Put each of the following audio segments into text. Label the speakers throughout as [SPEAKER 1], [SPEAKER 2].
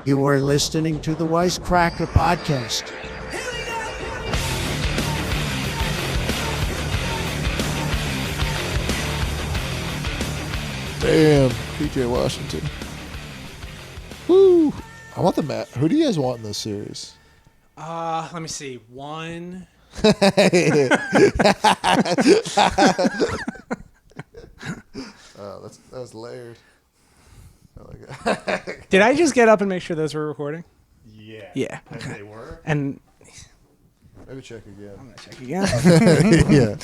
[SPEAKER 1] You are listening to the Wisecracker podcast.
[SPEAKER 2] Damn, PJ Washington. Woo! I want the Matt. Who do you guys want in this series?
[SPEAKER 3] Let me see. One.
[SPEAKER 2] Oh, that was layered. I like it.
[SPEAKER 3] Did I just get up and make sure those were recording?
[SPEAKER 4] Yeah.
[SPEAKER 3] Yeah.
[SPEAKER 4] And they were?
[SPEAKER 3] And
[SPEAKER 2] Maybe check again.
[SPEAKER 3] I'm gonna check again.
[SPEAKER 2] Yeah.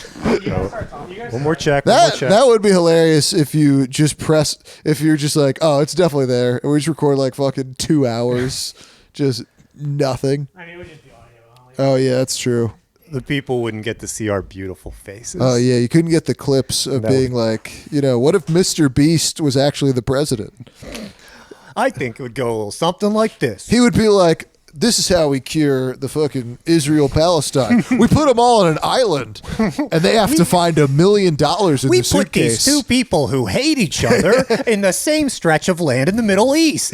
[SPEAKER 4] One more check. One more check.
[SPEAKER 2] That would be hilarious if you just press. If you're just like, oh, it's definitely there, and we just record like fucking 2 hours, just nothing.
[SPEAKER 3] I mean, it would just be audio.
[SPEAKER 2] Oh yeah, that's true.
[SPEAKER 4] The people wouldn't get to see our beautiful faces.
[SPEAKER 2] Oh yeah, you couldn't get the clips of being like, what if Mr. Beast was actually the president?
[SPEAKER 4] I think it would go a little something like this.
[SPEAKER 2] He would be like, this is how we cure the fucking Israel-Palestine. We put them all on an island, and they have to find $1 million in
[SPEAKER 4] We
[SPEAKER 2] the suitcase.
[SPEAKER 4] put these two people who hate each other in the same stretch of land in the Middle East.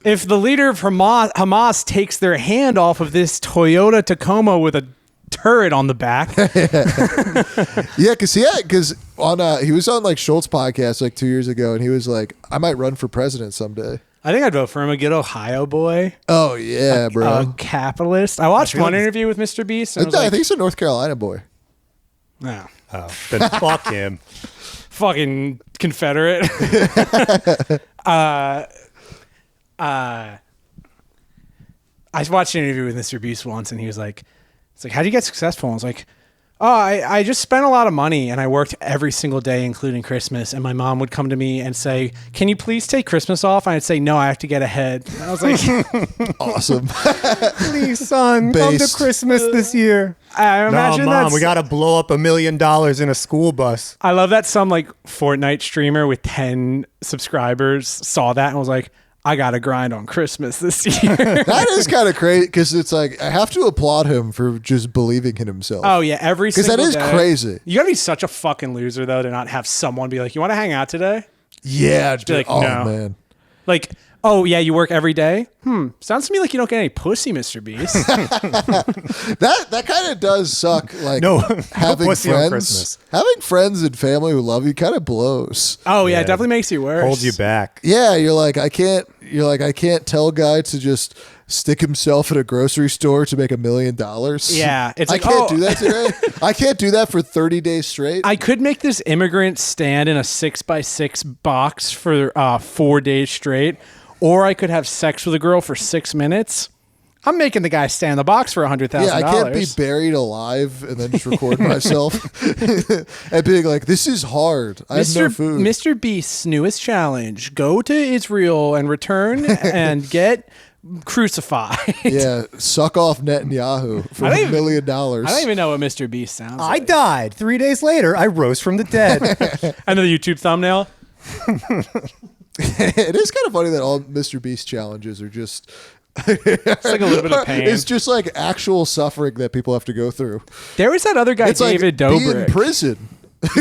[SPEAKER 3] If the leader of Hamas takes their hand off of this Toyota Tacoma with a turret on the back.
[SPEAKER 2] Yeah, because he was on like Schultz podcast like 2 years ago, and he was like, I might run for president someday.
[SPEAKER 3] I think I'd vote for him. A good Ohio boy.
[SPEAKER 2] Oh yeah, bro.
[SPEAKER 3] A capitalist. I watched one interview with Mr. Beast. And
[SPEAKER 2] I think he's a North Carolina boy.
[SPEAKER 3] No.
[SPEAKER 4] Oh, then fuck him.
[SPEAKER 3] Fucking Confederate. I watched an interview with Mr. Beast once, and he was like, it's like, how do you get successful? And I was like, oh, I just spent a lot of money, and I worked every single day, including Christmas. And my mom would come to me and say, can you please take Christmas off? And I'd say, no, I have to get ahead. And I was like,
[SPEAKER 2] awesome.
[SPEAKER 4] Please, son, come to Christmas this year.
[SPEAKER 3] I imagine
[SPEAKER 4] no, Mom, we got to blow up $1 million in a school bus.
[SPEAKER 3] I love that some like Fortnite streamer with 10 subscribers saw that and was like, I got to grind on Christmas this year.
[SPEAKER 2] That is kind of crazy because it's like, I have to applaud him for just believing in himself.
[SPEAKER 3] Oh, yeah. Every single day.
[SPEAKER 2] Because that is crazy.
[SPEAKER 3] You got to be such a fucking loser, though, to not have someone be like, you want to hang out today?
[SPEAKER 2] Yeah.
[SPEAKER 3] Just be like,
[SPEAKER 2] oh,
[SPEAKER 3] no.
[SPEAKER 2] Man.
[SPEAKER 3] Like, oh, yeah, you work every day? Sounds to me like you don't get any pussy, Mr. Beast.
[SPEAKER 2] That kind of does suck. Like, having
[SPEAKER 4] pussy on
[SPEAKER 2] friends.
[SPEAKER 4] Christmas.
[SPEAKER 2] Having friends and family who love you kind of blows.
[SPEAKER 3] Oh, yeah, it definitely makes you worse.
[SPEAKER 4] Hold you back.
[SPEAKER 2] Yeah, you're like, I can't tell a guy to just stick himself at a grocery store to make $1 million.
[SPEAKER 3] Yeah. It's like,
[SPEAKER 2] I can't do that today. I can't do that for 30 days straight.
[SPEAKER 3] I could make this immigrant stand in a 6x6 box for 4 days straight, or I could have sex with a girl for 6 minutes. I'm making the guy stand in the box for $100,000.
[SPEAKER 2] Yeah, I can't be buried alive and then just record myself and being like, this is hard. I have no food.
[SPEAKER 3] Mr. Beast's newest challenge, go to Israel and return and get crucified.
[SPEAKER 2] Yeah, suck off Netanyahu for $1 million.
[SPEAKER 3] I don't even know what Mr. Beast sounds
[SPEAKER 4] I
[SPEAKER 3] like.
[SPEAKER 4] died. 3 days later, I rose from the dead.
[SPEAKER 3] And the YouTube thumbnail.
[SPEAKER 2] It is kind of funny that all Mr. Beast challenges are just...
[SPEAKER 3] It's like a little bit of pain.
[SPEAKER 2] It's just like actual suffering that people have to go through.
[SPEAKER 3] There was that other guy,
[SPEAKER 2] It's
[SPEAKER 3] David
[SPEAKER 2] like
[SPEAKER 3] Dobrik.
[SPEAKER 2] be in prison.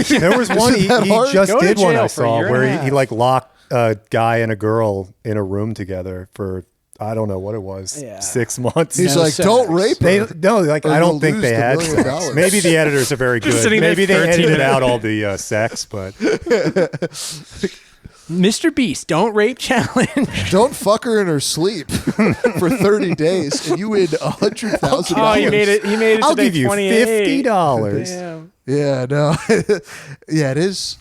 [SPEAKER 4] There was one he
[SPEAKER 2] hard?
[SPEAKER 4] just
[SPEAKER 3] Go to
[SPEAKER 4] did one
[SPEAKER 3] jail
[SPEAKER 4] I
[SPEAKER 3] for a
[SPEAKER 4] saw
[SPEAKER 3] year and
[SPEAKER 4] where
[SPEAKER 3] a
[SPEAKER 4] he
[SPEAKER 3] half.
[SPEAKER 4] like locked a guy and a girl in a room together for I don't know what it was,
[SPEAKER 3] Yeah.
[SPEAKER 4] 6 months.
[SPEAKER 2] He's
[SPEAKER 3] No
[SPEAKER 2] like,
[SPEAKER 3] sex.
[SPEAKER 2] don't rape
[SPEAKER 4] They
[SPEAKER 2] her.
[SPEAKER 4] I
[SPEAKER 2] Or
[SPEAKER 4] don't
[SPEAKER 2] you'll
[SPEAKER 4] think
[SPEAKER 2] lose
[SPEAKER 4] they
[SPEAKER 2] the
[SPEAKER 4] had
[SPEAKER 2] $1 million.
[SPEAKER 4] sex. Maybe the editors are very
[SPEAKER 3] Just
[SPEAKER 4] good.
[SPEAKER 3] sitting there
[SPEAKER 4] Maybe they
[SPEAKER 3] 13
[SPEAKER 4] edited
[SPEAKER 3] minutes.
[SPEAKER 4] out all the sex, but
[SPEAKER 3] Mr. Beast, don't rape challenge.
[SPEAKER 2] Don't fuck her in her sleep for 30 days and you win $100,000.
[SPEAKER 3] Oh, he made it. He made it.
[SPEAKER 4] I'll
[SPEAKER 3] today,
[SPEAKER 4] give you
[SPEAKER 3] $28.
[SPEAKER 4] $50.
[SPEAKER 3] Damn.
[SPEAKER 2] Yeah, no. Yeah, it is.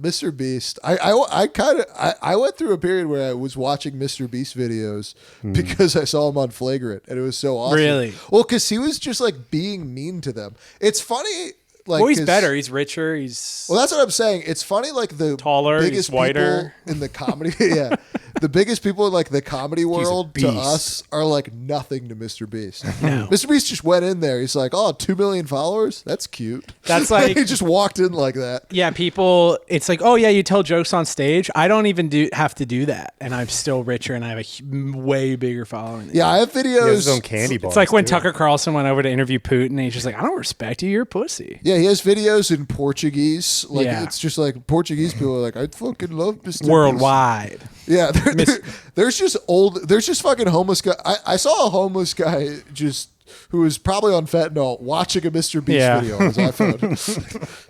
[SPEAKER 2] Mr. Beast. I went through a period where I was watching Mr. Beast videos because I saw him on Flagrant and it was so awesome.
[SPEAKER 3] Really?
[SPEAKER 2] Well, because he was just like being mean to them. It's funny. Like,
[SPEAKER 3] Well, he's
[SPEAKER 2] 'cause-
[SPEAKER 3] better. He's richer. He's
[SPEAKER 2] Well, that's what I'm saying. It's funny, like the
[SPEAKER 3] Taller,
[SPEAKER 2] biggest
[SPEAKER 3] he's whiter.
[SPEAKER 2] people in the comedy. Yeah, the biggest people in like the comedy world to
[SPEAKER 4] beast.
[SPEAKER 2] us are like nothing to Mr. Beast. Mr. Beast just went in there. He's like, oh, 2 million followers. That's cute.
[SPEAKER 3] That's like-
[SPEAKER 2] he just walked in like that.
[SPEAKER 3] yeah. People. It's like, oh yeah, you tell jokes on stage. I don't even have to do that, and I'm still richer, and I have a way bigger following.
[SPEAKER 2] Yeah, I have
[SPEAKER 4] he
[SPEAKER 2] videos.
[SPEAKER 4] has his own candy bars.
[SPEAKER 3] It's like when
[SPEAKER 4] too.
[SPEAKER 3] Tucker Carlson went over to interview Putin, and he's just like, I don't respect you. You're a pussy.
[SPEAKER 2] Yeah, he has videos in Portuguese. Like
[SPEAKER 3] Yeah.
[SPEAKER 2] it's just like Portuguese people are like, I fucking love Mr. Beast.
[SPEAKER 3] Worldwide.
[SPEAKER 2] Yeah, There's just fucking homeless guy. I saw a homeless guy who was probably on fentanyl watching a Mr. Beast video on his iPhone.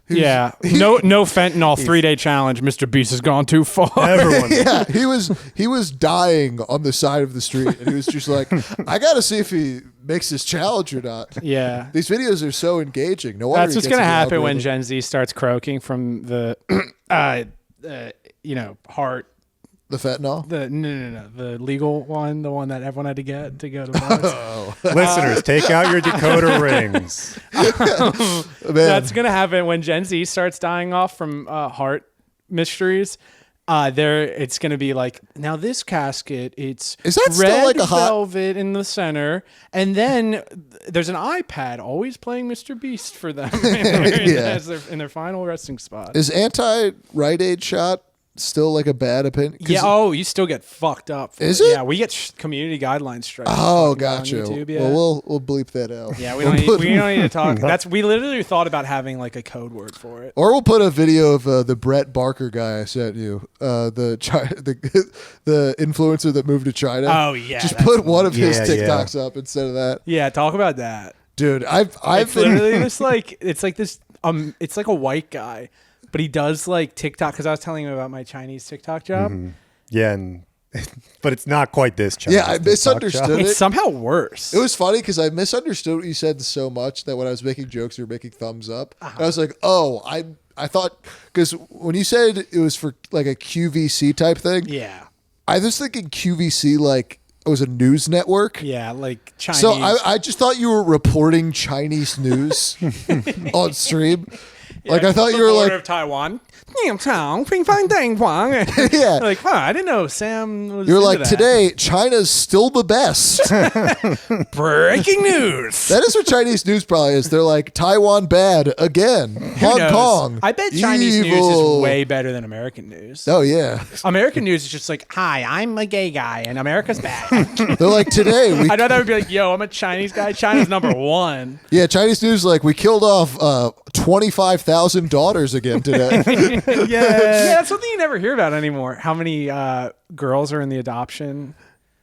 [SPEAKER 3] No fentanyl 3-day challenge. Mr. Beast has gone too far.
[SPEAKER 4] Everyone.
[SPEAKER 2] Yeah, he was dying on the side of the street, and he was just like, I got to see if he makes this challenge or not.
[SPEAKER 3] Yeah.
[SPEAKER 2] These videos are so engaging. No wonder
[SPEAKER 3] That's
[SPEAKER 2] he
[SPEAKER 3] what's
[SPEAKER 2] gets
[SPEAKER 3] going to
[SPEAKER 2] in the
[SPEAKER 3] happen when
[SPEAKER 2] algorithm.
[SPEAKER 3] Gen Z starts croaking from the, heart.
[SPEAKER 2] The fentanyl.
[SPEAKER 3] No, the legal one, the one that everyone had to get to go to bars.
[SPEAKER 4] Listeners, take out your decoder rings.
[SPEAKER 2] Man.
[SPEAKER 3] That's going to happen when Gen Z starts dying off from heart mysteries. It's going to be like, now this casket, it's
[SPEAKER 2] Is that still
[SPEAKER 3] red
[SPEAKER 2] like a hot-
[SPEAKER 3] velvet in the center, and then there's an iPad always playing Mr. Beast for them in their final resting spot.
[SPEAKER 2] Is anti-Rite Aid shot still like a bad opinion?
[SPEAKER 3] You still get fucked up.
[SPEAKER 2] Is it?
[SPEAKER 3] Yeah, we get community guidelines strikes.
[SPEAKER 2] Oh,
[SPEAKER 3] on
[SPEAKER 2] gotcha.
[SPEAKER 3] YouTube, yeah.
[SPEAKER 2] Well, we'll bleep that out.
[SPEAKER 3] Yeah, we don't need to talk. We literally thought about having like a code word for it.
[SPEAKER 2] Or we'll put a video of the Brett Barker guy I sent you, the influencer that moved to China.
[SPEAKER 3] Oh yeah,
[SPEAKER 2] just
[SPEAKER 3] that's
[SPEAKER 2] put one of his
[SPEAKER 4] Yeah,
[SPEAKER 2] TikToks up instead of that.
[SPEAKER 3] Yeah, talk about that.
[SPEAKER 2] Dude, I've
[SPEAKER 3] It's
[SPEAKER 2] been
[SPEAKER 3] literally this like it's like a white guy, but he does like TikTok because I was telling him about my Chinese TikTok job.
[SPEAKER 4] Yeah, but it's not quite this Chinese
[SPEAKER 2] I
[SPEAKER 4] TikTok
[SPEAKER 2] misunderstood
[SPEAKER 4] job.
[SPEAKER 2] it.
[SPEAKER 3] It's somehow worse.
[SPEAKER 2] It was funny because I misunderstood what you said so much that when I was making jokes, you were making thumbs up. And I was like, oh, I thought, because when you said it was for like a QVC type thing,
[SPEAKER 3] Yeah,
[SPEAKER 2] I was thinking QVC like it was a news network.
[SPEAKER 3] yeah, like Chinese.
[SPEAKER 2] So I just thought you were reporting Chinese news on stream. Like I thought you were
[SPEAKER 3] border
[SPEAKER 2] like,
[SPEAKER 3] of Taiwan. Yeah,
[SPEAKER 2] yeah.
[SPEAKER 3] like, huh, I didn't know Sam was.
[SPEAKER 2] You're
[SPEAKER 3] into
[SPEAKER 2] like,
[SPEAKER 3] that.
[SPEAKER 2] today China's still the best.
[SPEAKER 3] Breaking news.
[SPEAKER 2] That is what Chinese news probably is. They're like, Taiwan bad again.
[SPEAKER 3] Who
[SPEAKER 2] Hong
[SPEAKER 3] knows?
[SPEAKER 2] Kong.
[SPEAKER 3] I bet Chinese news
[SPEAKER 2] evil.
[SPEAKER 3] is way better than American news.
[SPEAKER 2] Oh yeah.
[SPEAKER 3] American news is just like, hi, I'm a gay guy and America's bad.
[SPEAKER 2] They're like, today we
[SPEAKER 3] I'd rather be like, yo, I'm a Chinese guy. China's number one.
[SPEAKER 2] Yeah, Chinese news like we killed off 25,000 daughters again today.
[SPEAKER 3] Yeah, that's something you never hear about anymore. How many girls are in the adoption?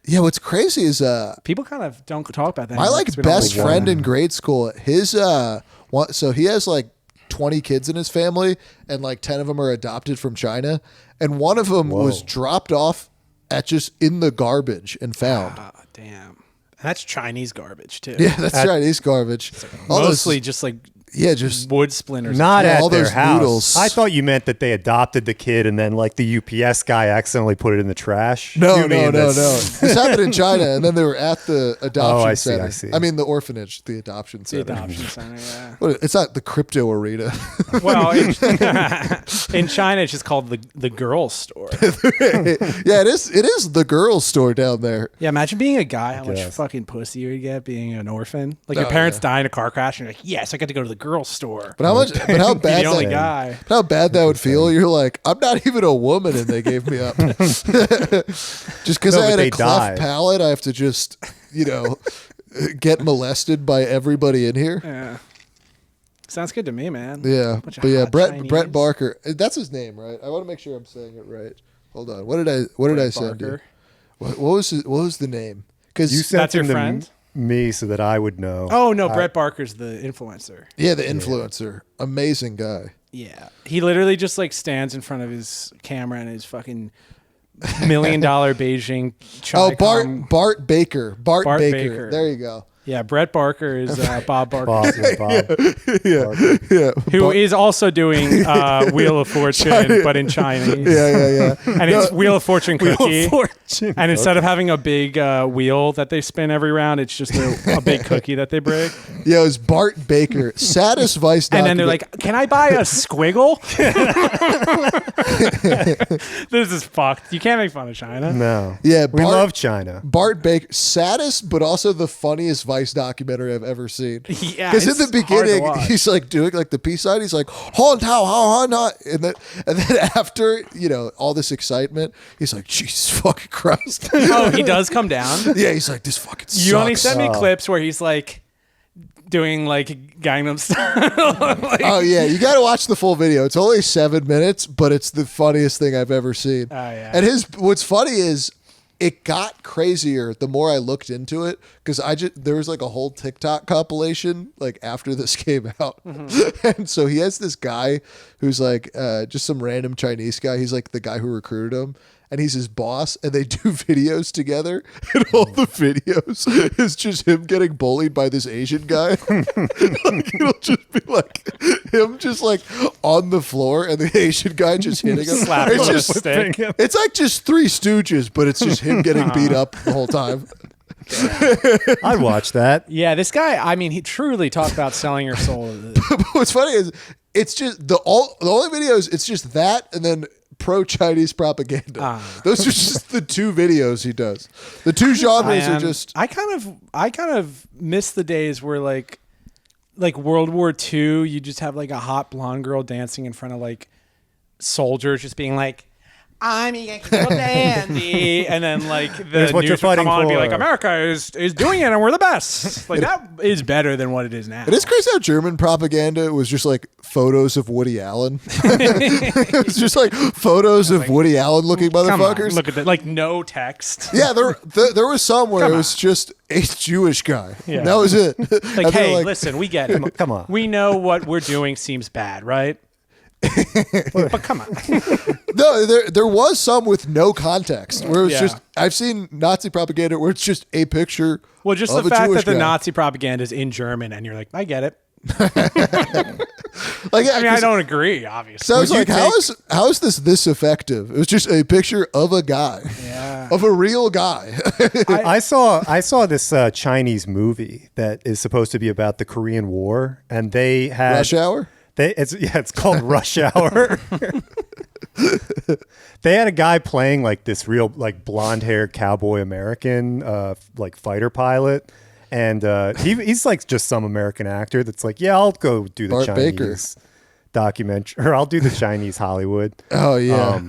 [SPEAKER 2] Yeah, what's crazy is
[SPEAKER 3] People kind of don't talk about that.
[SPEAKER 2] my
[SPEAKER 3] anymore.
[SPEAKER 2] like
[SPEAKER 3] It's been all
[SPEAKER 2] best
[SPEAKER 3] like,
[SPEAKER 2] friend in grade school, his so he has like 20 kids in his family and like 10 of them are adopted from China, and one of them was dropped off at just in the garbage and found.
[SPEAKER 3] Oh, damn. And that's Chinese garbage too.
[SPEAKER 2] Yeah, that's Chinese garbage. All
[SPEAKER 3] Mostly
[SPEAKER 2] those,
[SPEAKER 3] just like
[SPEAKER 2] yeah, just
[SPEAKER 3] wood splinters.
[SPEAKER 4] Not
[SPEAKER 2] Yeah,
[SPEAKER 4] at
[SPEAKER 2] all
[SPEAKER 4] their
[SPEAKER 2] those
[SPEAKER 4] house.
[SPEAKER 2] noodles.
[SPEAKER 4] I thought you meant that they adopted the kid and then like the UPS guy accidentally put it in the trash.
[SPEAKER 2] no.
[SPEAKER 4] You mean this-
[SPEAKER 2] This happened in China, and then they were at the adoption
[SPEAKER 4] I see,
[SPEAKER 2] center.
[SPEAKER 4] I see.
[SPEAKER 2] I mean, the orphanage, the adoption
[SPEAKER 3] The
[SPEAKER 2] center.
[SPEAKER 3] adoption center, yeah.
[SPEAKER 2] What, it's not the crypto arena.
[SPEAKER 3] Well, in China, it's just called the girls' store.
[SPEAKER 2] Yeah, it is. It is the girls' store down there.
[SPEAKER 3] Yeah, imagine being a guy, how much
[SPEAKER 4] guess.
[SPEAKER 3] fucking pussy you would get being an orphan. Like
[SPEAKER 2] Oh,
[SPEAKER 3] your parents
[SPEAKER 2] yeah.
[SPEAKER 3] die in a car crash, and you're like, yes, I got to go to the girls' store.
[SPEAKER 2] But how much? But how
[SPEAKER 3] Be
[SPEAKER 2] bad
[SPEAKER 3] the only
[SPEAKER 2] that?
[SPEAKER 3] guy.
[SPEAKER 2] How bad that would feel? You're like, I'm not even a woman, and they gave me up. Just because
[SPEAKER 4] No,
[SPEAKER 2] I
[SPEAKER 4] but
[SPEAKER 2] had a
[SPEAKER 4] they
[SPEAKER 2] cleft
[SPEAKER 4] die.
[SPEAKER 2] palate, I have to just, get molested by everybody in here.
[SPEAKER 3] Yeah. Sounds good to me, man.
[SPEAKER 2] Yeah,
[SPEAKER 3] Bunch of
[SPEAKER 2] but yeah,
[SPEAKER 3] hot
[SPEAKER 2] Brett
[SPEAKER 3] Chinese.
[SPEAKER 2] Barker. That's his name, right? I want to make sure I'm saying it right. Hold on. What did I send you?
[SPEAKER 3] Barker.
[SPEAKER 2] What was the name? Because
[SPEAKER 4] You sent
[SPEAKER 3] That's your
[SPEAKER 4] him to
[SPEAKER 3] friend?
[SPEAKER 4] me so that I would know.
[SPEAKER 3] Oh, no, Brett Barker's the influencer.
[SPEAKER 2] yeah, the influencer, amazing guy.
[SPEAKER 3] Yeah. He literally just like stands in front of his camera and his fucking $1 million Beijing
[SPEAKER 2] Oh,
[SPEAKER 3] Chicom.
[SPEAKER 2] Bart Baker. Bart Baker.
[SPEAKER 3] Baker.
[SPEAKER 2] There you go.
[SPEAKER 3] Yeah, Brett Barker is Bob Barker,
[SPEAKER 4] Bob.
[SPEAKER 2] Yeah.
[SPEAKER 3] who is also doing Wheel of Fortune, but in Chinese.
[SPEAKER 2] Yeah.
[SPEAKER 3] And it's Wheel of Fortune cookie.
[SPEAKER 4] Fortune.
[SPEAKER 3] And instead of having a big wheel that they spin every round, it's just a big cookie that they break.
[SPEAKER 2] Yeah, it was Bart Baker. Saddest Vice
[SPEAKER 3] And then
[SPEAKER 2] document.
[SPEAKER 3] they're like, "Can I buy a squiggle?" This is fucked. You can't make fun of China.
[SPEAKER 4] No.
[SPEAKER 2] Yeah,
[SPEAKER 4] we love China.
[SPEAKER 2] Bart Baker, saddest, but also the funniest Vice documentary I've ever seen.
[SPEAKER 3] Yeah,
[SPEAKER 2] Because in
[SPEAKER 3] it's
[SPEAKER 2] the
[SPEAKER 3] hard to
[SPEAKER 2] beginning,
[SPEAKER 3] watch.
[SPEAKER 2] he's like doing like the peace sign. He's like, "Hon Tao, how not," and then after all this excitement, he's like, "Jesus fucking Christ!"
[SPEAKER 3] Oh, he does come down.
[SPEAKER 2] Yeah, he's like, "This fucking sucks."
[SPEAKER 3] You only send me clips where he's like doing like Gangnam Style. Like,
[SPEAKER 2] Oh yeah, you got to watch the full video. It's only 7 minutes, but it's the funniest thing I've ever seen.
[SPEAKER 3] Oh, yeah.
[SPEAKER 2] And what's funny is it got crazier the more I looked into it because there was like a whole TikTok compilation like after this came out, and so he has this guy who's like just some random Chinese guy. He's like the guy who recruited him. And he's his boss, and they do videos together. And all the videos is just him getting bullied by this Asian guy. Like, it'll just be like him just like on the floor, and the Asian guy just hitting him.
[SPEAKER 3] Slap him
[SPEAKER 2] It's
[SPEAKER 3] with a
[SPEAKER 2] just
[SPEAKER 3] stick.
[SPEAKER 2] it's like just Three Stooges, but it's just him getting beat up the whole time.
[SPEAKER 4] I'd watch that.
[SPEAKER 3] Yeah, this guy, I mean, he truly talked about selling your soul.
[SPEAKER 2] But what's funny is it's just the only videos. It's just that, and then pro-Chinese propaganda. Those are just the two videos he does. The two genres are just.
[SPEAKER 3] I kind of miss the days where like World War II, you just have like a hot blonde girl dancing in front of like soldiers, just being like, "I'm a girl dandy," and then like the
[SPEAKER 4] what you're
[SPEAKER 3] news would come
[SPEAKER 4] fighting
[SPEAKER 3] on and be
[SPEAKER 4] for.
[SPEAKER 3] like, "America is doing it, and we're the best." Like that is better than what it is now.
[SPEAKER 2] It is crazy how German propaganda was just like photos of Woody Allen. It was just like photos of Woody Allen looking
[SPEAKER 3] Come on,
[SPEAKER 2] motherfuckers.
[SPEAKER 3] look at that, like no text.
[SPEAKER 2] Yeah, there was some where
[SPEAKER 3] Come
[SPEAKER 2] it was just a Jewish guy.
[SPEAKER 3] Yeah.
[SPEAKER 2] That was it.
[SPEAKER 3] Like,
[SPEAKER 2] And they're
[SPEAKER 3] hey, listen, we get it.
[SPEAKER 4] Come on.
[SPEAKER 3] We know what we're doing seems bad, right? But come on.
[SPEAKER 2] No, there was some with no context where it was
[SPEAKER 3] Yeah.
[SPEAKER 2] just. I've seen Nazi propaganda where it's just a picture.
[SPEAKER 3] Well, just
[SPEAKER 2] of
[SPEAKER 3] the
[SPEAKER 2] a
[SPEAKER 3] fact
[SPEAKER 2] Jewish
[SPEAKER 3] that the
[SPEAKER 2] guy.
[SPEAKER 3] Nazi propaganda is in German, and you're like, I get it.
[SPEAKER 2] Like, yeah,
[SPEAKER 3] I mean, I don't agree, obviously.
[SPEAKER 2] So I was
[SPEAKER 4] Would
[SPEAKER 2] like,
[SPEAKER 4] you
[SPEAKER 2] how is this effective? It was just a picture of a guy,
[SPEAKER 3] Yeah.
[SPEAKER 2] of a real guy.
[SPEAKER 4] I saw this Chinese movie that is supposed to be about the Korean War, and they had
[SPEAKER 2] Rush Hour.
[SPEAKER 4] It's called Rush Hour. They had a guy playing like this real like blonde haired cowboy American like fighter pilot, and he's like just some American actor that's like, yeah, I'll go do the
[SPEAKER 2] Bart
[SPEAKER 4] Chinese
[SPEAKER 2] Baker.
[SPEAKER 4] documentary, or I'll do the Chinese Hollywood.
[SPEAKER 2] Oh yeah.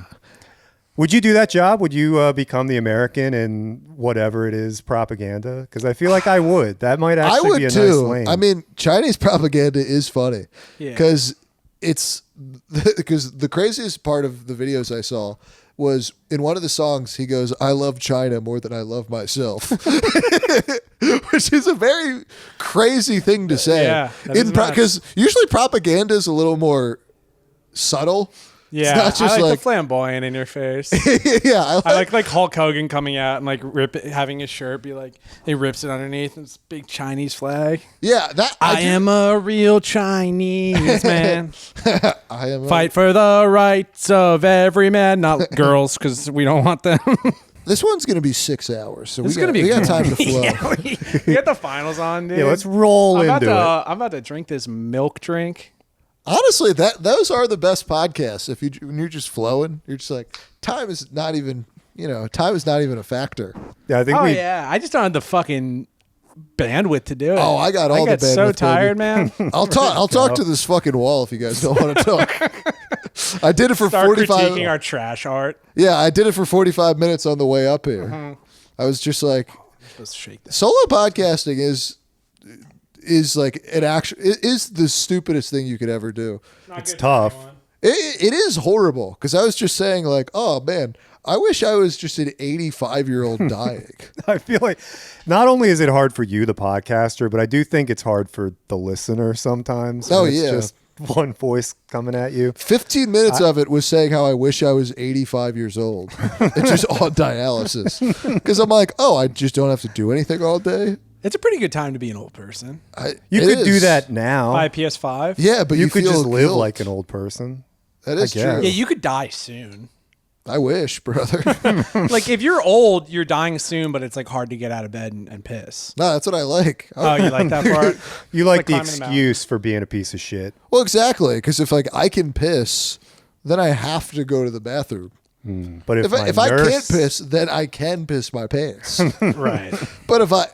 [SPEAKER 4] Would you do that job? Would you become the American in whatever it is propaganda? Because I feel like I would. That might
[SPEAKER 2] I
[SPEAKER 4] actually be a
[SPEAKER 2] would
[SPEAKER 4] nice
[SPEAKER 2] too.
[SPEAKER 4] lane.
[SPEAKER 2] I mean, Chinese propaganda is funny
[SPEAKER 3] Yeah.
[SPEAKER 2] because because the craziest part of the videos I saw was in one of the songs. He goes, "I love China more than I love myself," which is a very crazy thing to say.
[SPEAKER 3] Yeah, that is nuts.
[SPEAKER 2] Because usually propaganda is a little more subtle.
[SPEAKER 3] Yeah,
[SPEAKER 2] It's not just
[SPEAKER 3] I like
[SPEAKER 2] like
[SPEAKER 3] the flamboyant in your face.
[SPEAKER 2] yeah.
[SPEAKER 3] I like Hulk Hogan coming out and like having his shirt be like, he rips it underneath and it's a big Chinese flag.
[SPEAKER 2] yeah. That
[SPEAKER 3] I
[SPEAKER 2] do-
[SPEAKER 3] am a real Chinese man.
[SPEAKER 2] I am.
[SPEAKER 3] Fight for the rights of every man, not girls, because we don't want them.
[SPEAKER 2] This one's gonna be 6 hours, so
[SPEAKER 3] It's
[SPEAKER 2] we
[SPEAKER 3] gonna be
[SPEAKER 2] we got
[SPEAKER 3] good.
[SPEAKER 2] time to flow.
[SPEAKER 3] Yeah, we got the finals on, dude.
[SPEAKER 4] yeah, let's roll
[SPEAKER 3] I'm
[SPEAKER 4] into it.
[SPEAKER 3] I'm about to drink this milk drink.
[SPEAKER 2] Honestly, those are the best podcasts. When you're just flowing, you're just like, time is not even a factor.
[SPEAKER 4] Yeah, I think
[SPEAKER 3] Oh
[SPEAKER 4] we.
[SPEAKER 3] yeah, I just don't have the fucking bandwidth to do it.
[SPEAKER 2] Oh, I got all the
[SPEAKER 3] I got so
[SPEAKER 2] bandwidth,
[SPEAKER 3] tired,
[SPEAKER 2] baby.
[SPEAKER 3] man.
[SPEAKER 2] I'll talk to this fucking wall if you guys don't want to talk. I did it for
[SPEAKER 3] Start
[SPEAKER 2] 45.
[SPEAKER 3] critiquing our trash art.
[SPEAKER 2] Yeah, I did it for 45 minutes on the way up here.
[SPEAKER 3] Mm-hmm.
[SPEAKER 2] I was just like,
[SPEAKER 3] Let's shake this.
[SPEAKER 2] solo podcasting is like it is the stupidest thing you could ever do.
[SPEAKER 4] It's tough.
[SPEAKER 2] It is horrible because I was just saying like, oh man, I wish I was just an 85-year-old dying.
[SPEAKER 4] I feel like not only is it hard for you, the podcaster, but I do think it's hard for the listener sometimes.
[SPEAKER 2] Oh,
[SPEAKER 4] when it's
[SPEAKER 2] yeah.
[SPEAKER 4] just one voice coming at you.
[SPEAKER 2] 15 minutes of it was saying how I wish I was 85 years old. It's just on dialysis because I'm like, oh, I just don't have to do anything all day.
[SPEAKER 3] It's a pretty good time to be an old person.
[SPEAKER 4] You
[SPEAKER 2] It
[SPEAKER 4] could do
[SPEAKER 2] is.
[SPEAKER 4] that now.
[SPEAKER 3] Buy a PS5.
[SPEAKER 2] Yeah, but
[SPEAKER 4] you could
[SPEAKER 2] feel
[SPEAKER 4] just live
[SPEAKER 2] guilt.
[SPEAKER 4] like an old person.
[SPEAKER 2] That is
[SPEAKER 4] I guess.
[SPEAKER 2] true.
[SPEAKER 3] Yeah, you could die soon.
[SPEAKER 2] I wish, brother.
[SPEAKER 3] Like if you're old, you're dying soon, but it's like hard to get out of bed and piss.
[SPEAKER 2] No, that's what I like.
[SPEAKER 3] Oh, you like that part?
[SPEAKER 4] You like the
[SPEAKER 3] climbing the mountain.
[SPEAKER 4] excuse for being a piece of shit.
[SPEAKER 2] Well, exactly, because if like I can piss, then I have to go to the bathroom.
[SPEAKER 4] But if,
[SPEAKER 2] If
[SPEAKER 4] my
[SPEAKER 2] I
[SPEAKER 4] nurse,
[SPEAKER 2] can't piss, then I can piss my pants.
[SPEAKER 3] Right.
[SPEAKER 2] But if I,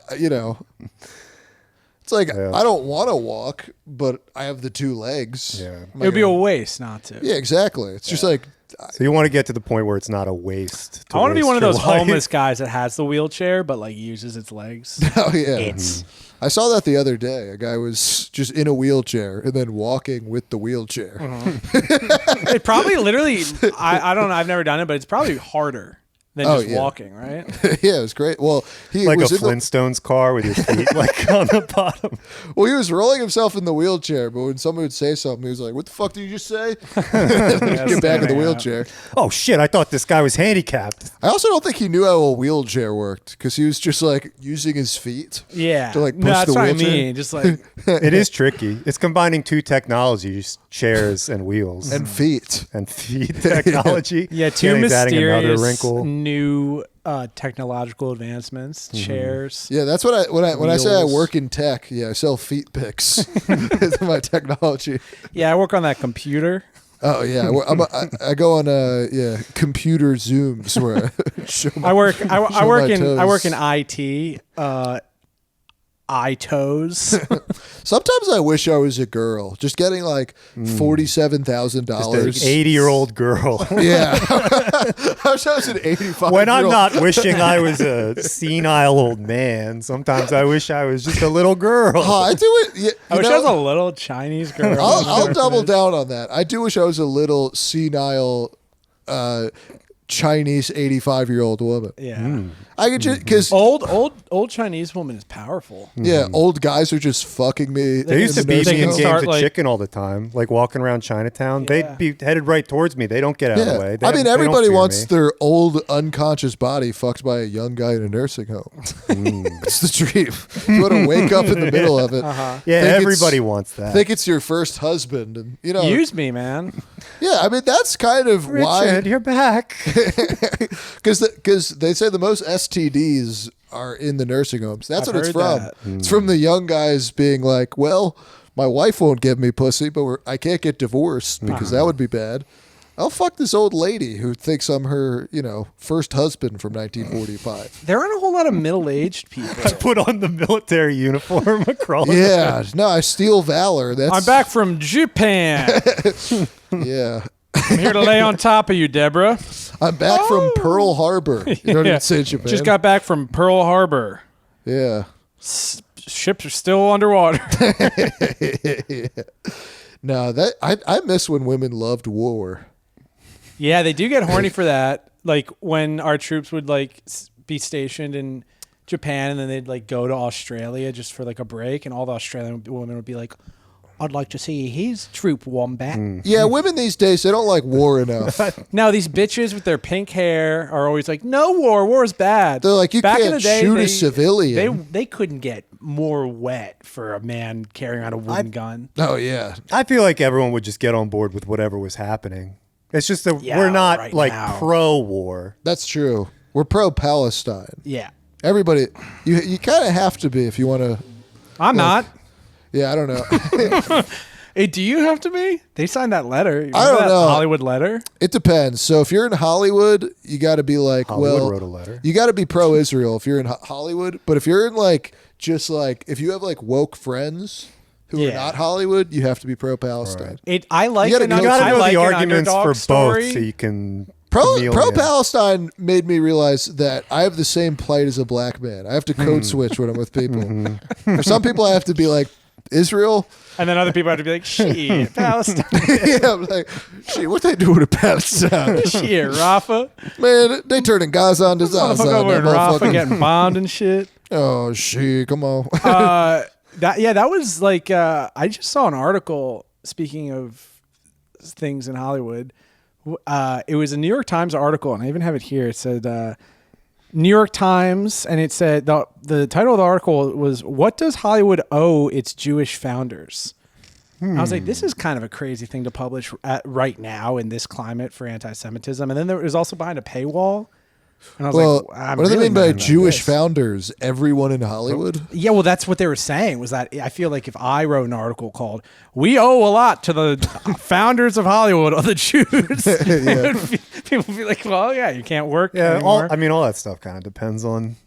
[SPEAKER 2] It's like
[SPEAKER 4] Yeah.
[SPEAKER 2] I don't want to walk, but I have the 2 legs.
[SPEAKER 4] Yeah.
[SPEAKER 2] Am
[SPEAKER 3] It
[SPEAKER 2] I
[SPEAKER 3] would be a
[SPEAKER 2] gonna-
[SPEAKER 3] waste not to.
[SPEAKER 2] Yeah, exactly. It's just like
[SPEAKER 4] So you want to get to the point where it's not a waste.
[SPEAKER 3] I want to be
[SPEAKER 4] waste
[SPEAKER 3] one of
[SPEAKER 4] your
[SPEAKER 3] those
[SPEAKER 4] life.
[SPEAKER 3] homeless guys that has the wheelchair but like uses its legs.
[SPEAKER 2] oh yeah.
[SPEAKER 3] It's
[SPEAKER 2] I saw that the other day. A guy was just in a wheelchair and then walking with the wheelchair.
[SPEAKER 3] it probably literally. I don't know. I've never done it, but it's probably harder than
[SPEAKER 2] Oh,
[SPEAKER 3] just
[SPEAKER 2] yeah.
[SPEAKER 3] walking, right?
[SPEAKER 2] Yeah, it was great. Well, he
[SPEAKER 4] Like a
[SPEAKER 2] was in the,
[SPEAKER 4] Flintstones car with your feet like on the bottom.
[SPEAKER 2] well, he was rolling himself in the wheelchair, but when someone would say something, he was like, "What the fuck did you just say?" Get back in the
[SPEAKER 3] yeah.
[SPEAKER 2] wheelchair.
[SPEAKER 4] Oh shit! I thought this guy was handicapped.
[SPEAKER 2] I also don't think he knew how a wheelchair worked because he was just like using his feet.
[SPEAKER 3] Yeah.
[SPEAKER 2] To, like,
[SPEAKER 3] no,
[SPEAKER 2] push
[SPEAKER 3] that's
[SPEAKER 2] the
[SPEAKER 3] what I
[SPEAKER 2] wheelchair?
[SPEAKER 3] mean. Just like
[SPEAKER 4] It is tricky. It's combining 2 technologies: chairs and wheels
[SPEAKER 2] And feet.
[SPEAKER 4] and feet technology.
[SPEAKER 3] yeah, 2
[SPEAKER 4] And he's adding another
[SPEAKER 3] mysterious
[SPEAKER 4] wrinkle.
[SPEAKER 3] new technological advancements. Chairs.
[SPEAKER 2] Yeah, that's what when I say I
[SPEAKER 3] Wheels.
[SPEAKER 2] work in tech. Yeah, I sell feet pics. It's my technology.
[SPEAKER 3] Yeah, I work on that computer.
[SPEAKER 2] Oh yeah, I go on computer Zooms where I show my,
[SPEAKER 3] I work
[SPEAKER 2] show my toes.
[SPEAKER 3] in IT. iToes.
[SPEAKER 2] Sometimes I wish I was a girl, just getting like $47,000.
[SPEAKER 4] 80-year-old girl.
[SPEAKER 2] Yeah, I wish I was an 85.
[SPEAKER 4] When I'm not wishing I was a senile old man, sometimes I wish I was just a little girl.
[SPEAKER 2] Oh, I do it. Yeah,
[SPEAKER 3] I wish I was a little Chinese girl.
[SPEAKER 2] I'll double down on that. I do wish I was a little senile Chinese 85-year-old woman.
[SPEAKER 3] Yeah.
[SPEAKER 2] I could just because
[SPEAKER 3] Old Chinese woman is powerful.
[SPEAKER 2] yeah, old guys are just fucking me.
[SPEAKER 4] There used
[SPEAKER 2] in
[SPEAKER 4] to
[SPEAKER 2] the
[SPEAKER 4] be
[SPEAKER 2] nursing
[SPEAKER 4] me in
[SPEAKER 2] home.
[SPEAKER 3] start,
[SPEAKER 4] games of
[SPEAKER 3] like-
[SPEAKER 4] chicken all the time, like walking around Chinatown.
[SPEAKER 3] Yeah.
[SPEAKER 4] They'd be headed right towards me. They don't get out of the way. They
[SPEAKER 2] I mean,
[SPEAKER 4] don't
[SPEAKER 2] everybody
[SPEAKER 4] fear
[SPEAKER 2] wants
[SPEAKER 4] me.
[SPEAKER 2] their old unconscious body fucked by a young guy in a nursing home. It's the dream. You want to wake up in the middle of it.
[SPEAKER 3] Uh-huh.
[SPEAKER 4] Yeah,
[SPEAKER 2] think it's-
[SPEAKER 4] everybody wants that.
[SPEAKER 2] Think it's your first husband, and
[SPEAKER 3] Use me, man.
[SPEAKER 2] yeah. I mean, that's kind of
[SPEAKER 4] Richard, you're back.
[SPEAKER 2] because they say the most STDs are in the nursing homes. That's
[SPEAKER 3] I've
[SPEAKER 2] what it's
[SPEAKER 3] heard
[SPEAKER 2] from.
[SPEAKER 3] that.
[SPEAKER 2] It's from the young guys being like, well, my wife won't give me pussy, but I can't get divorced because that would be bad. I'll fuck this old lady who thinks I'm her, first husband from 1945.
[SPEAKER 3] There aren't a whole lot of middle-aged people.
[SPEAKER 4] Put on the military uniform across.
[SPEAKER 2] Yeah, no, I steal valor. That's
[SPEAKER 3] I'm back from Japan.
[SPEAKER 2] Yeah,
[SPEAKER 3] I'm here to lay on top of you, Deborah.
[SPEAKER 2] I'm back from Pearl Harbor. You don't
[SPEAKER 3] Yeah.
[SPEAKER 2] even say Japan.
[SPEAKER 3] Just got back from Pearl Harbor.
[SPEAKER 2] Yeah.
[SPEAKER 3] Ships are still underwater.
[SPEAKER 2] No, that I miss when women loved war.
[SPEAKER 3] Yeah, they do get horny for that. Like when our troops would be stationed in Japan and then they'd go to Australia just for a break, and all the Australian women would be like, I'd like to see his troop, Wombat.
[SPEAKER 2] Yeah, women these days, they don't like war enough.
[SPEAKER 3] Now these bitches with their pink hair are always like, no war's bad.
[SPEAKER 2] They're like, you
[SPEAKER 3] Back in
[SPEAKER 2] can't
[SPEAKER 3] the day,
[SPEAKER 2] shoot a
[SPEAKER 3] they-
[SPEAKER 2] civilian.
[SPEAKER 3] They couldn't get more wet for a man carrying around a wooden gun.
[SPEAKER 2] Oh, yeah.
[SPEAKER 4] I feel like everyone would just get on board with whatever was happening. It's just that
[SPEAKER 3] Yeah,
[SPEAKER 4] we're not
[SPEAKER 3] right
[SPEAKER 4] like
[SPEAKER 3] now.
[SPEAKER 4] pro-war.
[SPEAKER 2] That's true. We're pro-Palestine.
[SPEAKER 3] Yeah.
[SPEAKER 2] Everybody, you kind of have to be if you want to.
[SPEAKER 3] I'm not.
[SPEAKER 2] Yeah, I don't know.
[SPEAKER 3] Hey, do you have to be? They signed that letter. You
[SPEAKER 2] I
[SPEAKER 3] remember
[SPEAKER 2] don't
[SPEAKER 3] that
[SPEAKER 2] know.
[SPEAKER 3] Hollywood letter?
[SPEAKER 2] It depends. So if you're in Hollywood, you got to be like,
[SPEAKER 4] Hollywood wrote a letter.
[SPEAKER 2] You got to be pro-Israel if you're in Hollywood. But if you're in if you have woke friends who are
[SPEAKER 3] Yeah.
[SPEAKER 2] not Hollywood, you have to be pro-Palestine.
[SPEAKER 3] I like
[SPEAKER 2] You gotta
[SPEAKER 3] an,
[SPEAKER 2] go-
[SPEAKER 4] You gotta
[SPEAKER 3] I
[SPEAKER 4] know
[SPEAKER 3] like
[SPEAKER 4] the
[SPEAKER 3] an
[SPEAKER 4] arguments
[SPEAKER 3] underdog
[SPEAKER 4] for
[SPEAKER 3] story.
[SPEAKER 4] both so you can chameleon.
[SPEAKER 2] Pro-Palestine made me realize that I have the same plight as a black man. I have to code switch when I'm with people. For some people, I have to be like, Israel?
[SPEAKER 3] And then other people have to be like, shit, Palestine.
[SPEAKER 2] Yeah, I'm like, shit, what they doing to Palestine?
[SPEAKER 3] Shit, Rafa.
[SPEAKER 2] Man, they turning Gaza into Zaza.
[SPEAKER 3] Motherfucker over
[SPEAKER 2] that
[SPEAKER 3] in Rafa
[SPEAKER 2] motherfucker.
[SPEAKER 3] getting bombed and shit.
[SPEAKER 2] Oh, shit, come on.
[SPEAKER 3] That was I just saw an article, speaking of things in Hollywood. It was a New York Times article, and I even have it here. It said New York Times, and it said the title of the article was, "What does Hollywood owe its Jewish founders?" I was like, this is kind of a crazy thing to publish right now in this climate for anti-Semitism. And then there was also behind a paywall. And I was
[SPEAKER 2] Well,
[SPEAKER 3] I'm
[SPEAKER 2] what do they
[SPEAKER 3] really
[SPEAKER 2] mean by
[SPEAKER 3] mad about
[SPEAKER 2] Jewish
[SPEAKER 3] this.
[SPEAKER 2] founders? Everyone in Hollywood?
[SPEAKER 3] Yeah, well, that's what they were saying, was that I feel like if I wrote an article called "We owe a lot to the founders of Hollywood, or the Jews," people would be like, well, yeah, you can't work
[SPEAKER 4] Yeah,
[SPEAKER 3] anymore.
[SPEAKER 4] all that stuff kind of depends on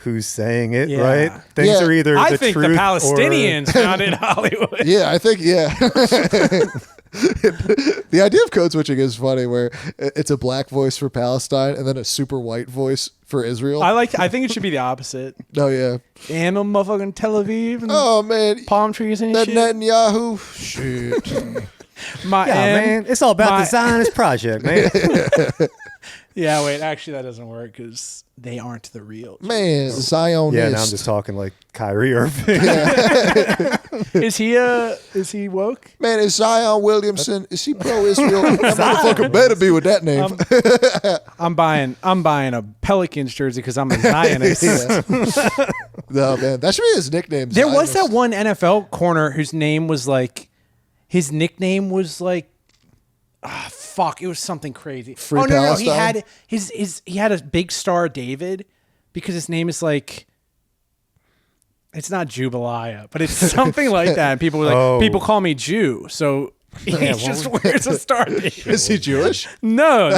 [SPEAKER 4] who's saying it,
[SPEAKER 3] Yeah.
[SPEAKER 4] right? Things
[SPEAKER 2] Yeah.
[SPEAKER 4] are either
[SPEAKER 3] I
[SPEAKER 4] the
[SPEAKER 3] think the
[SPEAKER 4] truth
[SPEAKER 3] Palestinians founded Hollywood.
[SPEAKER 2] Yeah, I think the idea of code switching is funny, where it's a black voice for Palestine and then a super white voice for Israel.
[SPEAKER 3] I think it should be the opposite.
[SPEAKER 2] Oh yeah.
[SPEAKER 3] Damn, I'm motherfucking Tel Aviv and
[SPEAKER 2] Oh man,
[SPEAKER 3] palm trees and
[SPEAKER 2] that
[SPEAKER 3] shit.
[SPEAKER 2] Netanyahu shit.
[SPEAKER 3] My
[SPEAKER 4] Yeah,
[SPEAKER 3] and
[SPEAKER 4] man. It's all about
[SPEAKER 3] my-
[SPEAKER 4] the Zionist project, man.
[SPEAKER 3] Yeah, wait. Actually, that doesn't work because they aren't the real.
[SPEAKER 2] Man, Zionist.
[SPEAKER 4] Yeah, now I'm just talking like Kyrie Irving.
[SPEAKER 3] Is he woke?
[SPEAKER 2] Man, is Zion Williamson? Is he pro-Israel? That motherfucker better be with that name.
[SPEAKER 3] I'm buying a Pelicans jersey because I'm a Zionist.
[SPEAKER 2] No man, that should be his nickname.
[SPEAKER 3] There was
[SPEAKER 2] Zionist.
[SPEAKER 3] that one NFL corner whose name was like, his nickname was like, fuck, it was something crazy.
[SPEAKER 2] Free
[SPEAKER 3] no, he
[SPEAKER 2] Palestine?
[SPEAKER 3] had he had a big star David because his name is like, it's not Jubilee, but it's something like that. And people were like,
[SPEAKER 4] Oh.
[SPEAKER 3] people call me Jew, so he just wears a star David.
[SPEAKER 2] Is he Jewish?
[SPEAKER 3] No.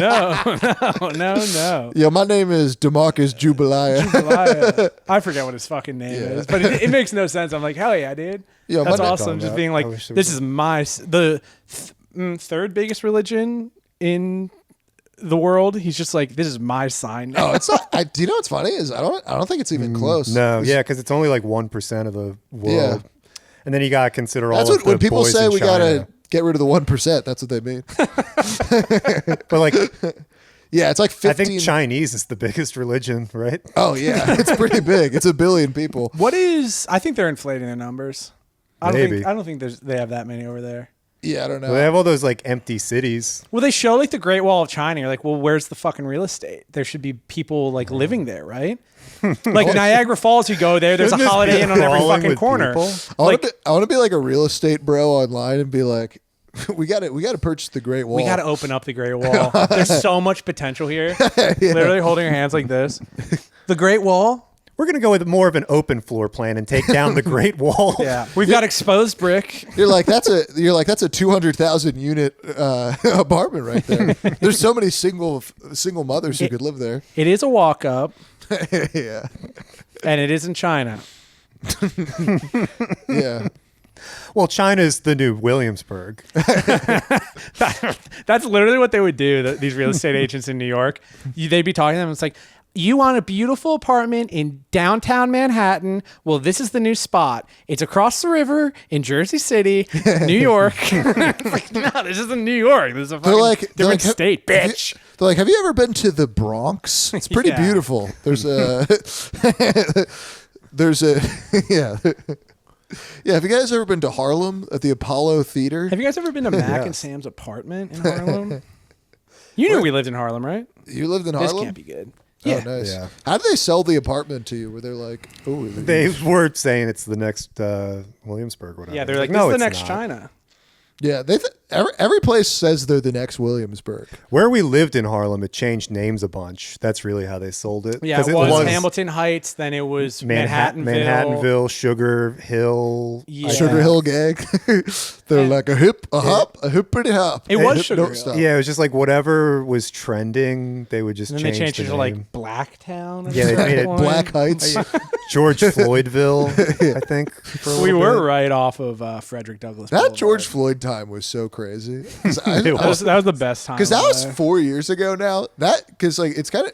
[SPEAKER 2] Yeah, my name is DeMarcus Jubilee.
[SPEAKER 3] I forget what his fucking name is, but it makes no sense. I'm like, hell yeah, dude.
[SPEAKER 2] Yeah,
[SPEAKER 3] That's
[SPEAKER 2] my name-
[SPEAKER 3] awesome. Just
[SPEAKER 4] about.
[SPEAKER 3] being
[SPEAKER 4] I
[SPEAKER 3] like,
[SPEAKER 4] wish there
[SPEAKER 3] this
[SPEAKER 4] was
[SPEAKER 3] is my third biggest religion in the world. He's just like, this is my sign now.
[SPEAKER 2] Oh, it's not. Do you know what's funny is I don't think it's even close.
[SPEAKER 4] No, yeah, because it's only like 1% of the world.
[SPEAKER 2] Yeah.
[SPEAKER 4] And then you got to consider all
[SPEAKER 2] That's
[SPEAKER 4] of
[SPEAKER 2] what
[SPEAKER 4] the
[SPEAKER 2] when people
[SPEAKER 4] boys
[SPEAKER 2] say
[SPEAKER 4] in
[SPEAKER 2] we
[SPEAKER 4] China.
[SPEAKER 2] gotta get rid of the 1%. That's what they mean.
[SPEAKER 4] But like,
[SPEAKER 2] Yeah, it's like 15.
[SPEAKER 4] I think Chinese is the biggest religion, right?
[SPEAKER 2] Oh yeah, it's pretty big. It's 1 billion people.
[SPEAKER 3] I think they're inflating their numbers. I
[SPEAKER 4] Maybe.
[SPEAKER 3] don't think they have that many over there.
[SPEAKER 2] Yeah, I don't know.
[SPEAKER 4] Well, they have all those like empty cities.
[SPEAKER 3] Well, they show like the Great Wall of China. You're like, well, where's the fucking real estate? There should be people like living there, right? Like Niagara Falls, you go there. There's a
[SPEAKER 4] Shouldn't this
[SPEAKER 3] Holiday
[SPEAKER 4] be
[SPEAKER 3] Inn on every
[SPEAKER 4] crawling
[SPEAKER 3] fucking
[SPEAKER 4] with
[SPEAKER 3] corner.
[SPEAKER 4] people?
[SPEAKER 2] I want to be like a real estate bro online and be like, we got to purchase the Great Wall.
[SPEAKER 3] We got to open up the Great Wall. There's so much potential here. Literally holding your hands like this. The Great Wall.
[SPEAKER 4] We're going to go with more of an open floor plan and take down the Great Wall.
[SPEAKER 3] Yeah, we've got exposed brick.
[SPEAKER 2] You're like that's a 200,000 unit apartment right there. There's so many single mothers who could live there.
[SPEAKER 3] It is a walk up,
[SPEAKER 2] Yeah,
[SPEAKER 3] and it is in China.
[SPEAKER 2] yeah.
[SPEAKER 4] Well, China's the new Williamsburg.
[SPEAKER 3] That's literally what they would do. These real estate agents in New York, they'd be talking to them. It's like, you want a beautiful apartment in downtown Manhattan? Well, this is the new spot. It's across the river in Jersey City, New York. It's like, no, this isn't New York. This is a fucking different state, bitch.
[SPEAKER 2] They're like, have you ever been to the Bronx? It's pretty
[SPEAKER 3] Yeah.
[SPEAKER 2] beautiful. There's a yeah. Yeah, have you guys ever been to Harlem at the Apollo Theater?
[SPEAKER 3] Have you guys ever been to Mac and Sam's apartment in Harlem? You knew we lived in Harlem, right?
[SPEAKER 2] You lived in
[SPEAKER 3] This
[SPEAKER 2] Harlem?
[SPEAKER 3] can't be good.
[SPEAKER 2] Oh,
[SPEAKER 3] Yeah.
[SPEAKER 2] nice.
[SPEAKER 4] Yeah.
[SPEAKER 2] How did they sell the apartment to you? Were they like, oh,
[SPEAKER 4] They were saying it's the next Williamsburg, whatever.
[SPEAKER 3] Yeah, they're like,
[SPEAKER 4] no,
[SPEAKER 3] this is the
[SPEAKER 4] it's
[SPEAKER 3] next
[SPEAKER 4] not.
[SPEAKER 3] China.
[SPEAKER 2] yeah, every place says they're the next Williamsburg.
[SPEAKER 4] Where we lived in Harlem, it changed names a bunch. That's really how they sold it.
[SPEAKER 3] Yeah,
[SPEAKER 4] 'Cause
[SPEAKER 3] it was Hamilton Heights, then it was Manhattanville.
[SPEAKER 4] Sugar Hill.
[SPEAKER 3] Yeah.
[SPEAKER 2] Sugar Hill gang. They're
[SPEAKER 3] And-
[SPEAKER 2] like a hop, a hippity hop.
[SPEAKER 3] It was
[SPEAKER 2] Hip,
[SPEAKER 3] Sugar
[SPEAKER 2] don't
[SPEAKER 3] Hill.
[SPEAKER 2] stop.
[SPEAKER 4] Yeah, it was just like whatever was trending, they would just
[SPEAKER 3] And then they
[SPEAKER 4] change
[SPEAKER 3] changed it
[SPEAKER 4] the
[SPEAKER 3] to
[SPEAKER 4] name.
[SPEAKER 3] like Blacktown. at
[SPEAKER 4] Yeah,
[SPEAKER 3] a
[SPEAKER 4] they
[SPEAKER 3] certain
[SPEAKER 4] made it
[SPEAKER 3] point.
[SPEAKER 2] Black Heights.
[SPEAKER 4] George Floydville, I think. for a
[SPEAKER 3] We
[SPEAKER 4] little
[SPEAKER 3] were
[SPEAKER 4] bit.
[SPEAKER 3] right off of Frederick Douglass.
[SPEAKER 2] That
[SPEAKER 3] Boulevard.
[SPEAKER 2] George Floyd time was so crazy.
[SPEAKER 3] That was the best time.
[SPEAKER 2] Because that
[SPEAKER 3] of
[SPEAKER 2] was
[SPEAKER 3] my life.
[SPEAKER 2] 4 years ago now. Because like it's kind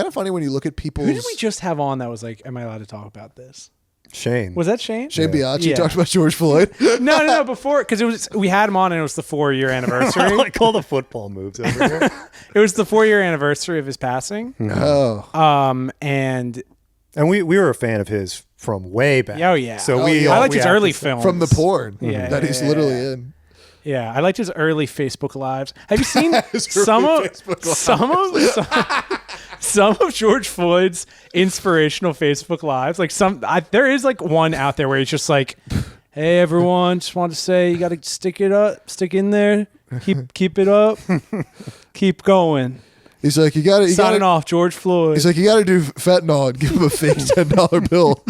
[SPEAKER 2] of funny when you look at people's.
[SPEAKER 3] Who did we just have on that was like, am I allowed to talk about this?
[SPEAKER 4] Shane.
[SPEAKER 3] Was that Shane?
[SPEAKER 2] Shane Biaggi
[SPEAKER 3] Yeah.
[SPEAKER 2] talked about George Floyd.
[SPEAKER 3] No, before, because we had him on and it was the 4-year anniversary.
[SPEAKER 4] like all the football moves over here.
[SPEAKER 3] It was the 4-year anniversary of his passing.
[SPEAKER 2] Oh,
[SPEAKER 3] And
[SPEAKER 4] And we were a fan of his from way back.
[SPEAKER 3] Oh, yeah.
[SPEAKER 4] So
[SPEAKER 2] Oh,
[SPEAKER 4] we
[SPEAKER 2] yeah.
[SPEAKER 3] I
[SPEAKER 4] all-
[SPEAKER 3] liked
[SPEAKER 4] we
[SPEAKER 3] his
[SPEAKER 4] have
[SPEAKER 3] early
[SPEAKER 4] to-
[SPEAKER 3] films.
[SPEAKER 2] from the porn
[SPEAKER 3] Yeah,
[SPEAKER 2] that he's
[SPEAKER 3] yeah,
[SPEAKER 2] literally
[SPEAKER 3] yeah.
[SPEAKER 2] in.
[SPEAKER 3] Yeah, I liked his early Facebook lives. Have you seen
[SPEAKER 2] His
[SPEAKER 3] some
[SPEAKER 2] early
[SPEAKER 3] of
[SPEAKER 2] Facebook lives.
[SPEAKER 3] some of George Floyd's inspirational Facebook lives? Like there is like one out there where he's just like, "Hey everyone, just want to say you got to stick in there, keep it up, keep going."
[SPEAKER 2] He's like, you got
[SPEAKER 3] Signing
[SPEAKER 2] to.
[SPEAKER 3] off, George Floyd.
[SPEAKER 2] He's like, you got to do fentanyl and give him a fake $10 bill.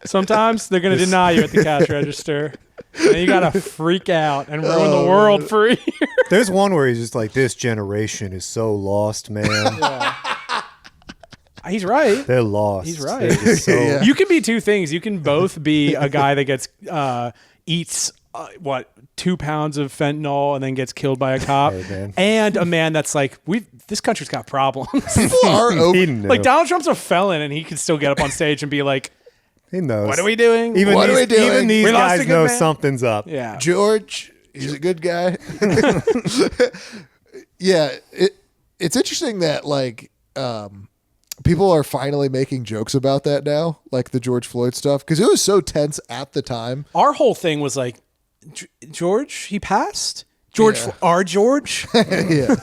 [SPEAKER 3] Sometimes they're gonna deny you at the cash register, and you gotta freak out and ruin the world for a year.
[SPEAKER 4] There's one where he's just like, "This generation is so lost, man."
[SPEAKER 3] He's right.
[SPEAKER 4] They're lost.
[SPEAKER 3] He's right.
[SPEAKER 4] They're just so-
[SPEAKER 2] Yeah.
[SPEAKER 3] You can be two things. You can both be a guy that gets eats 2 pounds of fentanyl and then gets killed by a cop,
[SPEAKER 4] Hey, man.
[SPEAKER 3] and a man that's like, this country's got problems.
[SPEAKER 2] People are
[SPEAKER 4] He
[SPEAKER 2] open.
[SPEAKER 4] knew.
[SPEAKER 3] Like Donald Trump's a felon, and he can still get up on stage and be like,
[SPEAKER 4] He knows.
[SPEAKER 3] "What are we doing?
[SPEAKER 4] Even
[SPEAKER 2] What are
[SPEAKER 4] these,
[SPEAKER 2] we doing?
[SPEAKER 4] Even these
[SPEAKER 3] We lost a
[SPEAKER 4] guys
[SPEAKER 3] good
[SPEAKER 4] know
[SPEAKER 3] man.
[SPEAKER 4] something's up.
[SPEAKER 3] Yeah,
[SPEAKER 2] George, he's a good guy. Yeah, it's interesting that like people are finally making jokes about that now, like the George Floyd stuff, because it was so tense at the time.
[SPEAKER 3] our whole thing was like, George, he passed. George,
[SPEAKER 2] Yeah.
[SPEAKER 3] our George.
[SPEAKER 2] Yeah,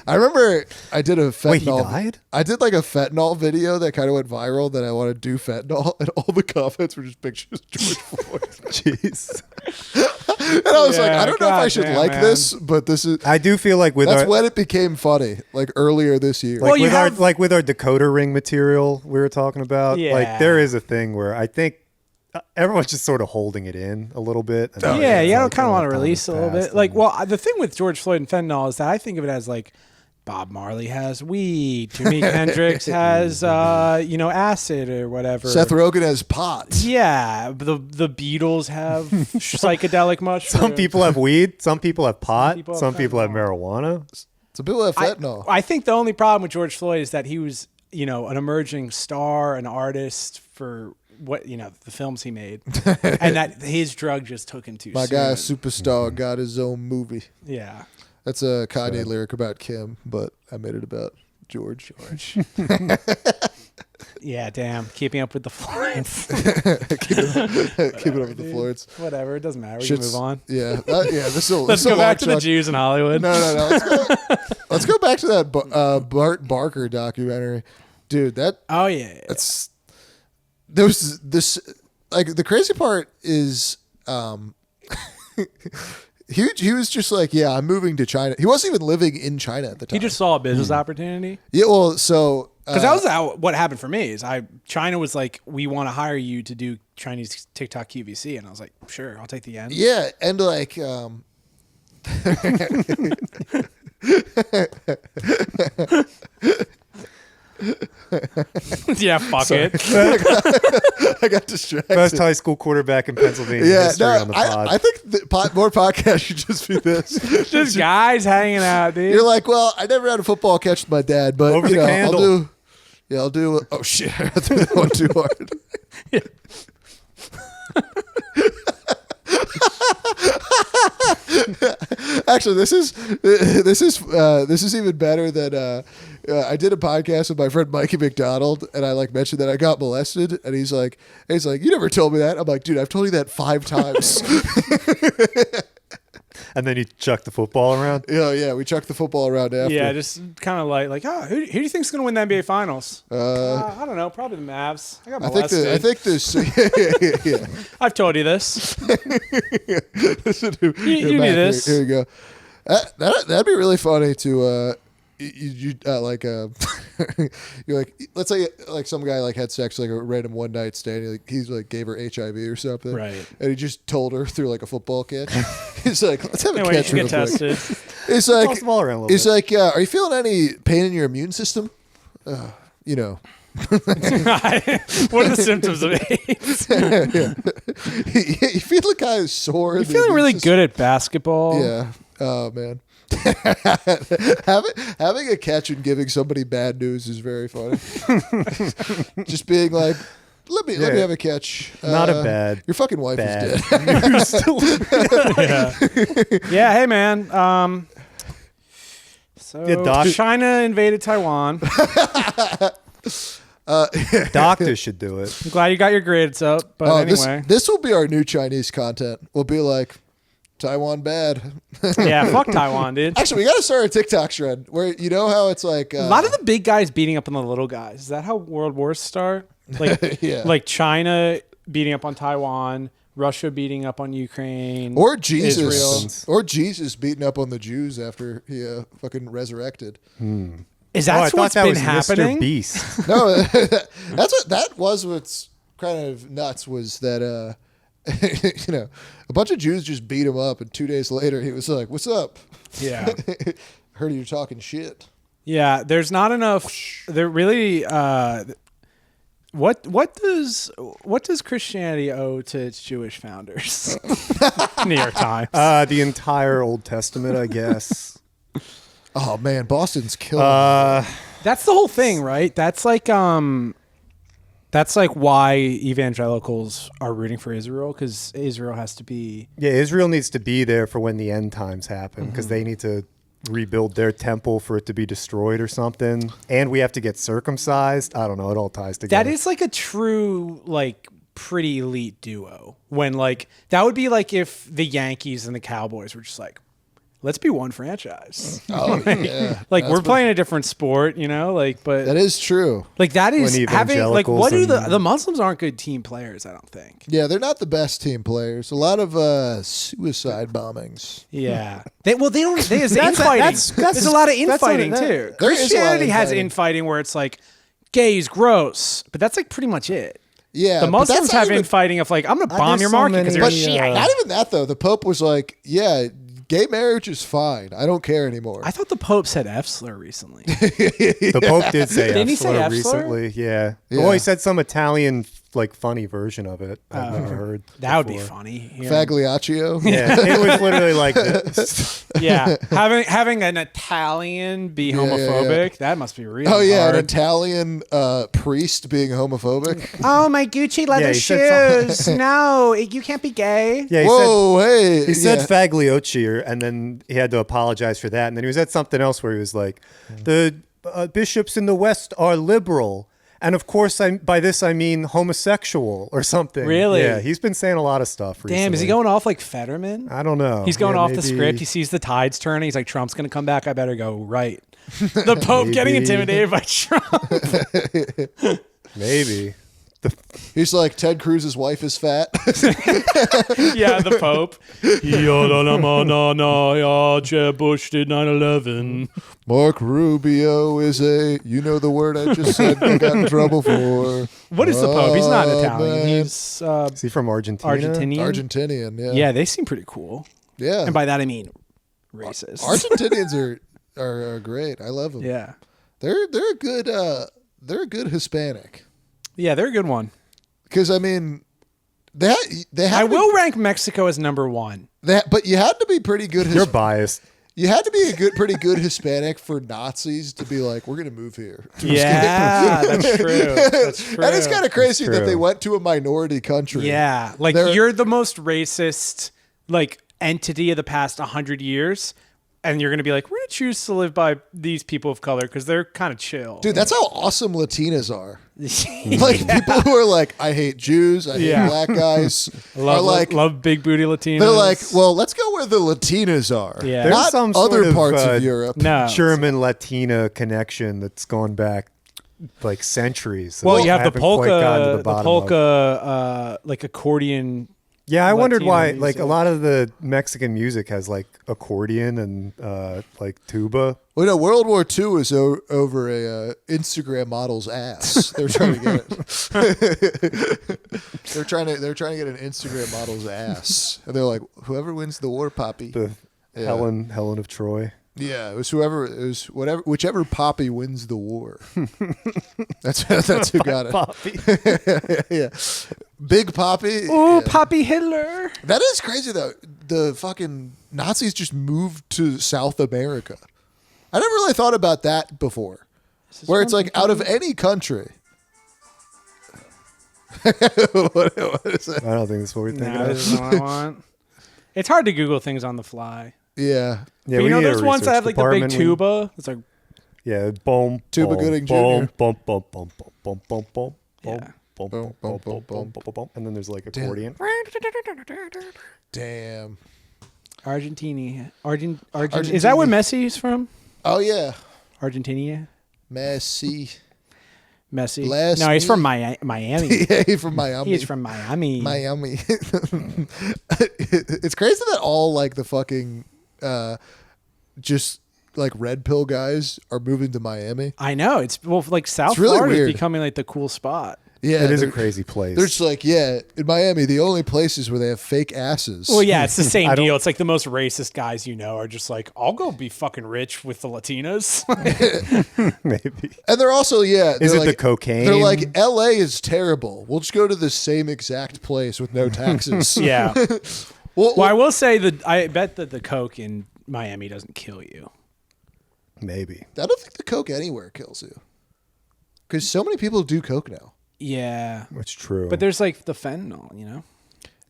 [SPEAKER 2] I remember I did a fentanyl.
[SPEAKER 4] Wait, he died?
[SPEAKER 2] I did like a fentanyl video that kind of went viral. That I want to do fentanyl, and all the comments were just pictures of George Floyd.
[SPEAKER 4] Jeez.
[SPEAKER 2] And I was like,
[SPEAKER 3] Yeah,
[SPEAKER 2] I don't know if I should
[SPEAKER 3] goddamn,
[SPEAKER 2] like
[SPEAKER 3] man.
[SPEAKER 2] this, but this is.
[SPEAKER 4] I do feel like with
[SPEAKER 2] That's
[SPEAKER 4] our
[SPEAKER 2] when it became funny, like earlier this year.
[SPEAKER 4] like
[SPEAKER 3] Well, you
[SPEAKER 4] with
[SPEAKER 3] have-
[SPEAKER 4] our with our decoder ring material we were talking about.
[SPEAKER 3] Yeah.
[SPEAKER 4] Like there is a thing where I think everyone's just sort of holding it in a little bit. And then
[SPEAKER 3] Yeah,
[SPEAKER 4] it's
[SPEAKER 3] you
[SPEAKER 4] like,
[SPEAKER 3] kind of
[SPEAKER 4] oh,
[SPEAKER 3] want to
[SPEAKER 4] time
[SPEAKER 3] release
[SPEAKER 4] has
[SPEAKER 3] a little
[SPEAKER 4] passed
[SPEAKER 3] bit. Like,
[SPEAKER 4] and-
[SPEAKER 3] well, the thing with George Floyd and fentanyl is that I think of it as like Bob Marley has weed, Jimi Hendrix has acid or whatever.
[SPEAKER 2] Seth Rogen has pot.
[SPEAKER 3] Yeah, the Beatles have psychedelic mushrooms.
[SPEAKER 4] some people have weed, some people have pot,
[SPEAKER 3] people have
[SPEAKER 4] some people have
[SPEAKER 3] fentanyl.
[SPEAKER 4] marijuana.
[SPEAKER 2] So people have fentanyl.
[SPEAKER 3] I think the only problem with George Floyd is that he was, an emerging star, an artist for the films he made, and that his drug just took him too
[SPEAKER 2] My
[SPEAKER 3] soon.
[SPEAKER 2] guy, superstar, got his own movie.
[SPEAKER 3] Yeah.
[SPEAKER 2] That's a Kanye lyric about Kim, but I made it about George.
[SPEAKER 3] Yeah, damn. Keeping up with the Floyds.
[SPEAKER 2] Keep it up with the Floyds.
[SPEAKER 3] Whatever, it doesn't matter. We can
[SPEAKER 2] Shit's-
[SPEAKER 3] move on.
[SPEAKER 2] Yeah, this will.
[SPEAKER 3] Let's go back to the Jews in Hollywood.
[SPEAKER 2] No. Let's go back to that Bart Barker documentary, dude.
[SPEAKER 3] Oh yeah.
[SPEAKER 2] That's there was this like the crazy part is he was just like, yeah, I'm moving to China. He wasn't even living in China at the time.
[SPEAKER 3] He just saw a business opportunity.
[SPEAKER 2] yeah, well, so
[SPEAKER 3] Because that was what happened for me. Is China was like, we want to hire you to do Chinese TikTok QVC, and I was like, sure, I'll take the end.
[SPEAKER 2] yeah, and like
[SPEAKER 3] Yeah, fuck it.
[SPEAKER 2] I got distracted.
[SPEAKER 4] Best high school quarterback in Pennsylvania
[SPEAKER 2] Yeah,
[SPEAKER 4] history
[SPEAKER 2] no,
[SPEAKER 4] on the pod.
[SPEAKER 2] I think more podcasts should just be this.
[SPEAKER 3] Just guys hanging out, dude.
[SPEAKER 2] You're like, well, I never had a football catch with my dad, but
[SPEAKER 4] Over
[SPEAKER 2] you
[SPEAKER 4] the
[SPEAKER 2] know,
[SPEAKER 4] candle.
[SPEAKER 2] I'll do. Oh shit! I threw that one too hard. Actually, this is even better than I did a podcast with my friend Mikey McDonald, and I like mentioned that I got molested, and he's like, you never told me that. I'm like, dude, I've told you that 5 times.
[SPEAKER 4] And then you chuck the football around.
[SPEAKER 2] Yeah, we chucked the football around after.
[SPEAKER 3] Yeah, just kind of like, who do you think's gonna win the NBA Finals? I don't know, probably the Mavs. I got molested.
[SPEAKER 2] I think this. Yeah.
[SPEAKER 3] I've told you this.
[SPEAKER 2] Listen to
[SPEAKER 3] You knew this.
[SPEAKER 2] Here you go. That'd be really funny to you're like, let's say like some guy like had sex like a random one night stand. He's like gave her HIV or something,
[SPEAKER 3] Right.
[SPEAKER 2] And he just told her through like a football catch. He's like, let's have a
[SPEAKER 3] Anyway, you
[SPEAKER 2] catch
[SPEAKER 3] should
[SPEAKER 2] real
[SPEAKER 3] get
[SPEAKER 2] quick.
[SPEAKER 3] tested.
[SPEAKER 2] It's like
[SPEAKER 4] Toss the ball around a little
[SPEAKER 2] he's
[SPEAKER 4] bit.
[SPEAKER 2] like, are you feeling any pain in your immune system? You know.
[SPEAKER 3] What are the symptoms of AIDS?
[SPEAKER 2] You feel like kind of sore.
[SPEAKER 3] You're feeling really good at basketball.
[SPEAKER 2] Yeah. Oh man. having a catch and giving somebody bad news is very funny. Just being like, let me have a catch.
[SPEAKER 4] Not a bad.
[SPEAKER 2] Your fucking wife
[SPEAKER 4] bad
[SPEAKER 2] is dead.
[SPEAKER 3] Yeah. Hey, man. So
[SPEAKER 4] Yeah, Doc-
[SPEAKER 3] China invaded Taiwan.
[SPEAKER 4] Doctors should do it.
[SPEAKER 3] I'm glad you got your grades up. But anyway,
[SPEAKER 2] This will be our new Chinese content. We'll be like, Taiwan bad.
[SPEAKER 3] yeah, fuck Taiwan, dude.
[SPEAKER 2] Actually, we got to start a TikTok trend where you know how it's like
[SPEAKER 3] A lot of the big guys beating up on the little guys. Is that how world wars start? Like,
[SPEAKER 2] Yeah.
[SPEAKER 3] like China beating up on Taiwan, Russia beating up on Ukraine,
[SPEAKER 2] or Jesus
[SPEAKER 3] Israel.
[SPEAKER 2] or Jesus beating up on the Jews after he fucking resurrected.
[SPEAKER 3] Is
[SPEAKER 4] I
[SPEAKER 3] that
[SPEAKER 4] thought
[SPEAKER 3] what's
[SPEAKER 4] that
[SPEAKER 3] been
[SPEAKER 4] was
[SPEAKER 3] happening?
[SPEAKER 4] Mr. Beast.
[SPEAKER 2] No, what's kind of nuts was that a bunch of Jews just beat him up, and 2 days later he was like, "What's up?
[SPEAKER 3] Yeah.
[SPEAKER 2] Heard you're talking shit."
[SPEAKER 3] Yeah, there's not enough. There really. What does Christianity owe to its Jewish founders? New York Times.
[SPEAKER 4] The entire Old Testament, I guess.
[SPEAKER 2] Oh man, Boston's killing.
[SPEAKER 3] That's the whole thing, right? That's like why evangelicals are rooting for Israel, because Israel has to be.
[SPEAKER 4] Yeah, Israel needs to be there for when the end times happen, because they need to rebuild their temple for it to be destroyed or something, and we have to get circumcised. I don't know, it all ties together.
[SPEAKER 3] That is like a true, like, pretty elite duo. When, like, that would be like if the Yankees and the Cowboys were just like, let's be one franchise.
[SPEAKER 2] Oh yeah,
[SPEAKER 3] Like, we're playing a different sport, you know, like, but
[SPEAKER 2] that is true.
[SPEAKER 3] like that is
[SPEAKER 4] When
[SPEAKER 3] having like, what do
[SPEAKER 4] evangelicals
[SPEAKER 3] the Muslims aren't good team players, I don't think.
[SPEAKER 2] Yeah, they're not the best team players. A lot of suicide bombings.
[SPEAKER 3] Yeah. There's infighting.
[SPEAKER 4] that's-
[SPEAKER 3] There's a lot of
[SPEAKER 4] that's what it-
[SPEAKER 3] infighting too.
[SPEAKER 2] There is a lot of
[SPEAKER 3] Christianity has
[SPEAKER 2] infighting.
[SPEAKER 3] infighting where it's like, gay's gross, but that's like pretty much it.
[SPEAKER 2] Yeah,
[SPEAKER 3] The
[SPEAKER 2] but
[SPEAKER 3] Muslims
[SPEAKER 2] that's not
[SPEAKER 3] have
[SPEAKER 2] even-
[SPEAKER 3] infighting of like, I'm gonna bomb
[SPEAKER 4] there's
[SPEAKER 3] your
[SPEAKER 4] so
[SPEAKER 3] market
[SPEAKER 4] many-
[SPEAKER 3] because you're a
[SPEAKER 2] But
[SPEAKER 3] Shiite.
[SPEAKER 2] not even that though. The Pope was like, "Yeah, gay marriage is fine. I don't care anymore."
[SPEAKER 3] I thought the Pope said F slur recently.
[SPEAKER 4] The Pope did say
[SPEAKER 3] Didn't he
[SPEAKER 4] F
[SPEAKER 3] say
[SPEAKER 4] slur
[SPEAKER 3] F slur?
[SPEAKER 4] recently. Yeah.
[SPEAKER 2] Yeah.
[SPEAKER 4] Well, he said some Italian, like, funny version of it. I've never heard.
[SPEAKER 3] That would be
[SPEAKER 4] before.
[SPEAKER 3] funny. Yeah.
[SPEAKER 2] Fagliaccio.
[SPEAKER 4] Yeah, it was literally like this.
[SPEAKER 3] Yeah. having an Italian be homophobic, that must be real.
[SPEAKER 2] Oh yeah, an
[SPEAKER 3] hard.
[SPEAKER 2] Italian priest being homophobic.
[SPEAKER 3] Oh, my Gucci leather
[SPEAKER 4] Yeah, he said
[SPEAKER 3] shoes. No, you can't be gay.
[SPEAKER 4] Yeah, he
[SPEAKER 2] Whoa, hey.
[SPEAKER 4] He said
[SPEAKER 2] yeah.
[SPEAKER 4] Fagliocci, and then he had to apologize for that. And then he was at something else where he was like, the bishops in the West are liberal. And of course, by this I mean homosexual or something.
[SPEAKER 3] Really?
[SPEAKER 4] Yeah, he's been saying a lot of stuff recently.
[SPEAKER 3] Damn, is he going off like Fetterman?
[SPEAKER 4] I don't know.
[SPEAKER 3] He's going
[SPEAKER 4] Yeah,
[SPEAKER 3] off the
[SPEAKER 4] maybe-
[SPEAKER 3] script. He sees the tides turning. He's like, Trump's going to come back. I better go right. The Pope getting
[SPEAKER 4] Maybe.
[SPEAKER 3] intimidated by Trump.
[SPEAKER 4] Maybe.
[SPEAKER 2] He's like, Ted Cruz's wife is fat.
[SPEAKER 3] Yeah, the Pope. Jeb Bush did 9/11.
[SPEAKER 2] Mark Rubio is you know the word I just said I got in trouble for.
[SPEAKER 3] What is the Pope? He's not
[SPEAKER 2] Oh,
[SPEAKER 3] Italian.
[SPEAKER 2] man.
[SPEAKER 3] He's
[SPEAKER 4] Is he from Argentina?
[SPEAKER 3] Argentinian.
[SPEAKER 2] Argentinian, yeah.
[SPEAKER 3] Yeah, they seem pretty cool.
[SPEAKER 2] Yeah.
[SPEAKER 3] And by that I mean racist.
[SPEAKER 2] Argentinians are great. I love them.
[SPEAKER 3] Yeah.
[SPEAKER 2] They're a good Hispanic.
[SPEAKER 3] Yeah, they're a good one.
[SPEAKER 2] Because I mean, they had
[SPEAKER 3] I
[SPEAKER 2] to
[SPEAKER 3] will rank Mexico as number one.
[SPEAKER 2] but you had to be pretty good.
[SPEAKER 4] You're biased.
[SPEAKER 2] You had to be pretty good Hispanic for Nazis to be like, we're gonna move here.
[SPEAKER 3] Yeah, that's true. That's true.
[SPEAKER 2] And it's kind of crazy
[SPEAKER 4] That's
[SPEAKER 2] that they
[SPEAKER 4] true.
[SPEAKER 2] went to a minority country.
[SPEAKER 3] Yeah, like
[SPEAKER 2] They're-
[SPEAKER 3] you're the most racist like entity of the past 100 years, and you're gonna be like, we're gonna choose to live by these people of color because they're kind of chill.
[SPEAKER 2] Dude, that's how awesome Latinas are. Like people who are like, I hate Jews, I hate
[SPEAKER 3] Yeah.
[SPEAKER 2] black guys, are
[SPEAKER 3] love
[SPEAKER 2] like,
[SPEAKER 3] love big booty Latinos.
[SPEAKER 2] they're like, well, let's go where the Latinas are.
[SPEAKER 3] Yeah.
[SPEAKER 4] There's
[SPEAKER 2] Not
[SPEAKER 4] some
[SPEAKER 2] other
[SPEAKER 4] sort of,
[SPEAKER 2] parts of Europe.
[SPEAKER 3] no.
[SPEAKER 4] German Latina connection that's gone back like centuries.
[SPEAKER 3] Well,
[SPEAKER 4] that
[SPEAKER 3] you have the
[SPEAKER 4] haven't quite gotten to
[SPEAKER 3] polka, the
[SPEAKER 4] bottom of.
[SPEAKER 3] polka, like accordion.
[SPEAKER 4] Yeah, I wondered
[SPEAKER 3] Latino
[SPEAKER 4] why.
[SPEAKER 3] music.
[SPEAKER 4] Like a lot of the Mexican music has like accordion and like tuba.
[SPEAKER 2] Well, no, World War II was over a Instagram model's ass. They're trying to get it. they're trying to get an Instagram model's ass, and they're like, whoever wins the war, Poppy.
[SPEAKER 4] The
[SPEAKER 2] Yeah.
[SPEAKER 4] Helen of Troy.
[SPEAKER 2] Yeah, it was whichever Poppy wins the war. That's who got it.
[SPEAKER 4] Poppy.
[SPEAKER 2] Yeah, Big Poppy.
[SPEAKER 3] Oh,
[SPEAKER 2] Yeah.
[SPEAKER 3] Poppy Hitler.
[SPEAKER 2] That is crazy though. The fucking Nazis just moved to South America. I never really thought about that before. Where it's like out of any country. what is that?
[SPEAKER 4] I don't think that's what we're thinking
[SPEAKER 3] No,
[SPEAKER 4] of.
[SPEAKER 3] this is what I want. It's hard to Google things on the fly.
[SPEAKER 2] Yeah.
[SPEAKER 4] Yeah,
[SPEAKER 3] But
[SPEAKER 4] we
[SPEAKER 3] you know,
[SPEAKER 4] need a
[SPEAKER 3] there's ones that
[SPEAKER 4] research
[SPEAKER 3] have like the big
[SPEAKER 4] department.
[SPEAKER 3] tuba. It's like,
[SPEAKER 4] Yeah, boom.
[SPEAKER 2] Tuba
[SPEAKER 4] boom,
[SPEAKER 2] Gooding
[SPEAKER 4] boom,
[SPEAKER 2] Jr..
[SPEAKER 4] boom, boom, boom, boom, boom, boom, boom,
[SPEAKER 3] Yeah.
[SPEAKER 4] boom, boom,
[SPEAKER 2] Boom,
[SPEAKER 4] boom,
[SPEAKER 2] boom,
[SPEAKER 4] boom, boom, boom, and then there's like accordion.
[SPEAKER 2] Damn.
[SPEAKER 3] Argentina.
[SPEAKER 2] Argentina.
[SPEAKER 3] Is that where Messi's from?
[SPEAKER 2] Oh yeah.
[SPEAKER 3] Argentina?
[SPEAKER 2] Messi.
[SPEAKER 3] Messi.
[SPEAKER 2] Bless
[SPEAKER 3] no, he's
[SPEAKER 2] me.
[SPEAKER 3] from Miami.
[SPEAKER 2] Yeah, he's from Miami.
[SPEAKER 3] He's from Miami.
[SPEAKER 2] Miami. It's crazy that all like the fucking just like red pill guys are moving to Miami.
[SPEAKER 3] I know. It's like South
[SPEAKER 2] It's really
[SPEAKER 3] Florida
[SPEAKER 2] weird.
[SPEAKER 3] is becoming like the cool spot.
[SPEAKER 2] Yeah,
[SPEAKER 4] It is a
[SPEAKER 2] they're-
[SPEAKER 4] crazy place.
[SPEAKER 2] They're just like, in Miami, the only places where they have fake asses.
[SPEAKER 3] Well, yeah, it's the same
[SPEAKER 4] I don't-
[SPEAKER 3] deal. It's like the most racist guys you know are just like, I'll go be fucking rich with the Latinas.
[SPEAKER 4] Maybe.
[SPEAKER 2] And they're also,
[SPEAKER 4] Is
[SPEAKER 2] they're
[SPEAKER 4] it
[SPEAKER 2] like,
[SPEAKER 4] the cocaine?
[SPEAKER 2] They're like, LA is terrible. We'll just go to the same exact place with no taxes.
[SPEAKER 3] yeah.
[SPEAKER 2] Well,
[SPEAKER 3] Well, I will say that I bet that the coke in Miami doesn't kill you.
[SPEAKER 4] Maybe.
[SPEAKER 2] I don't think the coke anywhere kills you. Because so many people do coke now.
[SPEAKER 3] Yeah.
[SPEAKER 4] That's true.
[SPEAKER 3] But there's like the fentanyl, you know?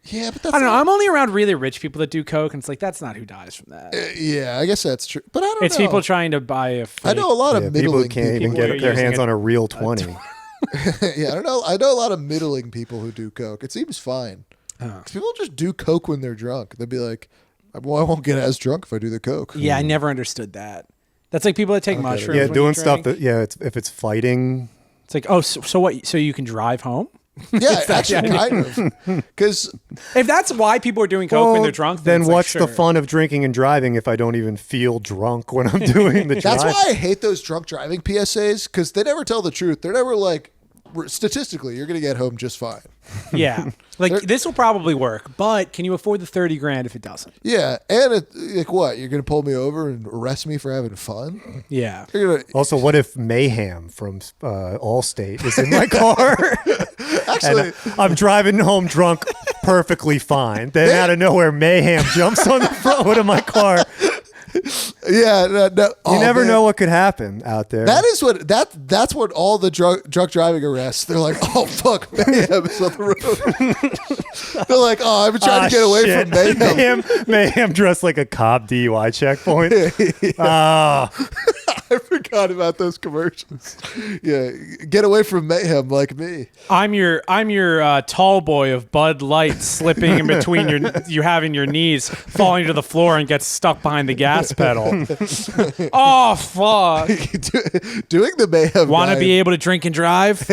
[SPEAKER 2] Yeah, but that's
[SPEAKER 3] I don't know.
[SPEAKER 2] not-
[SPEAKER 3] I'm only around really rich people that do coke, and it's like, that's not who dies from that.
[SPEAKER 2] Yeah, I guess that's true. But I don't
[SPEAKER 3] It's
[SPEAKER 2] know.
[SPEAKER 3] people trying to buy a fake.
[SPEAKER 2] I know a lot of
[SPEAKER 4] yeah, people
[SPEAKER 2] middling
[SPEAKER 4] who can't even
[SPEAKER 2] people.
[SPEAKER 3] People
[SPEAKER 4] get
[SPEAKER 3] are
[SPEAKER 4] their
[SPEAKER 3] using
[SPEAKER 4] hands
[SPEAKER 3] it-
[SPEAKER 4] on a real 20.
[SPEAKER 2] Yeah, I don't know. I know a lot of middling people who do coke. It seems fine. 'Cause people just do coke when they're drunk. They'll be like, well, I won't get as drunk if I do the coke.
[SPEAKER 3] Yeah, I never understood that. That's like people that take mushrooms.
[SPEAKER 4] Yeah,
[SPEAKER 3] when
[SPEAKER 4] doing
[SPEAKER 3] you
[SPEAKER 4] stuff
[SPEAKER 3] drink.
[SPEAKER 4] that, if it's fighting.
[SPEAKER 3] It's like, oh, so what? So you can drive home?
[SPEAKER 2] Yeah, actually, kind of. Because
[SPEAKER 3] If that's why people are doing coke when they're drunk,
[SPEAKER 4] then
[SPEAKER 3] it's like,
[SPEAKER 4] what's the
[SPEAKER 3] sure.
[SPEAKER 4] fun of drinking and driving if I don't even feel drunk when I'm doing the drive?
[SPEAKER 2] that's why I hate those drunk driving PSAs, because they never tell the truth. They're never like, statistically, you're going to get home just fine.
[SPEAKER 3] Yeah, like this will probably work, but can you afford the $30,000 if it doesn't?
[SPEAKER 2] Yeah, and like what? You're going to pull me over and arrest me for having fun?
[SPEAKER 3] Yeah.
[SPEAKER 2] You're gonna
[SPEAKER 4] Also, what if Mayhem from Allstate is in my car?
[SPEAKER 2] actually.
[SPEAKER 4] And I'm driving home drunk, perfectly fine. Then out of nowhere, Mayhem jumps on the front of my car.
[SPEAKER 2] Yeah, no,
[SPEAKER 4] You never know what could happen out there.
[SPEAKER 2] That is what that's what all the drunk driving arrests. They're like, oh fuck, mayhem is on the road. They're like, oh, I've been trying to get away
[SPEAKER 4] shit.
[SPEAKER 2] from mayhem.
[SPEAKER 4] Mayhem dressed like a cop DUI checkpoint.
[SPEAKER 2] I forgot about those commercials. Yeah, get away from mayhem like me.
[SPEAKER 3] I'm your tall boy of Bud Light slipping in between you having your knees, falling to the floor and gets stuck behind the gas pedal. Oh fuck!
[SPEAKER 2] Doing the mayhem.
[SPEAKER 3] Want to
[SPEAKER 2] guy-
[SPEAKER 3] be able to drink and drive?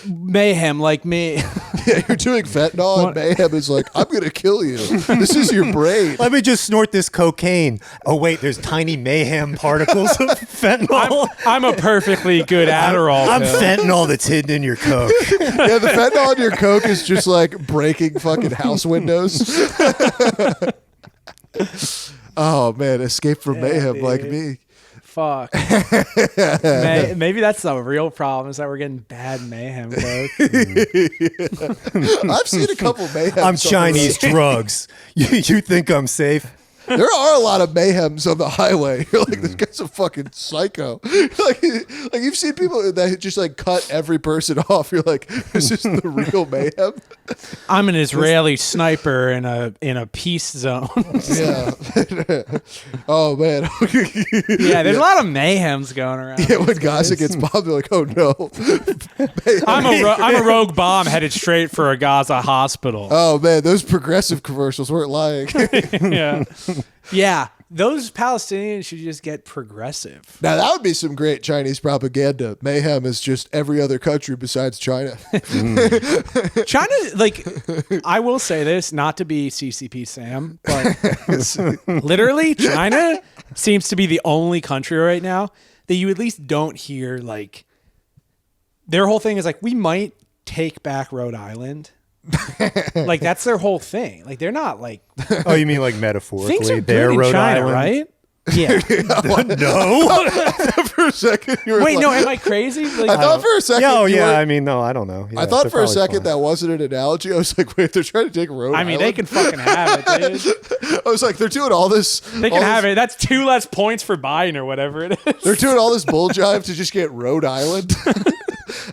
[SPEAKER 3] Mayhem like me.
[SPEAKER 2] Yeah, you're doing fentanyl and mayhem is like, I'm gonna kill you. This is your brain.
[SPEAKER 4] Let me just snort this cocaine. Oh wait, there's tiny Mayhem particles of fentanyl.
[SPEAKER 3] I'm a perfectly good Adderall.
[SPEAKER 4] I'm
[SPEAKER 3] pill.
[SPEAKER 4] fentanyl that's hidden in your coke.
[SPEAKER 2] Yeah, the fentanyl in your coke is just like breaking fucking house windows. Oh man, escape from mayhem like me.
[SPEAKER 3] Fuck. Maybe that's the real problem is that we're getting bad mayhem coke.
[SPEAKER 2] I've seen a couple mayhem.
[SPEAKER 4] I'm Chinese drugs. You think I'm safe?
[SPEAKER 2] There are a lot of mayhems on the highway. You're like, this guy's a fucking psycho. like you've seen people that just like cut every person off. You're like, this is the real mayhem.
[SPEAKER 3] I'm an Israeli sniper in a peace zone.
[SPEAKER 2] Yeah. Oh man.
[SPEAKER 3] Yeah, there's a lot of mayhems going around.
[SPEAKER 2] Yeah, when Gaza gets bombed, they're like, oh no.
[SPEAKER 3] I'm a rogue bomb headed straight for a Gaza hospital.
[SPEAKER 2] Oh man, those progressive commercials weren't lying.
[SPEAKER 3] Yeah. Yeah. Those Palestinians should just get progressive.
[SPEAKER 2] Now that would be some great Chinese propaganda. Mayhem is just every other country besides China.
[SPEAKER 3] China, like, I will say this, not to be CCP Sam, but literally, China seems to be the only country right now that you at least don't hear, like, their whole thing is like, we might take back Rhode Island. Like, that's their whole thing. Like, they're not like,
[SPEAKER 4] Oh, you mean like metaphorically?
[SPEAKER 3] things are
[SPEAKER 4] They're
[SPEAKER 3] good in
[SPEAKER 4] Rhode
[SPEAKER 3] China,
[SPEAKER 4] Island.
[SPEAKER 3] right? Yeah.
[SPEAKER 4] No.
[SPEAKER 2] For a second, you were
[SPEAKER 3] Wait,
[SPEAKER 2] like,
[SPEAKER 3] no, am I crazy? Like,
[SPEAKER 2] I thought for a second.
[SPEAKER 4] Yeah, oh,
[SPEAKER 2] you
[SPEAKER 4] yeah.
[SPEAKER 2] were-
[SPEAKER 4] I mean, no, I don't know. Yeah,
[SPEAKER 2] I thought
[SPEAKER 4] they're
[SPEAKER 2] for a
[SPEAKER 4] probably
[SPEAKER 2] second
[SPEAKER 4] fine.
[SPEAKER 2] that wasn't an analogy. I was like, wait, they're trying to take Rhode
[SPEAKER 3] I mean,
[SPEAKER 2] Island?
[SPEAKER 3] they can fucking have it, dude.
[SPEAKER 2] I was like, they're doing all this.
[SPEAKER 3] They can have it. That's 2 less points for Biden or whatever it is.
[SPEAKER 2] They're doing all this bull jive to just get Rhode Island.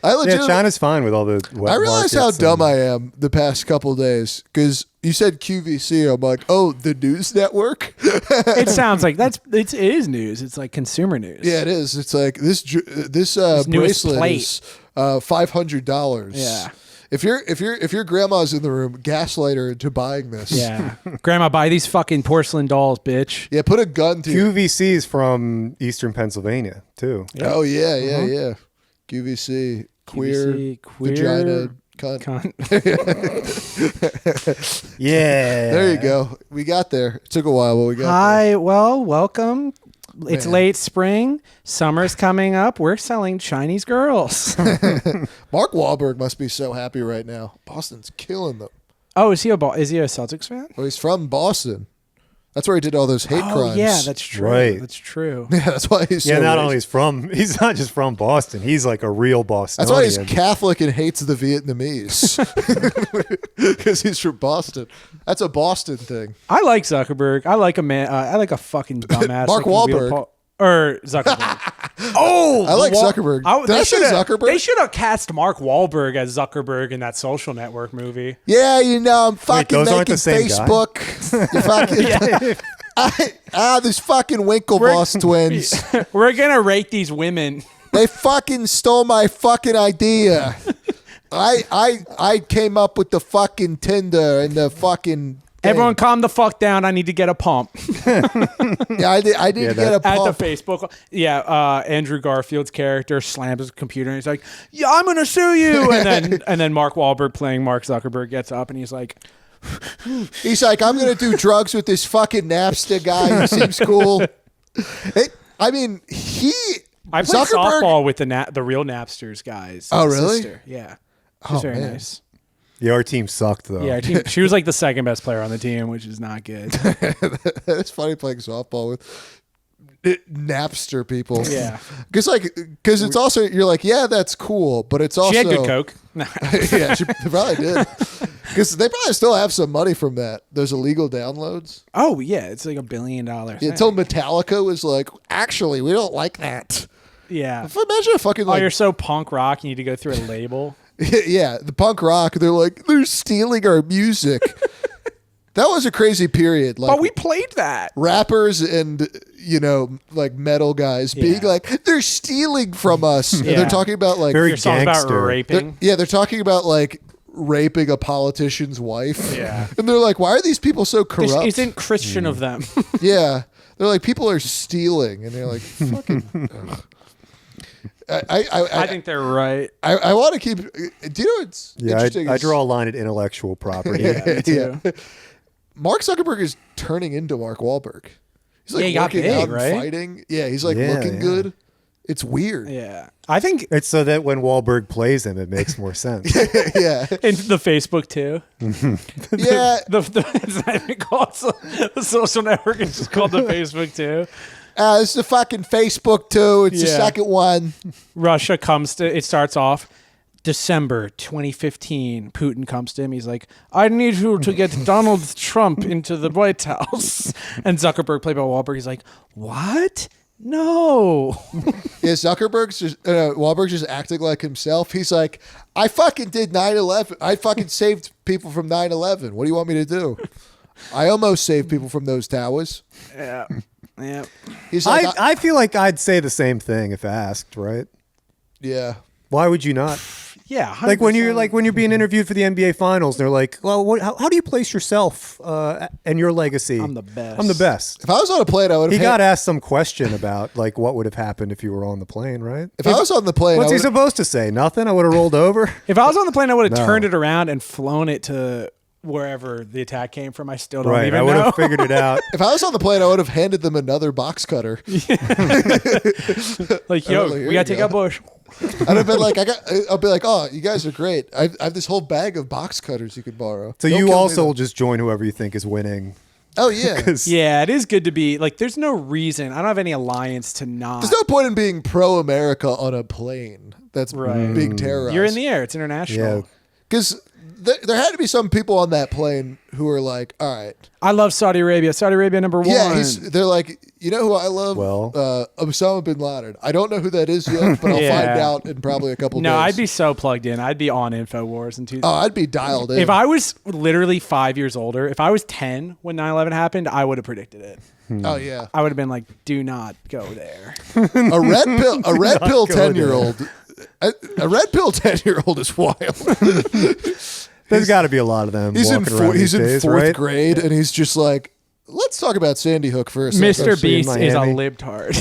[SPEAKER 2] I legit.
[SPEAKER 4] Yeah, China's fine with all the.
[SPEAKER 2] I realized how dumb I am the past couple of days because you said QVC. I'm like, oh, the news network.
[SPEAKER 3] It sounds like it is news. It's like consumer news.
[SPEAKER 2] Yeah, it is. It's like this
[SPEAKER 3] newest
[SPEAKER 2] bracelet
[SPEAKER 3] plate.
[SPEAKER 2] is $500.
[SPEAKER 3] Yeah.
[SPEAKER 2] If your grandma's in the room, gaslight her into buying this.
[SPEAKER 3] Yeah. Grandma, buy these fucking porcelain dolls, bitch.
[SPEAKER 2] Yeah, put a gun to you.
[SPEAKER 4] QVC's from Eastern Pennsylvania too.
[SPEAKER 2] Oh yeah, yeah. QVC, queer,
[SPEAKER 3] QVC, queer
[SPEAKER 2] vagina, cunt.
[SPEAKER 4] Yeah.
[SPEAKER 2] There you go. We got there. It took a while, but we got
[SPEAKER 3] Hi, well, welcome. It's
[SPEAKER 2] man.
[SPEAKER 3] late spring. Summer's coming up. We're selling Chinese girls.
[SPEAKER 2] Mark Wahlberg must be so happy right now. Boston's killing them.
[SPEAKER 3] Oh, is he a Celtics fan?
[SPEAKER 2] Well, he's from Boston. That's where he did all those hate
[SPEAKER 3] Oh,
[SPEAKER 2] crimes.
[SPEAKER 3] yeah, that's true.
[SPEAKER 4] Right.
[SPEAKER 3] That's true.
[SPEAKER 2] Yeah, that's why he's so
[SPEAKER 4] Yeah, not
[SPEAKER 2] racist.
[SPEAKER 4] only he's not just from Boston. He's like a real Bostonian.
[SPEAKER 2] That's why he's Catholic and hates the Vietnamese. Because he's from Boston. That's a Boston thing.
[SPEAKER 3] I like Zuckerberg. I like a man. I like a fucking dumbass.
[SPEAKER 2] Mark
[SPEAKER 3] that can wield
[SPEAKER 2] Wahlberg.
[SPEAKER 3] or Zuckerberg. Oh,
[SPEAKER 2] I like Zuckerberg. Did I say Zuckerberg?
[SPEAKER 3] They should have cast Mark Wahlberg as Zuckerberg in that Social Network movie.
[SPEAKER 2] Yeah, you know, I'm fucking
[SPEAKER 4] those aren't
[SPEAKER 2] making
[SPEAKER 4] the same guy?
[SPEAKER 2] Facebook. You fucking, these fucking Winklevoss twins.
[SPEAKER 3] We're gonna rate these women.
[SPEAKER 2] They fucking stole my fucking idea. I came up with the fucking Tinder and the fucking thing.
[SPEAKER 3] Everyone, calm the fuck down. I need to get a pump
[SPEAKER 2] Yeah, I did get a
[SPEAKER 3] at
[SPEAKER 2] pump.
[SPEAKER 3] the Facebook. Yeah, Andrew Garfield's character slams his computer and he's like, "Yeah, I'm gonna sue you." And then Mark Wahlberg playing Mark Zuckerberg gets up and he's like,
[SPEAKER 2] He's like, I'm gonna do drugs with this fucking Napster guy. He seems cool. I mean,
[SPEAKER 3] I played
[SPEAKER 2] Zuckerberg.
[SPEAKER 3] softball with the real Napsters guys.
[SPEAKER 2] Oh,
[SPEAKER 3] His
[SPEAKER 2] really?
[SPEAKER 3] sister. Yeah. She's very
[SPEAKER 2] man.
[SPEAKER 3] nice.
[SPEAKER 4] Yeah, our team sucked though.
[SPEAKER 3] Yeah, she was like the second best player on the team, which is not good.
[SPEAKER 2] It's funny playing softball with Napster people.
[SPEAKER 3] Yeah.
[SPEAKER 2] Because it's also, you're like, yeah, that's cool, but it's also
[SPEAKER 3] She had good coke. No.
[SPEAKER 2] Yeah, she probably did. Because they probably still have some money from that. Those illegal downloads.
[SPEAKER 3] Oh yeah, it's like $1 billion.
[SPEAKER 2] Yeah, until Metallica was like, actually, we don't like that.
[SPEAKER 3] Yeah.
[SPEAKER 2] Imagine a fucking
[SPEAKER 3] Oh,
[SPEAKER 2] like,
[SPEAKER 3] you're so punk rock. You need to go through a label.
[SPEAKER 2] yeah, the punk rock. They're like, they're stealing our music. That was a crazy period. Like,
[SPEAKER 3] But we played that.
[SPEAKER 2] rappers and like metal guys being
[SPEAKER 3] Yeah.
[SPEAKER 2] like, they're stealing from us. And
[SPEAKER 3] Yeah.
[SPEAKER 2] they're talking about like
[SPEAKER 4] Very
[SPEAKER 3] Your song's about
[SPEAKER 4] gangster.
[SPEAKER 3] raping.
[SPEAKER 2] they're talking about like raping a politician's wife.
[SPEAKER 3] Yeah.
[SPEAKER 2] And they're like, why are these people so
[SPEAKER 3] This
[SPEAKER 2] corrupt?
[SPEAKER 3] isn't Christian of them.
[SPEAKER 2] Yeah. They're like, people are stealing. And they're like, fucking. ugh.
[SPEAKER 3] I think they're right.
[SPEAKER 2] I want to keep. Do you know what's
[SPEAKER 4] Yeah,
[SPEAKER 2] interesting?
[SPEAKER 4] I
[SPEAKER 2] is
[SPEAKER 4] draw a line at intellectual property.
[SPEAKER 3] Me too.
[SPEAKER 2] Mark Zuckerberg is turning into Mark Wahlberg. He's like
[SPEAKER 3] Yeah, he got
[SPEAKER 2] working
[SPEAKER 3] big,
[SPEAKER 2] out and
[SPEAKER 3] right?
[SPEAKER 2] fighting. Yeah, he's like
[SPEAKER 4] Yeah,
[SPEAKER 2] looking
[SPEAKER 4] yeah.
[SPEAKER 2] good. It's weird.
[SPEAKER 3] Yeah. I think
[SPEAKER 4] It's so that when Wahlberg plays him, it makes more sense.
[SPEAKER 2] Yeah.
[SPEAKER 3] in the Facebook too.
[SPEAKER 2] Yeah.
[SPEAKER 3] It's not even called the social network. It's just called the Facebook too.
[SPEAKER 2] It's the fucking Facebook too. It's the
[SPEAKER 3] Yeah.
[SPEAKER 2] second one.
[SPEAKER 3] Russia comes to. It starts off December 2015. Putin comes to him. He's like, "I need you to get Donald Trump into the White House." And Zuckerberg, played by Wahlberg, he's like, "What? No."
[SPEAKER 2] Yeah, Wahlberg's just acting like himself. He's like, I fucking did 9/11. I fucking saved people from 9/11. What do you want me to do? I almost saved people from those towers.
[SPEAKER 3] Yeah. Yeah.
[SPEAKER 2] He's like,
[SPEAKER 4] I feel like I'd say the same thing if asked, right?
[SPEAKER 2] yeah.
[SPEAKER 4] Why would you not?
[SPEAKER 3] Yeah.
[SPEAKER 4] Like when
[SPEAKER 3] 100%.
[SPEAKER 4] you're being interviewed for the NBA Finals, they're like, "Well, how do you place yourself and your legacy?"
[SPEAKER 3] I'm the best.
[SPEAKER 4] I'm the best.
[SPEAKER 2] If I was on a plane, I would
[SPEAKER 4] He
[SPEAKER 2] have.
[SPEAKER 4] got asked some question about like what would have happened if you were on the plane, right?
[SPEAKER 2] If I was on the plane,
[SPEAKER 4] What's
[SPEAKER 2] I
[SPEAKER 4] he
[SPEAKER 2] would,
[SPEAKER 4] supposed to say? Nothing. I would have rolled over.
[SPEAKER 3] If I was on the plane, I would have
[SPEAKER 4] No.
[SPEAKER 3] turned it around and flown it to wherever the attack came from. I still don't
[SPEAKER 4] Right.
[SPEAKER 3] even
[SPEAKER 4] I would
[SPEAKER 3] know.
[SPEAKER 4] have figured it out.
[SPEAKER 2] if I was on the plane, I would have handed them another box cutter.
[SPEAKER 3] Like,
[SPEAKER 2] Oh,
[SPEAKER 3] yo,
[SPEAKER 2] here
[SPEAKER 3] we got to
[SPEAKER 2] you
[SPEAKER 3] take out
[SPEAKER 2] go.
[SPEAKER 3] Bush.
[SPEAKER 2] I'd have been like, I'll be like, oh, you guys are great. I have this whole bag of box cutters you could borrow.
[SPEAKER 4] So
[SPEAKER 2] Don't
[SPEAKER 4] you
[SPEAKER 2] kill me,
[SPEAKER 4] also
[SPEAKER 2] though.
[SPEAKER 4] will just join whoever you think is winning.
[SPEAKER 2] Oh yeah.
[SPEAKER 4] 'Cause-
[SPEAKER 3] Yeah, it is good to be like. There's no reason. I don't have any alliance to not.
[SPEAKER 2] There's no point in being pro-America on a plane that's
[SPEAKER 3] Right.
[SPEAKER 2] being terrorized.
[SPEAKER 3] You're in the air. It's international.
[SPEAKER 4] Yeah.
[SPEAKER 2] Because there had to be some people on that plane who were like, all right.
[SPEAKER 3] I love Saudi Arabia. Saudi Arabia number one.
[SPEAKER 2] Yeah, they're like, you know who I love?
[SPEAKER 4] Well-
[SPEAKER 2] Osama bin Laden. I don't know who that is yet, but I'll
[SPEAKER 3] Yeah.
[SPEAKER 2] find out in probably a couple
[SPEAKER 3] No,
[SPEAKER 2] days.
[SPEAKER 3] I'd be so plugged in. I'd be on InfoWars and
[SPEAKER 2] Oh, I'd be dialed in.
[SPEAKER 3] If I was literally 5 years older, if I was 10 when 9/11 happened, I would have predicted it.
[SPEAKER 2] Oh yeah.
[SPEAKER 3] I would have been like, "Do not go there."
[SPEAKER 2] A red pill
[SPEAKER 4] go there.
[SPEAKER 2] 10-year-old. A red pill 10-year-old is wild.
[SPEAKER 4] There's got to be a lot of them.
[SPEAKER 2] He's in
[SPEAKER 4] walking around
[SPEAKER 2] he's
[SPEAKER 4] these
[SPEAKER 2] in
[SPEAKER 4] days,
[SPEAKER 2] fourth
[SPEAKER 4] right?
[SPEAKER 2] grade, and he's just like, let's talk about Sandy Hook for a second.
[SPEAKER 3] Mr.
[SPEAKER 4] see in
[SPEAKER 3] Beast is a
[SPEAKER 4] Miami.
[SPEAKER 3] libtard.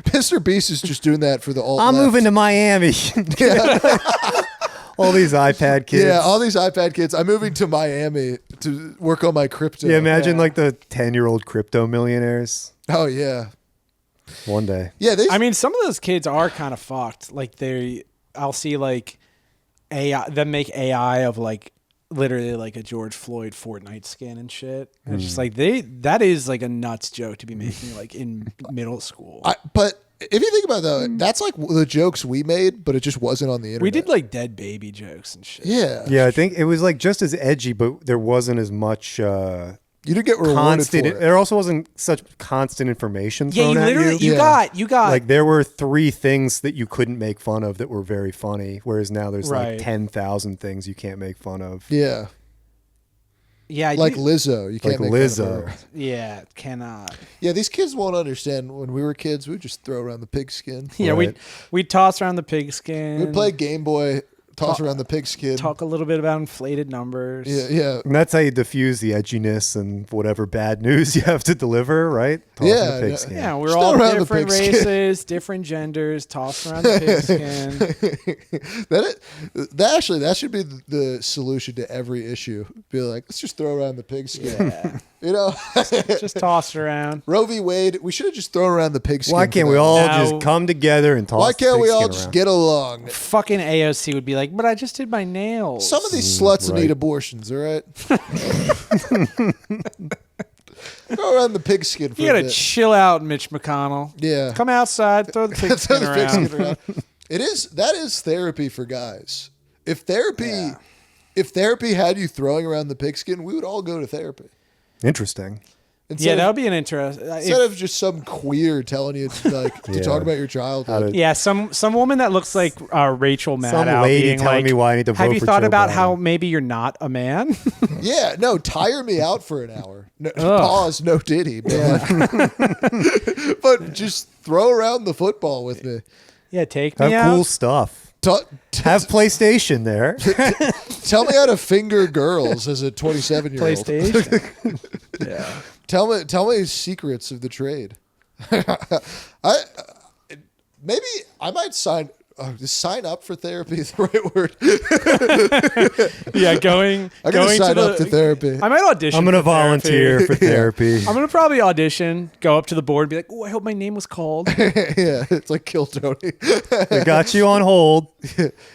[SPEAKER 2] Mr. Beast is just doing that for the alt.
[SPEAKER 4] I'm moving to Miami. All these iPad kids.
[SPEAKER 2] Yeah, all these iPad kids. I'm moving to Miami to work on my crypto.
[SPEAKER 4] Yeah, imagine
[SPEAKER 3] Yeah.
[SPEAKER 4] like the 10-year-old crypto millionaires.
[SPEAKER 2] Oh yeah.
[SPEAKER 4] One day.
[SPEAKER 2] Yeah,
[SPEAKER 3] I mean, some of those kids are kind of fucked. Like I'll see like AI, them make AI of like literally like a George Floyd Fortnite skin and shit. And it's just like that is like a nuts joke to be making like in middle school.
[SPEAKER 2] But if you think about that, that's like the jokes we made, but it just wasn't on the internet.
[SPEAKER 3] We did like dead baby jokes and shit.
[SPEAKER 2] Yeah.
[SPEAKER 4] Yeah, I think it was like just as edgy, but there wasn't as much
[SPEAKER 2] You didn't get rewarded
[SPEAKER 4] constant.
[SPEAKER 2] for it.
[SPEAKER 4] There also wasn't such constant information
[SPEAKER 3] Yeah,
[SPEAKER 4] thrown
[SPEAKER 3] you
[SPEAKER 4] at
[SPEAKER 3] literally
[SPEAKER 4] you.
[SPEAKER 3] you got
[SPEAKER 4] Like there were 3 things that you couldn't make fun of that were very funny, whereas now there's
[SPEAKER 3] Right.
[SPEAKER 4] like 10,000 things you can't make fun of.
[SPEAKER 2] Yeah.
[SPEAKER 3] yeah,
[SPEAKER 2] Like Lizzo. You can't
[SPEAKER 4] Like
[SPEAKER 2] make fun of
[SPEAKER 4] Lizzo.
[SPEAKER 2] her.
[SPEAKER 3] yeah, cannot.
[SPEAKER 2] Yeah, these kids won't understand. When we were kids, we would just throw around the pigskin.
[SPEAKER 3] Yeah,
[SPEAKER 4] Right.
[SPEAKER 3] we'd toss around the pigskin.
[SPEAKER 2] We'd play Game Boy, toss around the pigskin.
[SPEAKER 3] talk a little bit about inflated numbers.
[SPEAKER 2] Yeah, yeah.
[SPEAKER 4] And that's how you diffuse the edginess and whatever bad news you have to deliver, right? Toss in
[SPEAKER 2] Yeah,
[SPEAKER 4] the pigskin.
[SPEAKER 3] Yeah, we're
[SPEAKER 2] Just
[SPEAKER 3] all
[SPEAKER 2] throw around the
[SPEAKER 3] different
[SPEAKER 2] pigskin.
[SPEAKER 3] races, different genders, tossed around the pigskin.
[SPEAKER 2] that should be the solution to every issue. Be like, let's just throw around the pigskin.
[SPEAKER 3] Yeah,
[SPEAKER 2] You know,
[SPEAKER 3] just tossed around.
[SPEAKER 2] Roe v. Wade. We should have just thrown around the pigskin.
[SPEAKER 4] Why
[SPEAKER 2] for
[SPEAKER 4] can't we
[SPEAKER 2] that.
[SPEAKER 4] all
[SPEAKER 3] Now-
[SPEAKER 4] just come together and toss
[SPEAKER 2] Why can't we
[SPEAKER 4] the
[SPEAKER 2] all
[SPEAKER 4] pigskin
[SPEAKER 2] just
[SPEAKER 4] around?
[SPEAKER 2] get along?
[SPEAKER 3] Fucking AOC would be like, but I just did my nails.
[SPEAKER 2] Some of these sluts
[SPEAKER 4] right.
[SPEAKER 2] need abortions. All right. Throw around the pigskin for
[SPEAKER 3] you
[SPEAKER 2] a
[SPEAKER 3] gotta
[SPEAKER 2] bit.
[SPEAKER 3] chill out, Mitch McConnell.
[SPEAKER 2] Yeah.
[SPEAKER 3] Come outside, throw the
[SPEAKER 2] Throw
[SPEAKER 3] pigskin
[SPEAKER 2] the
[SPEAKER 3] around.
[SPEAKER 2] pigskin around. That is therapy for guys. If therapy had you throwing around the pigskin, we would all go to therapy.
[SPEAKER 4] Interesting.
[SPEAKER 3] Yeah,
[SPEAKER 2] Instead
[SPEAKER 3] that
[SPEAKER 2] of,
[SPEAKER 3] would be an interest.
[SPEAKER 2] instead of just some queer telling you like to
[SPEAKER 4] Yeah.
[SPEAKER 2] talk about your childhood.
[SPEAKER 3] Yeah, some woman that looks like Rachel Maddow
[SPEAKER 4] Some lady
[SPEAKER 3] being
[SPEAKER 4] telling
[SPEAKER 3] like,
[SPEAKER 4] me why I need to
[SPEAKER 3] have
[SPEAKER 4] vote
[SPEAKER 3] you
[SPEAKER 4] for
[SPEAKER 3] thought
[SPEAKER 4] Joe
[SPEAKER 3] about
[SPEAKER 4] Biden."
[SPEAKER 3] how maybe you're not a man?
[SPEAKER 2] Yeah, no, tire me out for an hour. No, pause, no Diddy. But, but just throw around the football with me.
[SPEAKER 3] Yeah, take me
[SPEAKER 4] Have
[SPEAKER 3] out.
[SPEAKER 4] cool stuff.
[SPEAKER 2] Ta-
[SPEAKER 4] Have PlayStation there.
[SPEAKER 2] Tell me how to finger girls as a 27-year-old.
[SPEAKER 3] PlayStation. Yeah.
[SPEAKER 2] Tell me secrets of the trade. Maybe I might sign up for therapy is the right word.
[SPEAKER 3] Yeah, going
[SPEAKER 2] I'm gonna
[SPEAKER 3] going
[SPEAKER 2] sign
[SPEAKER 3] to
[SPEAKER 2] up to therapy.
[SPEAKER 3] I might audition.
[SPEAKER 4] I'm going to
[SPEAKER 3] for therapy.
[SPEAKER 4] volunteer for therapy.
[SPEAKER 3] I'm gonna probably audition, go up to the board, and be like, "Oh, I hope my name was called."
[SPEAKER 2] Yeah, it's like Kill Tony.
[SPEAKER 4] I got you on hold.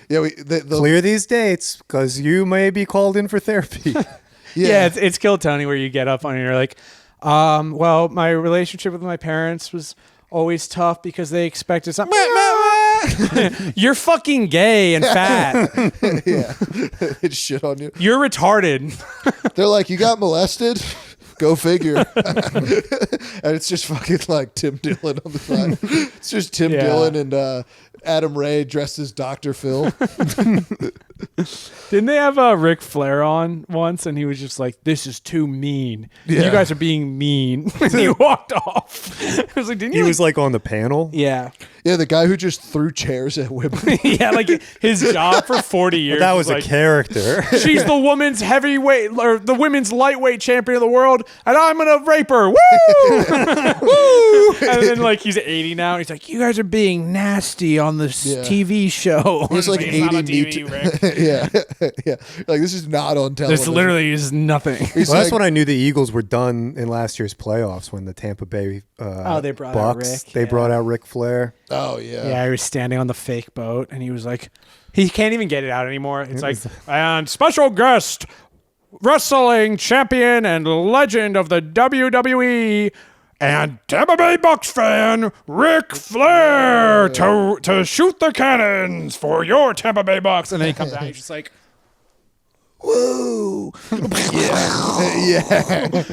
[SPEAKER 2] Yeah,
[SPEAKER 4] Clear these dates because you may be called in for therapy.
[SPEAKER 3] Yeah, it's Kill Tony where you get up on and you're like, well, my relationship with my parents was always tough because they expected something. You're fucking gay and fat.
[SPEAKER 2] yeah. They just shit on you.
[SPEAKER 3] You're retarded.
[SPEAKER 2] They're like, you got molested? Go figure. And it's just fucking like Tim Dillon on the side. It's just Tim
[SPEAKER 3] Yeah.
[SPEAKER 2] Dillon and Adam Ray dressed as Dr. Phil.
[SPEAKER 3] Didn't they have Ric Flair on once, and he was just like, "This is too mean.
[SPEAKER 2] Yeah.
[SPEAKER 3] You guys are being mean." And he walked off. I was like, "Didn't
[SPEAKER 4] He
[SPEAKER 3] you?"
[SPEAKER 4] was like on the panel.
[SPEAKER 3] yeah,
[SPEAKER 2] Yeah, the guy who just threw chairs at women.
[SPEAKER 3] yeah. Like his job for 40 years.
[SPEAKER 4] That was a
[SPEAKER 3] like,
[SPEAKER 4] character.
[SPEAKER 3] She's the women's heavyweight or the women's lightweight champion of the world, and I'm gonna rape her. Woo! Woo! And then like he's 80 now. And he's like, "You guys are being nasty on this
[SPEAKER 2] Yeah.
[SPEAKER 3] TV show."
[SPEAKER 2] He's like
[SPEAKER 3] It's not
[SPEAKER 2] 80
[SPEAKER 3] on TV,
[SPEAKER 2] meat.
[SPEAKER 3] Rick.
[SPEAKER 2] Yeah. Yeah. Like, this is not on television.
[SPEAKER 3] This literally is nothing.
[SPEAKER 2] He's
[SPEAKER 4] Well, that's
[SPEAKER 2] like,
[SPEAKER 4] when I knew the Eagles were done in last year's playoffs when the Tampa Bay
[SPEAKER 3] They brought out
[SPEAKER 4] Bucks,
[SPEAKER 3] Rick,
[SPEAKER 4] they
[SPEAKER 3] yeah.
[SPEAKER 4] brought out Ric Flair.
[SPEAKER 2] oh, yeah.
[SPEAKER 3] Yeah, he was standing on the fake boat, and he was like, he can't even get it out anymore. It's like, and special guest, wrestling champion and legend of the WWE, and Tampa Bay Bucks fan, Ric Flair, to shoot the cannons for your Tampa Bay Bucks. And then he comes out, and he's just like, woo.
[SPEAKER 2] Yeah.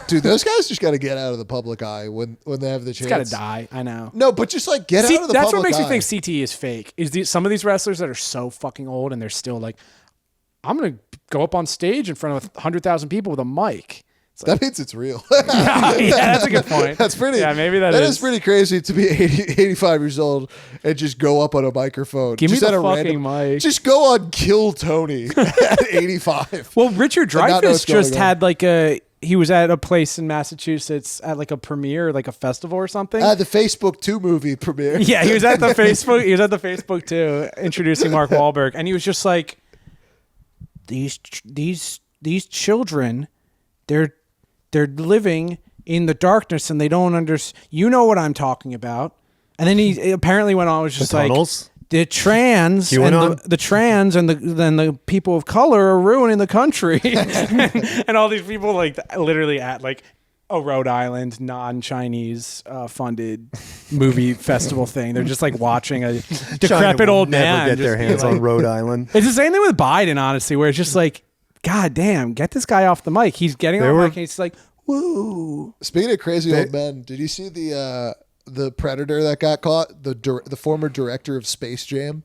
[SPEAKER 2] Dude, those guys just got to get out of the public eye when they have the chance.
[SPEAKER 3] It's got to die. I know.
[SPEAKER 2] No, but just like get
[SPEAKER 3] See,
[SPEAKER 2] out of the
[SPEAKER 3] that's
[SPEAKER 2] public
[SPEAKER 3] what makes
[SPEAKER 2] eye.
[SPEAKER 3] me think CTE is fake. Is some of these wrestlers that are so fucking old and they're still like, I'm gonna go up on stage in front of 100,000 people with a mic.
[SPEAKER 2] That means it's real.
[SPEAKER 3] Yeah, that's a good point.
[SPEAKER 2] That's pretty.
[SPEAKER 3] Yeah, maybe that
[SPEAKER 2] That
[SPEAKER 3] is
[SPEAKER 2] is pretty crazy to be 85 years old and just go up on a microphone.
[SPEAKER 3] Give me
[SPEAKER 2] just
[SPEAKER 3] the
[SPEAKER 2] at a
[SPEAKER 3] fucking mic.
[SPEAKER 2] Just go on Kill Tony at 85.
[SPEAKER 3] Well, Richard
[SPEAKER 2] not know what's
[SPEAKER 3] Dreyfuss just
[SPEAKER 2] going on.
[SPEAKER 3] had like he was at a place in Massachusetts at like a premiere, like a festival or something.
[SPEAKER 2] The Facebook 2 movie premiere.
[SPEAKER 3] Yeah, he was at the Facebook. He was at the Facebook too, introducing Mark Wahlberg, and he was just like, these children, they're living in the darkness and they don't understand. You know what I'm talking about. And then he apparently went on, was just like,
[SPEAKER 4] tunnels?
[SPEAKER 3] the trans and the trans and the people of color are ruining the country. And all these people like literally at like a Rhode Island non-Chinese funded movie festival thing. They're just like watching a decrepit old man
[SPEAKER 4] never get their hands on Rhode Island.
[SPEAKER 3] It's the same thing with Biden, honestly, where it's just like, God damn, get this guy off the mic. He's getting on the mic and he's like, woo.
[SPEAKER 2] Speaking of crazy old men, did you see the predator that got caught? The former director of Space Jam.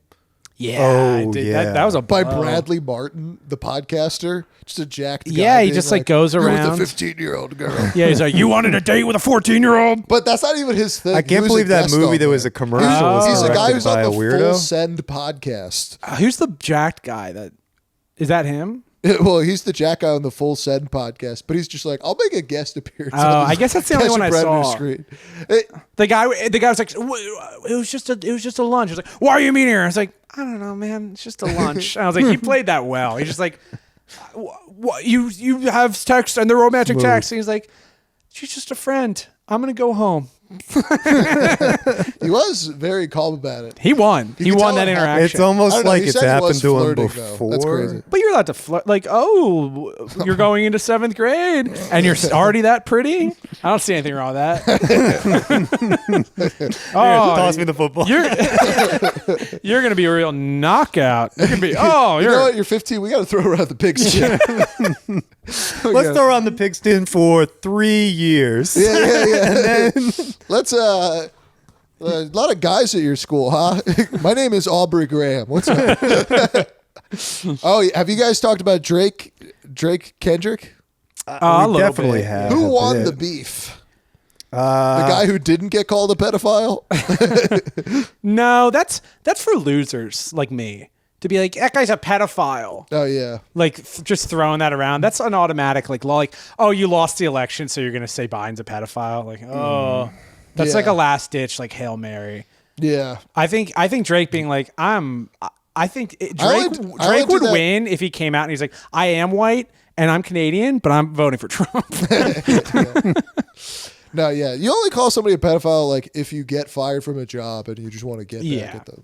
[SPEAKER 3] Yeah, I did.
[SPEAKER 4] yeah.
[SPEAKER 3] That was a
[SPEAKER 2] By
[SPEAKER 3] blow.
[SPEAKER 2] Bradley Martin, the podcaster. Just a jacked guy.
[SPEAKER 3] Yeah, he
[SPEAKER 2] being
[SPEAKER 3] just like goes
[SPEAKER 2] "You're
[SPEAKER 3] around.
[SPEAKER 2] with a 15-year-old girl.
[SPEAKER 3] Yeah, he's like, you wanted a date with a 14-year-old?
[SPEAKER 2] But that's not even his thing.
[SPEAKER 4] I
[SPEAKER 2] He
[SPEAKER 4] can't
[SPEAKER 2] was
[SPEAKER 4] believe
[SPEAKER 2] a
[SPEAKER 4] that
[SPEAKER 2] guest
[SPEAKER 4] movie
[SPEAKER 2] on
[SPEAKER 4] that was
[SPEAKER 2] there.
[SPEAKER 4] a commercial. was
[SPEAKER 2] He's a guy
[SPEAKER 4] directed
[SPEAKER 2] who's
[SPEAKER 4] by
[SPEAKER 2] on
[SPEAKER 4] a
[SPEAKER 2] the
[SPEAKER 4] weirdo.
[SPEAKER 2] Full Send podcast.
[SPEAKER 3] Who's the jacked guy? Is that him?
[SPEAKER 2] Well, he's the jack guy on the Full Send podcast, but he's just like, I'll make a guest appearance.
[SPEAKER 3] Oh,
[SPEAKER 2] on
[SPEAKER 3] I
[SPEAKER 2] this
[SPEAKER 3] guess that's the only
[SPEAKER 2] Catch a
[SPEAKER 3] one I
[SPEAKER 2] Predator
[SPEAKER 3] saw.
[SPEAKER 2] Screen.
[SPEAKER 3] The guy was like, it was just a lunch. He was like, why are you meeting here? I was like, I don't know, man. It's just a lunch. And I was like, he played that well. He's just like, what you have text and the romantic text. And he's like, she's just a friend. I'm gonna go home.
[SPEAKER 2] He was very calm about it.
[SPEAKER 3] He won.
[SPEAKER 2] You
[SPEAKER 3] He
[SPEAKER 2] can
[SPEAKER 3] won
[SPEAKER 2] tell
[SPEAKER 3] that
[SPEAKER 2] it happened.
[SPEAKER 3] interaction.
[SPEAKER 4] It's almost
[SPEAKER 2] I don't know,
[SPEAKER 4] like
[SPEAKER 2] he
[SPEAKER 4] it's
[SPEAKER 2] said he
[SPEAKER 4] happened
[SPEAKER 2] was
[SPEAKER 4] to him
[SPEAKER 2] flirting,
[SPEAKER 4] before.
[SPEAKER 2] though. That's crazy.
[SPEAKER 3] But you're allowed to flirt. Like, oh, you're going into 7th grade and you're already that pretty? I don't see anything wrong with that.
[SPEAKER 4] Toss me the football.
[SPEAKER 3] You're going to be a real knockout. You're going to be,
[SPEAKER 2] You know
[SPEAKER 3] you're.
[SPEAKER 2] what? You're 15. We got to throw around the pigskin.
[SPEAKER 4] Let's throw around the pigskin for 3 years.
[SPEAKER 2] Yeah. Let's a lot of guys at your school, huh? My name is Aubrey Graham. What's up? Oh, have you guys talked about Drake Kendrick?
[SPEAKER 4] We
[SPEAKER 3] little
[SPEAKER 4] definitely
[SPEAKER 3] bit.
[SPEAKER 4] have.
[SPEAKER 2] Who
[SPEAKER 4] a
[SPEAKER 2] won
[SPEAKER 4] bit.
[SPEAKER 2] the beef? The guy who didn't get called a pedophile?
[SPEAKER 3] No, that's for losers like me. To be like, that guy's a pedophile.
[SPEAKER 2] Oh, yeah.
[SPEAKER 3] Like, just throwing that around. That's an automatic, like, law. Like, oh, you lost the election, so you're going to say Biden's a pedophile. Like, oh. That's
[SPEAKER 2] Yeah.
[SPEAKER 3] like a last-ditch, like, Hail Mary.
[SPEAKER 2] Yeah.
[SPEAKER 3] I think Drake being like, I think Drake
[SPEAKER 2] I
[SPEAKER 3] would
[SPEAKER 2] do that.
[SPEAKER 3] win if he came out and he's like, I am white and I'm Canadian, but I'm voting for Trump.
[SPEAKER 2] No, yeah. You only call somebody a pedophile like if you get fired from a job and you just want to get back
[SPEAKER 3] Yeah.
[SPEAKER 2] at them.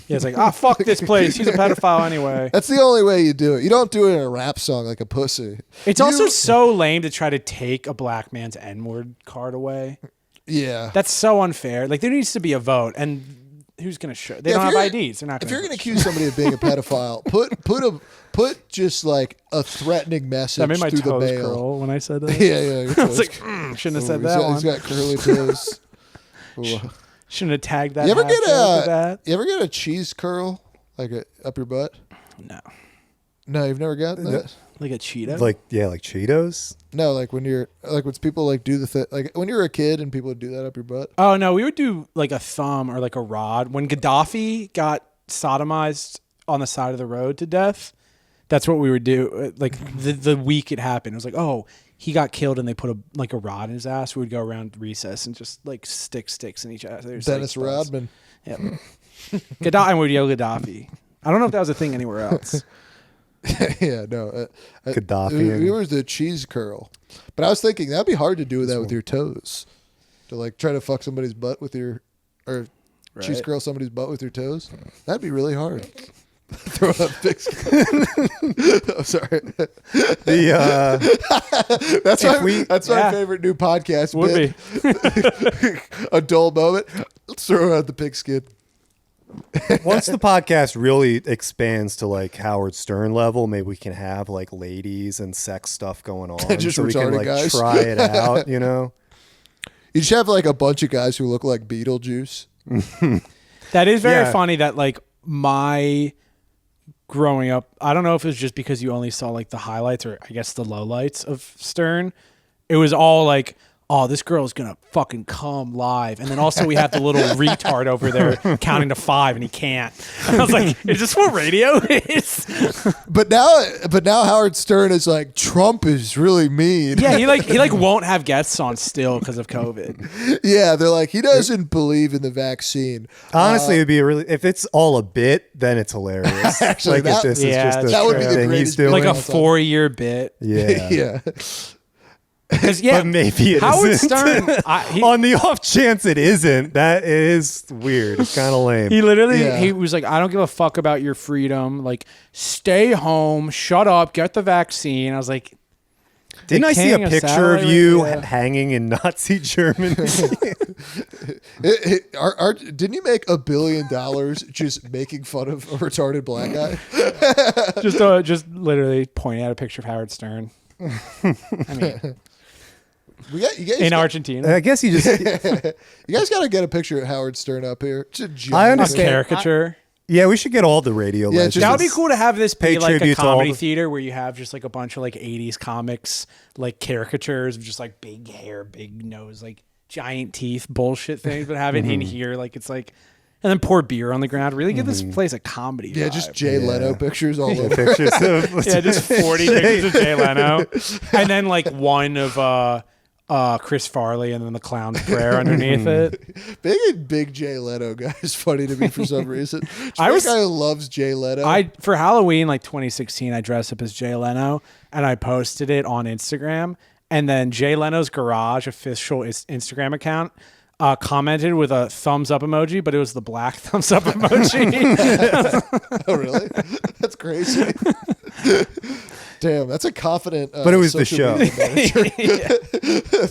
[SPEAKER 3] Yeah, it's like, fuck this place. He's a pedophile anyway.
[SPEAKER 2] That's the only way you do it. You don't do it in a rap song like a pussy.
[SPEAKER 3] It's also so lame to try to take a black man's N-word card away.
[SPEAKER 2] Yeah.
[SPEAKER 3] That's so unfair. Like, there needs to be a vote, and who's going to show? They don't have IDs. They're not.
[SPEAKER 2] If you're going to accuse somebody of being a pedophile, put just like a threatening message
[SPEAKER 3] that made my
[SPEAKER 2] through the
[SPEAKER 3] toes
[SPEAKER 2] mail.
[SPEAKER 3] curl when I said that.
[SPEAKER 2] Yeah. Your
[SPEAKER 3] I was
[SPEAKER 2] toes
[SPEAKER 3] like, shouldn't have said that one.
[SPEAKER 2] He's got curly toes. Ooh.
[SPEAKER 3] Shouldn't have tagged that.
[SPEAKER 2] You ever
[SPEAKER 3] hashtag with
[SPEAKER 2] get a cheese curl like up your butt?
[SPEAKER 3] that?
[SPEAKER 2] No, you've never gotten that.
[SPEAKER 3] Like a Cheeto.
[SPEAKER 4] like Cheetos.
[SPEAKER 2] No, like when people like do the thing, like when you were a kid and people would do that up your butt.
[SPEAKER 3] Oh no, we would do like a thumb or like a rod. When Gaddafi got sodomized on the side of the road to death, that's what we would do. Like the week it happened, it was like, oh, he got killed and they put a rod in his ass. We would go around recess and just like stick sticks in each ass.
[SPEAKER 2] Dennis Rodman.
[SPEAKER 3] Yep. Gaddafi, and we'd yell Gaddafi. I don't know if that was a thing anywhere else.
[SPEAKER 2] Yeah, no.
[SPEAKER 4] Gaddafi.
[SPEAKER 2] It was the cheese curl. But I was thinking that'd be hard to do that with your toes. To like try to fuck somebody's butt with your, or cheese
[SPEAKER 3] Right.
[SPEAKER 2] curl somebody's butt with your toes. That'd be really hard. Throw up fix. I'm sorry. That's my favorite new podcast.
[SPEAKER 3] Would
[SPEAKER 2] be a dull moment. Let's throw out the pigskin.
[SPEAKER 4] Once the podcast really expands to like Howard Stern level, maybe we can have like ladies and sex stuff going on,
[SPEAKER 2] Just
[SPEAKER 4] so we can
[SPEAKER 2] retarded
[SPEAKER 4] like
[SPEAKER 2] guys.
[SPEAKER 4] try it out. You know,
[SPEAKER 2] You just have like a bunch of guys who look like Beetlejuice.
[SPEAKER 3] That is very
[SPEAKER 4] Yeah.
[SPEAKER 3] funny that like my growing up, I don't know if it was just because you only saw like the highlights or I guess the lowlights of Stern. It was all like, oh, this girl is going to fucking come live. And then also we have the little retard over there counting to 5 and he can't. And I was like, is this what radio is?
[SPEAKER 2] But now Howard Stern is like, Trump is really mean.
[SPEAKER 3] Yeah, he like won't have guests on still because of COVID.
[SPEAKER 2] Yeah, they're like, he doesn't believe in the vaccine.
[SPEAKER 4] honestly, it'd be a really if it's all a bit, then it's hilarious.
[SPEAKER 2] Actually,
[SPEAKER 4] like if
[SPEAKER 2] that-
[SPEAKER 4] this
[SPEAKER 3] Yeah,
[SPEAKER 4] is just a
[SPEAKER 3] that
[SPEAKER 2] would be the
[SPEAKER 4] thing
[SPEAKER 2] greatest
[SPEAKER 4] he's doing.
[SPEAKER 3] Like a
[SPEAKER 2] all time.
[SPEAKER 3] 4-year bit.
[SPEAKER 4] yeah.
[SPEAKER 2] Yeah.
[SPEAKER 3] Because yeah,
[SPEAKER 4] But maybe it
[SPEAKER 3] Howard
[SPEAKER 4] isn't.
[SPEAKER 3] Stern.
[SPEAKER 4] On the off chance it isn't, that is weird. It's kind of lame.
[SPEAKER 3] He literally,
[SPEAKER 2] Yeah.
[SPEAKER 3] he was like, I don't give a fuck about your freedom. Like, stay home, shut up, get the vaccine. I was like,
[SPEAKER 4] Didn't I see a
[SPEAKER 3] king of
[SPEAKER 4] picture of
[SPEAKER 3] satellite
[SPEAKER 4] you
[SPEAKER 3] radio.
[SPEAKER 4] hanging in Nazi Germany?
[SPEAKER 2] Didn't you make $1 billion just making fun of a retarded black guy?
[SPEAKER 3] just literally pointing at a picture of Howard Stern. I mean,
[SPEAKER 2] You guys
[SPEAKER 3] in Argentina.
[SPEAKER 4] I guess you just.
[SPEAKER 2] You guys got to get a picture of Howard Stern up here. It's a
[SPEAKER 4] I
[SPEAKER 2] giant
[SPEAKER 3] A
[SPEAKER 4] understand.
[SPEAKER 3] caricature.
[SPEAKER 4] Yeah, we should get all the radio
[SPEAKER 2] Yeah,
[SPEAKER 4] legends.
[SPEAKER 2] just-
[SPEAKER 3] That would be cool to have this be
[SPEAKER 4] Pay
[SPEAKER 3] like a
[SPEAKER 4] tribute to all
[SPEAKER 3] comedy
[SPEAKER 4] the-
[SPEAKER 3] theater where you have just like a bunch of like 80s comics, like caricatures of just like big hair, big nose, like giant teeth, bullshit things, but have it in here. Like it's like, and then pour beer on the ground. Really give this place a comedy
[SPEAKER 2] Yeah,
[SPEAKER 3] vibe.
[SPEAKER 2] just Jay Leno pictures all over.
[SPEAKER 4] Pictures of
[SPEAKER 3] Yeah, just 40 pictures of Jay Leno. And then like one of Chris Farley and then the clown's prayer underneath it.
[SPEAKER 2] Big Jay Leno guy is funny to me for some reason.
[SPEAKER 3] I was-
[SPEAKER 2] guy who loves Jay Leno.
[SPEAKER 3] For Halloween, like 2016, I dressed up as Jay Leno and I posted it on Instagram. And then Jay Leno's Garage official Instagram account commented with a thumbs up emoji, but it was the black thumbs up emoji.
[SPEAKER 2] Oh, really? That's crazy. Damn, that's a confident.
[SPEAKER 4] But it was the
[SPEAKER 2] social
[SPEAKER 4] show.
[SPEAKER 2] media manager.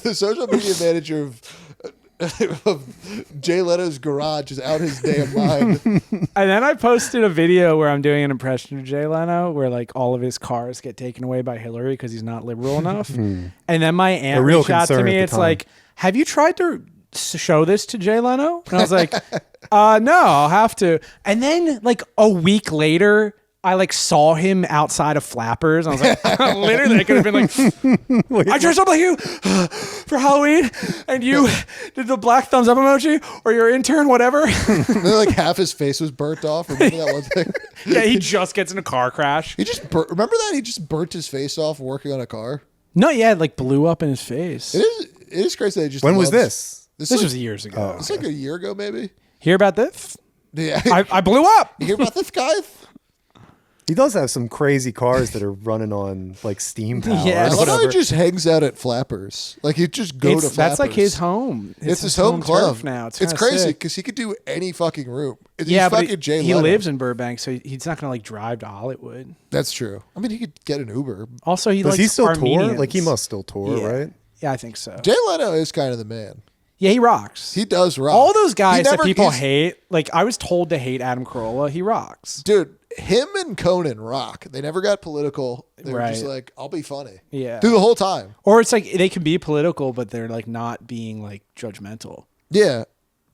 [SPEAKER 2] The social media manager of Jay Leno's Garage is out his damn mind.
[SPEAKER 3] And then I posted a video where I'm doing an impression of Jay Leno, where like all of his cars get taken away by Hillary because he's not liberal enough. And then my aunt
[SPEAKER 4] real
[SPEAKER 3] reached out to
[SPEAKER 4] concern
[SPEAKER 3] me.
[SPEAKER 4] at the
[SPEAKER 3] It's
[SPEAKER 4] time.
[SPEAKER 3] like, have you tried to show this to Jay Leno? And I was like, no, I'll have to. And then like a week later, I like saw him outside of Flappers. I was like, literally, I could have been like, I dressed up like you for Halloween, and you did the black thumbs up emoji, or your intern, whatever.
[SPEAKER 2] And then, like half his face was burnt off. Remember that one thing?
[SPEAKER 3] Yeah, he just gets in a car crash.
[SPEAKER 2] He just remember that he just burnt his face off working on a car.
[SPEAKER 3] No, yeah, it like blew up in his face.
[SPEAKER 2] It is crazy. That he just
[SPEAKER 4] When was
[SPEAKER 2] loves-
[SPEAKER 4] this?
[SPEAKER 3] This
[SPEAKER 2] like-
[SPEAKER 3] was years ago.
[SPEAKER 2] It's like a year ago, maybe.
[SPEAKER 3] Hear about this?
[SPEAKER 2] Yeah.
[SPEAKER 3] I blew up.
[SPEAKER 2] You hear about this guy?
[SPEAKER 4] He does have some crazy cars that are running on like steam power.
[SPEAKER 3] Yeah.
[SPEAKER 2] I
[SPEAKER 4] or
[SPEAKER 2] love how he
[SPEAKER 4] whatever.
[SPEAKER 2] just hangs out at Flappers. Like he just go to Flappers.
[SPEAKER 3] That's like his home.
[SPEAKER 2] It's his home club
[SPEAKER 3] turf now. It's
[SPEAKER 2] It's
[SPEAKER 3] kinda
[SPEAKER 2] crazy
[SPEAKER 3] sick.
[SPEAKER 2] because he could do any fucking room. He's
[SPEAKER 3] Yeah, but
[SPEAKER 2] fucking Jay
[SPEAKER 3] he
[SPEAKER 2] Leno.
[SPEAKER 3] lives in Burbank, so he's not gonna like drive to Hollywood.
[SPEAKER 2] That's true. I mean, he could get an Uber.
[SPEAKER 3] Also, he
[SPEAKER 4] Does
[SPEAKER 3] likes
[SPEAKER 4] he still
[SPEAKER 3] Armenians.
[SPEAKER 4] tour? Like he must still tour,
[SPEAKER 3] Yeah.
[SPEAKER 4] right?
[SPEAKER 3] Yeah, I think so.
[SPEAKER 2] Jay Leno is kind of the man.
[SPEAKER 3] Yeah, he rocks.
[SPEAKER 2] He does rock.
[SPEAKER 3] All those guys
[SPEAKER 2] He
[SPEAKER 3] that
[SPEAKER 2] never-
[SPEAKER 3] people
[SPEAKER 2] he's-
[SPEAKER 3] hate. Like I was told to hate Adam Carolla. He rocks.
[SPEAKER 2] Dude, him and Conan rock. They never got political. They were just
[SPEAKER 3] Right.
[SPEAKER 2] like, I'll be funny.
[SPEAKER 3] Yeah.
[SPEAKER 2] Through the whole time.
[SPEAKER 3] Or it's like they can be political, but they're like not being like judgmental.
[SPEAKER 2] Yeah.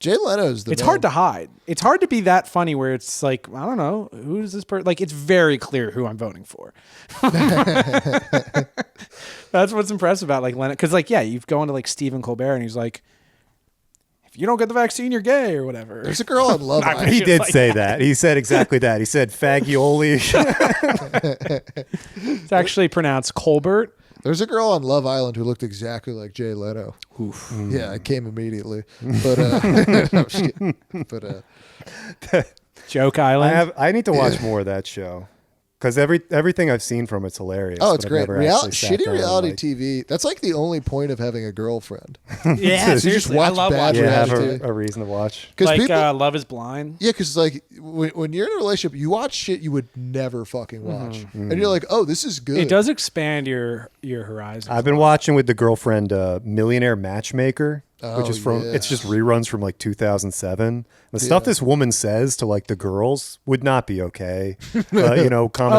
[SPEAKER 2] Jay Leno's the
[SPEAKER 3] It's
[SPEAKER 2] man.
[SPEAKER 3] hard to hide. It's hard to be that funny where it's like, I don't know, who is this person? Like, it's very clear who I'm voting for. That's what's impressive about like Lennon. Because like, yeah, you go into like Stephen Colbert and he's like, if you don't get the vaccine, you're gay or whatever.
[SPEAKER 2] There's a girl on Love Island.
[SPEAKER 4] He did
[SPEAKER 3] like
[SPEAKER 4] say that. He said exactly that. He said fagioli.
[SPEAKER 3] It's actually pronounced Colbert.
[SPEAKER 2] There's a girl on Love Island who looked exactly like Jay Leno.
[SPEAKER 3] Oof.
[SPEAKER 2] Yeah, I came immediately. But no, I'm just kidding. But
[SPEAKER 3] Joke Island.
[SPEAKER 4] I need to watch more of that show because everything I've seen from it's hilarious.
[SPEAKER 2] oh, it's
[SPEAKER 4] but I've
[SPEAKER 2] great.
[SPEAKER 4] never actually sat
[SPEAKER 2] Shitty
[SPEAKER 4] down and,
[SPEAKER 2] reality
[SPEAKER 4] like,
[SPEAKER 2] TV. That's like the only point of having a girlfriend.
[SPEAKER 3] Yeah,
[SPEAKER 2] just
[SPEAKER 3] seriously. I
[SPEAKER 2] watch
[SPEAKER 3] love
[SPEAKER 2] bad
[SPEAKER 3] watching
[SPEAKER 4] Yeah,
[SPEAKER 3] that.
[SPEAKER 4] have
[SPEAKER 2] reality.
[SPEAKER 4] a reason to watch.
[SPEAKER 2] Because
[SPEAKER 3] Like
[SPEAKER 2] people,
[SPEAKER 3] Love is Blind.
[SPEAKER 2] yeah, because like when you're in a relationship, you watch shit you would never fucking watch,
[SPEAKER 3] Mm-hmm.
[SPEAKER 2] and you're like, oh, this is good.
[SPEAKER 3] It does expand your horizons.
[SPEAKER 4] I've been watching with the girlfriend Millionaire Matchmaker, which
[SPEAKER 2] Oh,
[SPEAKER 4] is from
[SPEAKER 2] yeah.
[SPEAKER 4] it's just reruns from like 2007. The stuff this woman says to like the girls would not be okay. Comments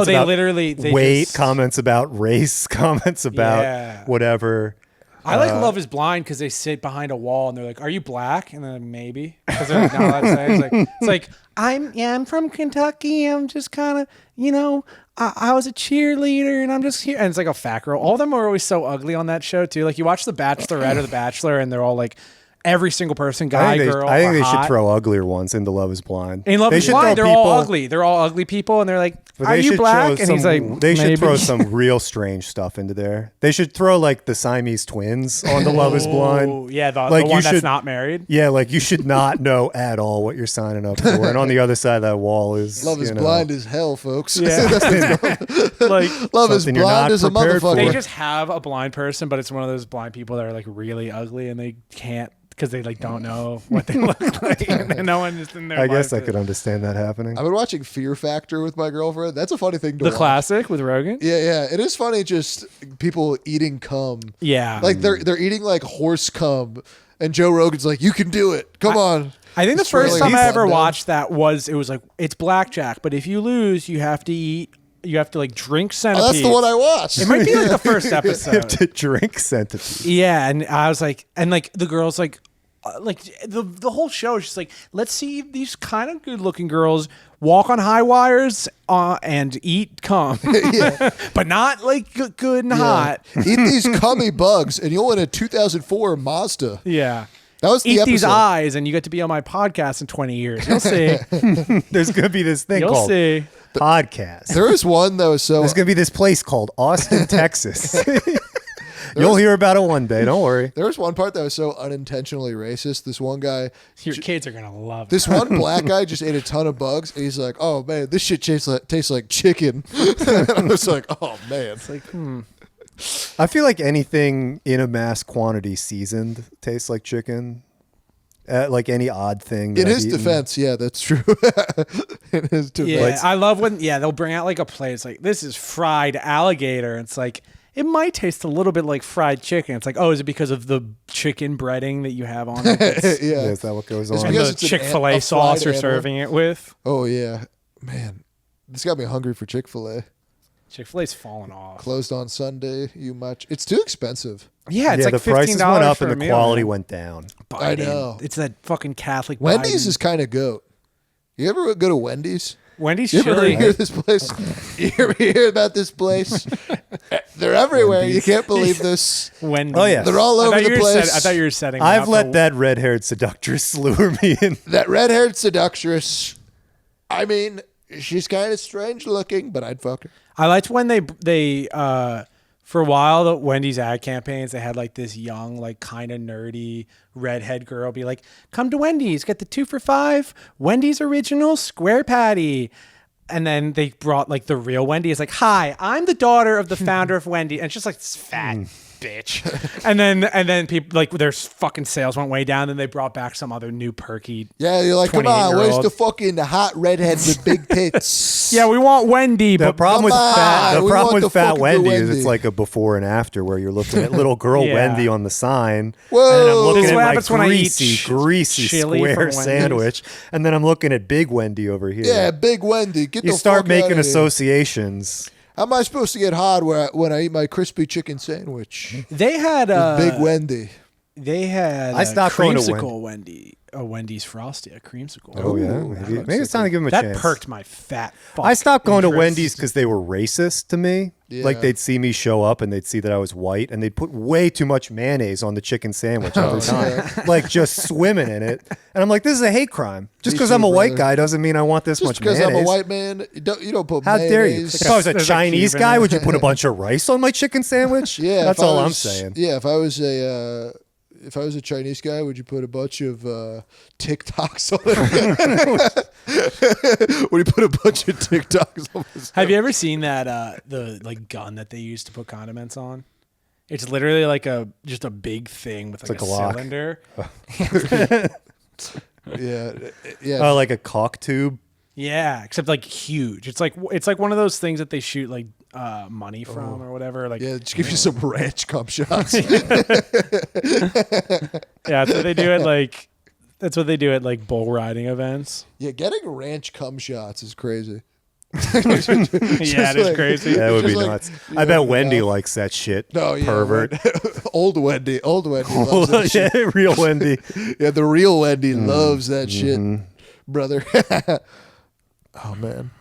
[SPEAKER 3] they
[SPEAKER 4] about
[SPEAKER 3] literally- they
[SPEAKER 4] weight,
[SPEAKER 3] just-
[SPEAKER 4] comments about race, comments about
[SPEAKER 3] Yeah.
[SPEAKER 4] whatever.
[SPEAKER 3] I like Love is Blind because they sit behind a wall and they're like, "Are you black?" And then maybe because they're like, not allowed to say. It's like I'm from Kentucky. I'm just kind of I was a cheerleader and I'm just here. And it's like a fat girl. All of them are always so ugly on that show too. Like you watch The Bachelorette or The Bachelor and they're all like every single person, guy, girl,
[SPEAKER 4] I think
[SPEAKER 3] are
[SPEAKER 4] they
[SPEAKER 3] hot.
[SPEAKER 4] should throw uglier ones into Love Is Blind.
[SPEAKER 3] In Love
[SPEAKER 4] They
[SPEAKER 3] Is
[SPEAKER 4] should
[SPEAKER 3] Blind,
[SPEAKER 4] throw
[SPEAKER 3] they're all
[SPEAKER 4] people-
[SPEAKER 3] ugly. They're all ugly people, and they're like,
[SPEAKER 4] But
[SPEAKER 3] "Are
[SPEAKER 4] they
[SPEAKER 3] you
[SPEAKER 4] should
[SPEAKER 3] black?"
[SPEAKER 4] throw
[SPEAKER 3] And he's
[SPEAKER 4] some-
[SPEAKER 3] like,
[SPEAKER 4] they should
[SPEAKER 3] "Maybe."
[SPEAKER 4] throw some real strange stuff into there. They should throw like the Siamese twins on the Love Is Blind.
[SPEAKER 3] Oh, yeah, the
[SPEAKER 4] Like,
[SPEAKER 3] one
[SPEAKER 4] you
[SPEAKER 3] that's
[SPEAKER 4] should-
[SPEAKER 3] not married.
[SPEAKER 4] Yeah, like you should not know at all what you're signing up for. And on the other side of that wall is
[SPEAKER 2] Love is
[SPEAKER 4] you know,
[SPEAKER 2] blind as hell, folks.
[SPEAKER 3] Yeah, like
[SPEAKER 2] Love is
[SPEAKER 4] Something you're
[SPEAKER 2] blind
[SPEAKER 4] not
[SPEAKER 2] as a
[SPEAKER 4] prepared for.
[SPEAKER 3] they
[SPEAKER 2] motherfucker.
[SPEAKER 3] just have a blind person, but it's one of those blind people that are like really ugly, and they can't because they like don't know what they look like, and no one just in their.
[SPEAKER 4] I guess I
[SPEAKER 3] life-
[SPEAKER 4] could understand that happening.
[SPEAKER 2] I've been watching Fear Factor with my girlfriend. That's a funny thing to
[SPEAKER 3] The
[SPEAKER 2] watch.
[SPEAKER 3] classic with Rogan.
[SPEAKER 2] Yeah. It is funny just people eating cum.
[SPEAKER 3] Yeah,
[SPEAKER 2] Like they're eating like horse cum, and Joe Rogan's like, "You can do it. Come on."
[SPEAKER 3] I think the
[SPEAKER 2] It's
[SPEAKER 3] first
[SPEAKER 2] really
[SPEAKER 3] time I
[SPEAKER 2] fun,
[SPEAKER 3] ever
[SPEAKER 2] though.
[SPEAKER 3] watched that was it was like it's blackjack, but if you lose, you have to eat. You have to like drink
[SPEAKER 2] Oh,
[SPEAKER 3] centipede.
[SPEAKER 2] that's the one I watched.
[SPEAKER 3] It might be like the first
[SPEAKER 4] You have
[SPEAKER 3] episode.
[SPEAKER 4] to drink centipede.
[SPEAKER 3] Yeah, and I was like, and like the girls like the whole show is just like, let's see these kind of good looking girls walk on high wires and eat cum, but not like good and hot.
[SPEAKER 2] Eat these cummy bugs, and you'll win a 2004 Mazda.
[SPEAKER 3] Yeah.
[SPEAKER 2] That was the
[SPEAKER 3] Eat
[SPEAKER 2] episode.
[SPEAKER 3] these eyes, and you get to be on my podcast in 20 years. You'll see.
[SPEAKER 4] There's gonna be this thing
[SPEAKER 3] You'll
[SPEAKER 4] called
[SPEAKER 3] see.
[SPEAKER 4] podcast.
[SPEAKER 2] There was one that was so.
[SPEAKER 4] There's gonna be this place called Austin, Texas. You'll hear about it one day. Don't worry.
[SPEAKER 2] There was one part that was so unintentionally racist. This one guy,
[SPEAKER 3] Your kids are gonna love
[SPEAKER 2] this
[SPEAKER 3] it.
[SPEAKER 2] one black guy just ate a ton of bugs, and he's like, "Oh man, this shit tastes like chicken." And I was like, "Oh man."
[SPEAKER 3] It's like,
[SPEAKER 4] I feel like anything in a mass quantity seasoned tastes like chicken. Like any odd thing. that
[SPEAKER 2] In
[SPEAKER 4] I've
[SPEAKER 2] his
[SPEAKER 4] eaten.
[SPEAKER 2] defense, yeah, that's true. In his defense,
[SPEAKER 3] yeah, I love when they'll bring out like a plate. It's like this is fried alligator. And it's like it might taste a little bit like fried chicken. It's like, oh, is it because of the chicken breading that you have on it? It's-
[SPEAKER 2] yeah.
[SPEAKER 4] Is that what goes
[SPEAKER 2] It's
[SPEAKER 4] on?
[SPEAKER 3] and
[SPEAKER 2] because
[SPEAKER 3] the
[SPEAKER 2] it's an
[SPEAKER 3] Chick-fil-A
[SPEAKER 2] a
[SPEAKER 3] sauce
[SPEAKER 2] fried
[SPEAKER 3] you're
[SPEAKER 2] animal.
[SPEAKER 3] serving it with.
[SPEAKER 2] Oh yeah, man, this got me hungry for Chick-fil-A.
[SPEAKER 3] Chick-fil-A's falling off.
[SPEAKER 2] Closed on Sunday. You much? It's too expensive.
[SPEAKER 3] Yeah, it's
[SPEAKER 4] yeah,
[SPEAKER 3] like
[SPEAKER 4] the
[SPEAKER 3] $15
[SPEAKER 4] prices went up
[SPEAKER 3] for
[SPEAKER 4] and
[SPEAKER 3] a
[SPEAKER 4] the
[SPEAKER 3] meal,
[SPEAKER 4] quality
[SPEAKER 3] man.
[SPEAKER 4] went down.
[SPEAKER 2] I
[SPEAKER 3] Biden.
[SPEAKER 2] know.
[SPEAKER 3] It's that fucking Catholic
[SPEAKER 2] Wendy's
[SPEAKER 3] Biden.
[SPEAKER 2] is kind of goat. You ever go to Wendy's?
[SPEAKER 3] Wendy's
[SPEAKER 2] You ever
[SPEAKER 3] chili.
[SPEAKER 2] hear this place? You ever hear about this place? They're everywhere. You can't believe this.
[SPEAKER 3] Wendy's.
[SPEAKER 4] Oh, yeah.
[SPEAKER 2] They're all over the place.
[SPEAKER 3] I thought you were setting. me
[SPEAKER 4] I've
[SPEAKER 3] up
[SPEAKER 4] let
[SPEAKER 3] for-
[SPEAKER 4] that red-haired seductress lure me in.
[SPEAKER 2] That red-haired seductress. I mean, she's kind of strange looking, but I'd fuck her.
[SPEAKER 3] I liked when they for a while the Wendy's ad campaigns they had like this young like kind of nerdy redhead girl be like, come to Wendy's, get the 2 for $5 Wendy's original square patty. And then they brought like the real Wendy. It's like, hi, I'm the daughter of the founder of Wendy. And it's just like this fat bitch. And then people like their fucking sales went way down. Then they brought back some other new perky.
[SPEAKER 2] Yeah, you're like, come on, where's
[SPEAKER 3] 28-year-old.
[SPEAKER 2] the fucking hot redhead with big tits?
[SPEAKER 3] Yeah, we want Wendy,
[SPEAKER 4] The
[SPEAKER 3] but
[SPEAKER 4] problem with
[SPEAKER 2] Come
[SPEAKER 4] fat,
[SPEAKER 2] on,
[SPEAKER 4] the
[SPEAKER 2] we
[SPEAKER 4] problem
[SPEAKER 2] want
[SPEAKER 4] with
[SPEAKER 2] the
[SPEAKER 4] fat
[SPEAKER 2] fucking
[SPEAKER 4] Wendy is
[SPEAKER 2] Wendy.
[SPEAKER 4] it's like a before and after where you're looking at little girl
[SPEAKER 3] Yeah.
[SPEAKER 4] Wendy on the sign,
[SPEAKER 2] Whoa.
[SPEAKER 4] and then I'm looking
[SPEAKER 3] This is
[SPEAKER 4] at
[SPEAKER 3] what
[SPEAKER 4] my
[SPEAKER 3] happens when I eat
[SPEAKER 4] greasy
[SPEAKER 3] chili from
[SPEAKER 4] square
[SPEAKER 3] Wendy's.
[SPEAKER 4] sandwich, and then I'm looking at big Wendy over here.
[SPEAKER 2] Yeah, big Wendy. Get
[SPEAKER 4] you
[SPEAKER 2] the
[SPEAKER 4] start
[SPEAKER 2] fuck
[SPEAKER 4] making
[SPEAKER 2] outta here.
[SPEAKER 4] associations.
[SPEAKER 2] How am I supposed to get hard when I eat my crispy chicken sandwich?
[SPEAKER 3] they had
[SPEAKER 2] Big Wendy.
[SPEAKER 3] They had
[SPEAKER 4] I stopped going to
[SPEAKER 3] creamsicle Wendy, a Wendy's Frosty, a creamsicle.
[SPEAKER 4] Oh yeah,
[SPEAKER 2] Ooh,
[SPEAKER 4] maybe it's time to give them a
[SPEAKER 3] That
[SPEAKER 4] chance.
[SPEAKER 3] perked my fat.
[SPEAKER 4] I stopped going to
[SPEAKER 3] interest.
[SPEAKER 4] Wendy's because they were racist to me.
[SPEAKER 2] Yeah.
[SPEAKER 4] Like they'd see me show up and they'd see that I was white and they'd put way too much mayonnaise on the chicken sandwich every time, like just swimming in it. And I'm like, this is a hate crime. Just
[SPEAKER 2] Me
[SPEAKER 4] because
[SPEAKER 2] too,
[SPEAKER 4] I'm a white
[SPEAKER 2] brother.
[SPEAKER 4] guy doesn't mean I want this
[SPEAKER 2] Just
[SPEAKER 4] much
[SPEAKER 2] because
[SPEAKER 4] mayonnaise.
[SPEAKER 2] I'm a white man, you don't put
[SPEAKER 4] How dare you?
[SPEAKER 2] mayonnaise.
[SPEAKER 4] If I was a
[SPEAKER 3] There's a
[SPEAKER 4] Chinese
[SPEAKER 3] Cuban
[SPEAKER 4] guy,
[SPEAKER 3] in
[SPEAKER 4] would you put a bunch of rice on my chicken sandwich?
[SPEAKER 2] Yeah,
[SPEAKER 4] that's
[SPEAKER 2] if I
[SPEAKER 4] all I'm
[SPEAKER 2] was-
[SPEAKER 4] saying.
[SPEAKER 2] Yeah, if I was a Chinese guy, would you put a bunch of TikToks on it? Would you put a bunch of TikToks on this?
[SPEAKER 3] Have you ever seen that the like gun that they use to put condiments on? It's literally like just a big thing with like
[SPEAKER 4] It's
[SPEAKER 3] a
[SPEAKER 4] a Glock.
[SPEAKER 3] cylinder.
[SPEAKER 2] Yeah.
[SPEAKER 4] Oh, like a caulk tube.
[SPEAKER 3] Yeah, except like huge. It's like one of those things that they shoot like money from or whatever. Like
[SPEAKER 2] Yeah, just give you some ranch cum shots.
[SPEAKER 3] yeah, that's what they do at like bull riding events.
[SPEAKER 2] Yeah, getting ranch cum shots is crazy.
[SPEAKER 3] Yeah, it is crazy.
[SPEAKER 4] That would
[SPEAKER 2] Just
[SPEAKER 4] be
[SPEAKER 2] like,
[SPEAKER 4] nuts.
[SPEAKER 2] you
[SPEAKER 4] I
[SPEAKER 2] know,
[SPEAKER 4] bet Wendy
[SPEAKER 2] enough.
[SPEAKER 4] likes that shit.
[SPEAKER 2] No, yeah,
[SPEAKER 4] pervert.
[SPEAKER 2] Old Wendy loves that shit.
[SPEAKER 4] Yeah, real Wendy.
[SPEAKER 2] Yeah, the real Wendy
[SPEAKER 4] Mm.
[SPEAKER 2] loves that
[SPEAKER 4] Mm-hmm.
[SPEAKER 2] shit, brother. Oh man.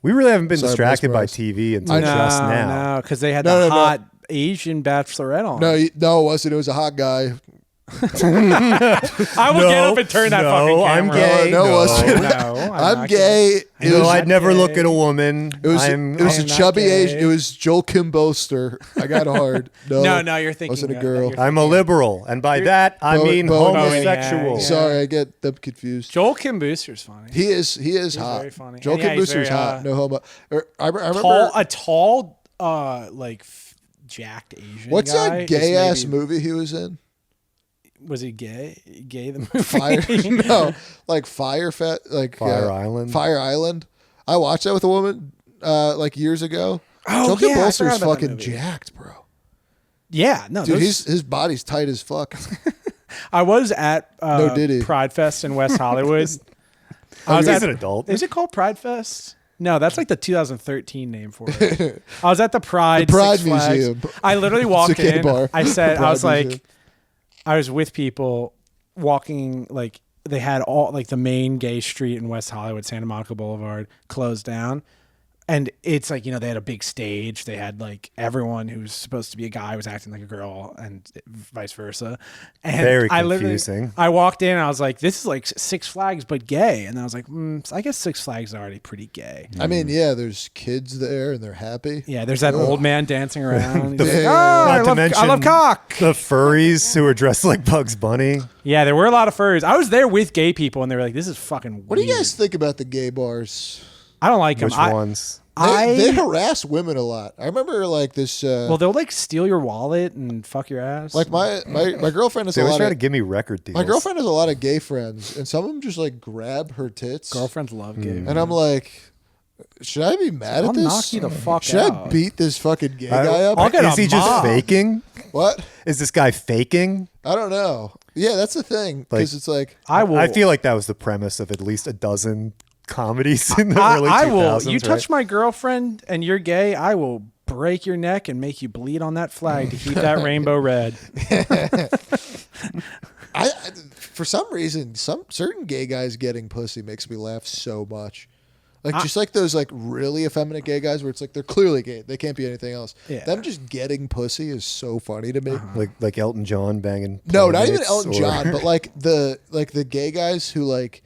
[SPEAKER 4] We really haven't been
[SPEAKER 2] Sorry,
[SPEAKER 4] distracted by
[SPEAKER 2] mesmerized.
[SPEAKER 4] TV until
[SPEAKER 2] No,
[SPEAKER 4] just now.
[SPEAKER 3] No, because they had
[SPEAKER 2] No,
[SPEAKER 3] the
[SPEAKER 2] no, no.
[SPEAKER 3] hot Asian bachelorette on.
[SPEAKER 2] No, it wasn't. It was a hot guy.
[SPEAKER 3] I will get up and turn that fucking camera.
[SPEAKER 4] I'm gay.
[SPEAKER 2] No,
[SPEAKER 4] No.
[SPEAKER 2] wasn't.
[SPEAKER 3] No,
[SPEAKER 2] I'm
[SPEAKER 3] not
[SPEAKER 2] gay. It
[SPEAKER 4] No,
[SPEAKER 2] was,
[SPEAKER 4] I'd never
[SPEAKER 3] gay.
[SPEAKER 4] look at a woman.
[SPEAKER 2] it was a
[SPEAKER 3] not
[SPEAKER 2] chubby
[SPEAKER 3] gay.
[SPEAKER 2] Asian. It was Joel Kim Boster. I got hard.
[SPEAKER 3] No, you're thinking.
[SPEAKER 2] Wasn't a girl.
[SPEAKER 4] I'm a liberal, and by that I mean homosexual.
[SPEAKER 3] yeah.
[SPEAKER 2] Sorry, I get them confused.
[SPEAKER 3] Joel Kim Booster's funny.
[SPEAKER 2] He is hot.
[SPEAKER 3] very funny.
[SPEAKER 2] Joel
[SPEAKER 3] And
[SPEAKER 2] Kim
[SPEAKER 3] yeah, he's
[SPEAKER 2] Booster's
[SPEAKER 3] very,
[SPEAKER 2] hot. No homo. I remember.
[SPEAKER 3] A tall, jacked Asian.
[SPEAKER 2] What's
[SPEAKER 3] guy
[SPEAKER 2] that
[SPEAKER 3] is
[SPEAKER 2] gay ass
[SPEAKER 3] maybe-
[SPEAKER 2] movie he was in?
[SPEAKER 3] Was he gay? Gay the movie?
[SPEAKER 2] Fire? No, like Fire
[SPEAKER 4] Island.
[SPEAKER 2] Fire Island. I watched that with a woman like years ago.
[SPEAKER 3] Oh,
[SPEAKER 2] Joel Kim
[SPEAKER 3] yeah, I
[SPEAKER 2] Bolster is
[SPEAKER 3] forgot about that
[SPEAKER 2] fucking
[SPEAKER 3] movie.
[SPEAKER 2] jacked, bro.
[SPEAKER 3] Yeah, no,
[SPEAKER 2] Dude,
[SPEAKER 3] those-
[SPEAKER 2] his body's tight as fuck.
[SPEAKER 3] I was at
[SPEAKER 2] No Diddy.
[SPEAKER 3] Pride Fest in West Hollywood.
[SPEAKER 4] He's an adult.
[SPEAKER 3] Is it called Pride Fest? No, that's like the 2013 name for it. I was at the Pride,
[SPEAKER 2] The Pride
[SPEAKER 3] Six Flags.
[SPEAKER 2] Museum.
[SPEAKER 3] I literally walked
[SPEAKER 2] gay
[SPEAKER 3] in.
[SPEAKER 2] bar.
[SPEAKER 3] I said,
[SPEAKER 2] The
[SPEAKER 3] I was
[SPEAKER 2] Pride
[SPEAKER 3] like,
[SPEAKER 2] Museum.
[SPEAKER 3] I was with people walking, like they had all like the main gay street in West Hollywood, Santa Monica Boulevard, closed down. And it's like, they had a big stage. They had like everyone who's supposed to be a guy was acting like a girl and vice versa. And
[SPEAKER 4] Very
[SPEAKER 3] I literally,
[SPEAKER 4] confusing.
[SPEAKER 3] I walked in and I was like, this is like Six Flags, but gay. And I was like, I guess Six Flags is already pretty gay.
[SPEAKER 2] I mean, yeah, there's kids there and they're happy.
[SPEAKER 3] Yeah, there's that old man dancing around. He's like,
[SPEAKER 2] Yeah.
[SPEAKER 3] I
[SPEAKER 4] Not to
[SPEAKER 3] love
[SPEAKER 4] mention
[SPEAKER 3] cock.
[SPEAKER 4] the furries who are dressed like Bugs Bunny.
[SPEAKER 3] Yeah, there were a lot of furries. I was there with gay people and they were like, this is fucking
[SPEAKER 2] What do you
[SPEAKER 3] weird.
[SPEAKER 2] guys think about the gay bars?
[SPEAKER 3] I don't like them.
[SPEAKER 4] Which ones?
[SPEAKER 2] They harass women a lot. I remember like this.
[SPEAKER 3] Well, they'll like steal your wallet and fuck your ass.
[SPEAKER 2] Like my girlfriend has
[SPEAKER 4] They
[SPEAKER 2] a
[SPEAKER 4] always
[SPEAKER 2] lot
[SPEAKER 4] try
[SPEAKER 2] of
[SPEAKER 4] to give me record deals.
[SPEAKER 2] my girlfriend has a lot of gay friends, and some of them just like grab her tits.
[SPEAKER 3] girlfriends love gay.
[SPEAKER 2] And I'm like, should I be mad
[SPEAKER 3] I'll
[SPEAKER 2] at this?
[SPEAKER 3] knock you the fuck
[SPEAKER 2] should I
[SPEAKER 3] out.
[SPEAKER 2] beat this fucking gay guy up?
[SPEAKER 3] I'll get
[SPEAKER 4] Is
[SPEAKER 3] a
[SPEAKER 4] he just
[SPEAKER 3] mob.
[SPEAKER 4] faking?
[SPEAKER 2] What?
[SPEAKER 4] Is this guy faking?
[SPEAKER 2] I don't know. Yeah, that's the thing because it's like
[SPEAKER 3] I will.
[SPEAKER 4] I feel like that was the premise of at least a dozen comedies in the early 2000s.
[SPEAKER 3] I will. You
[SPEAKER 4] right?
[SPEAKER 3] touch my girlfriend and you're gay, I will break your neck and make you bleed on that flag to keep that rainbow red.
[SPEAKER 2] I for some reason some certain gay guys getting pussy makes me laugh so much. Like just like those like really effeminate gay guys where it's like they're clearly gay. They can't be anything else.
[SPEAKER 3] Yeah.
[SPEAKER 2] Them just getting pussy is so funny to me.
[SPEAKER 4] like Elton John banging.
[SPEAKER 2] No, not even
[SPEAKER 4] playmates,
[SPEAKER 2] Elton
[SPEAKER 4] or-
[SPEAKER 2] John, but like the gay guys who like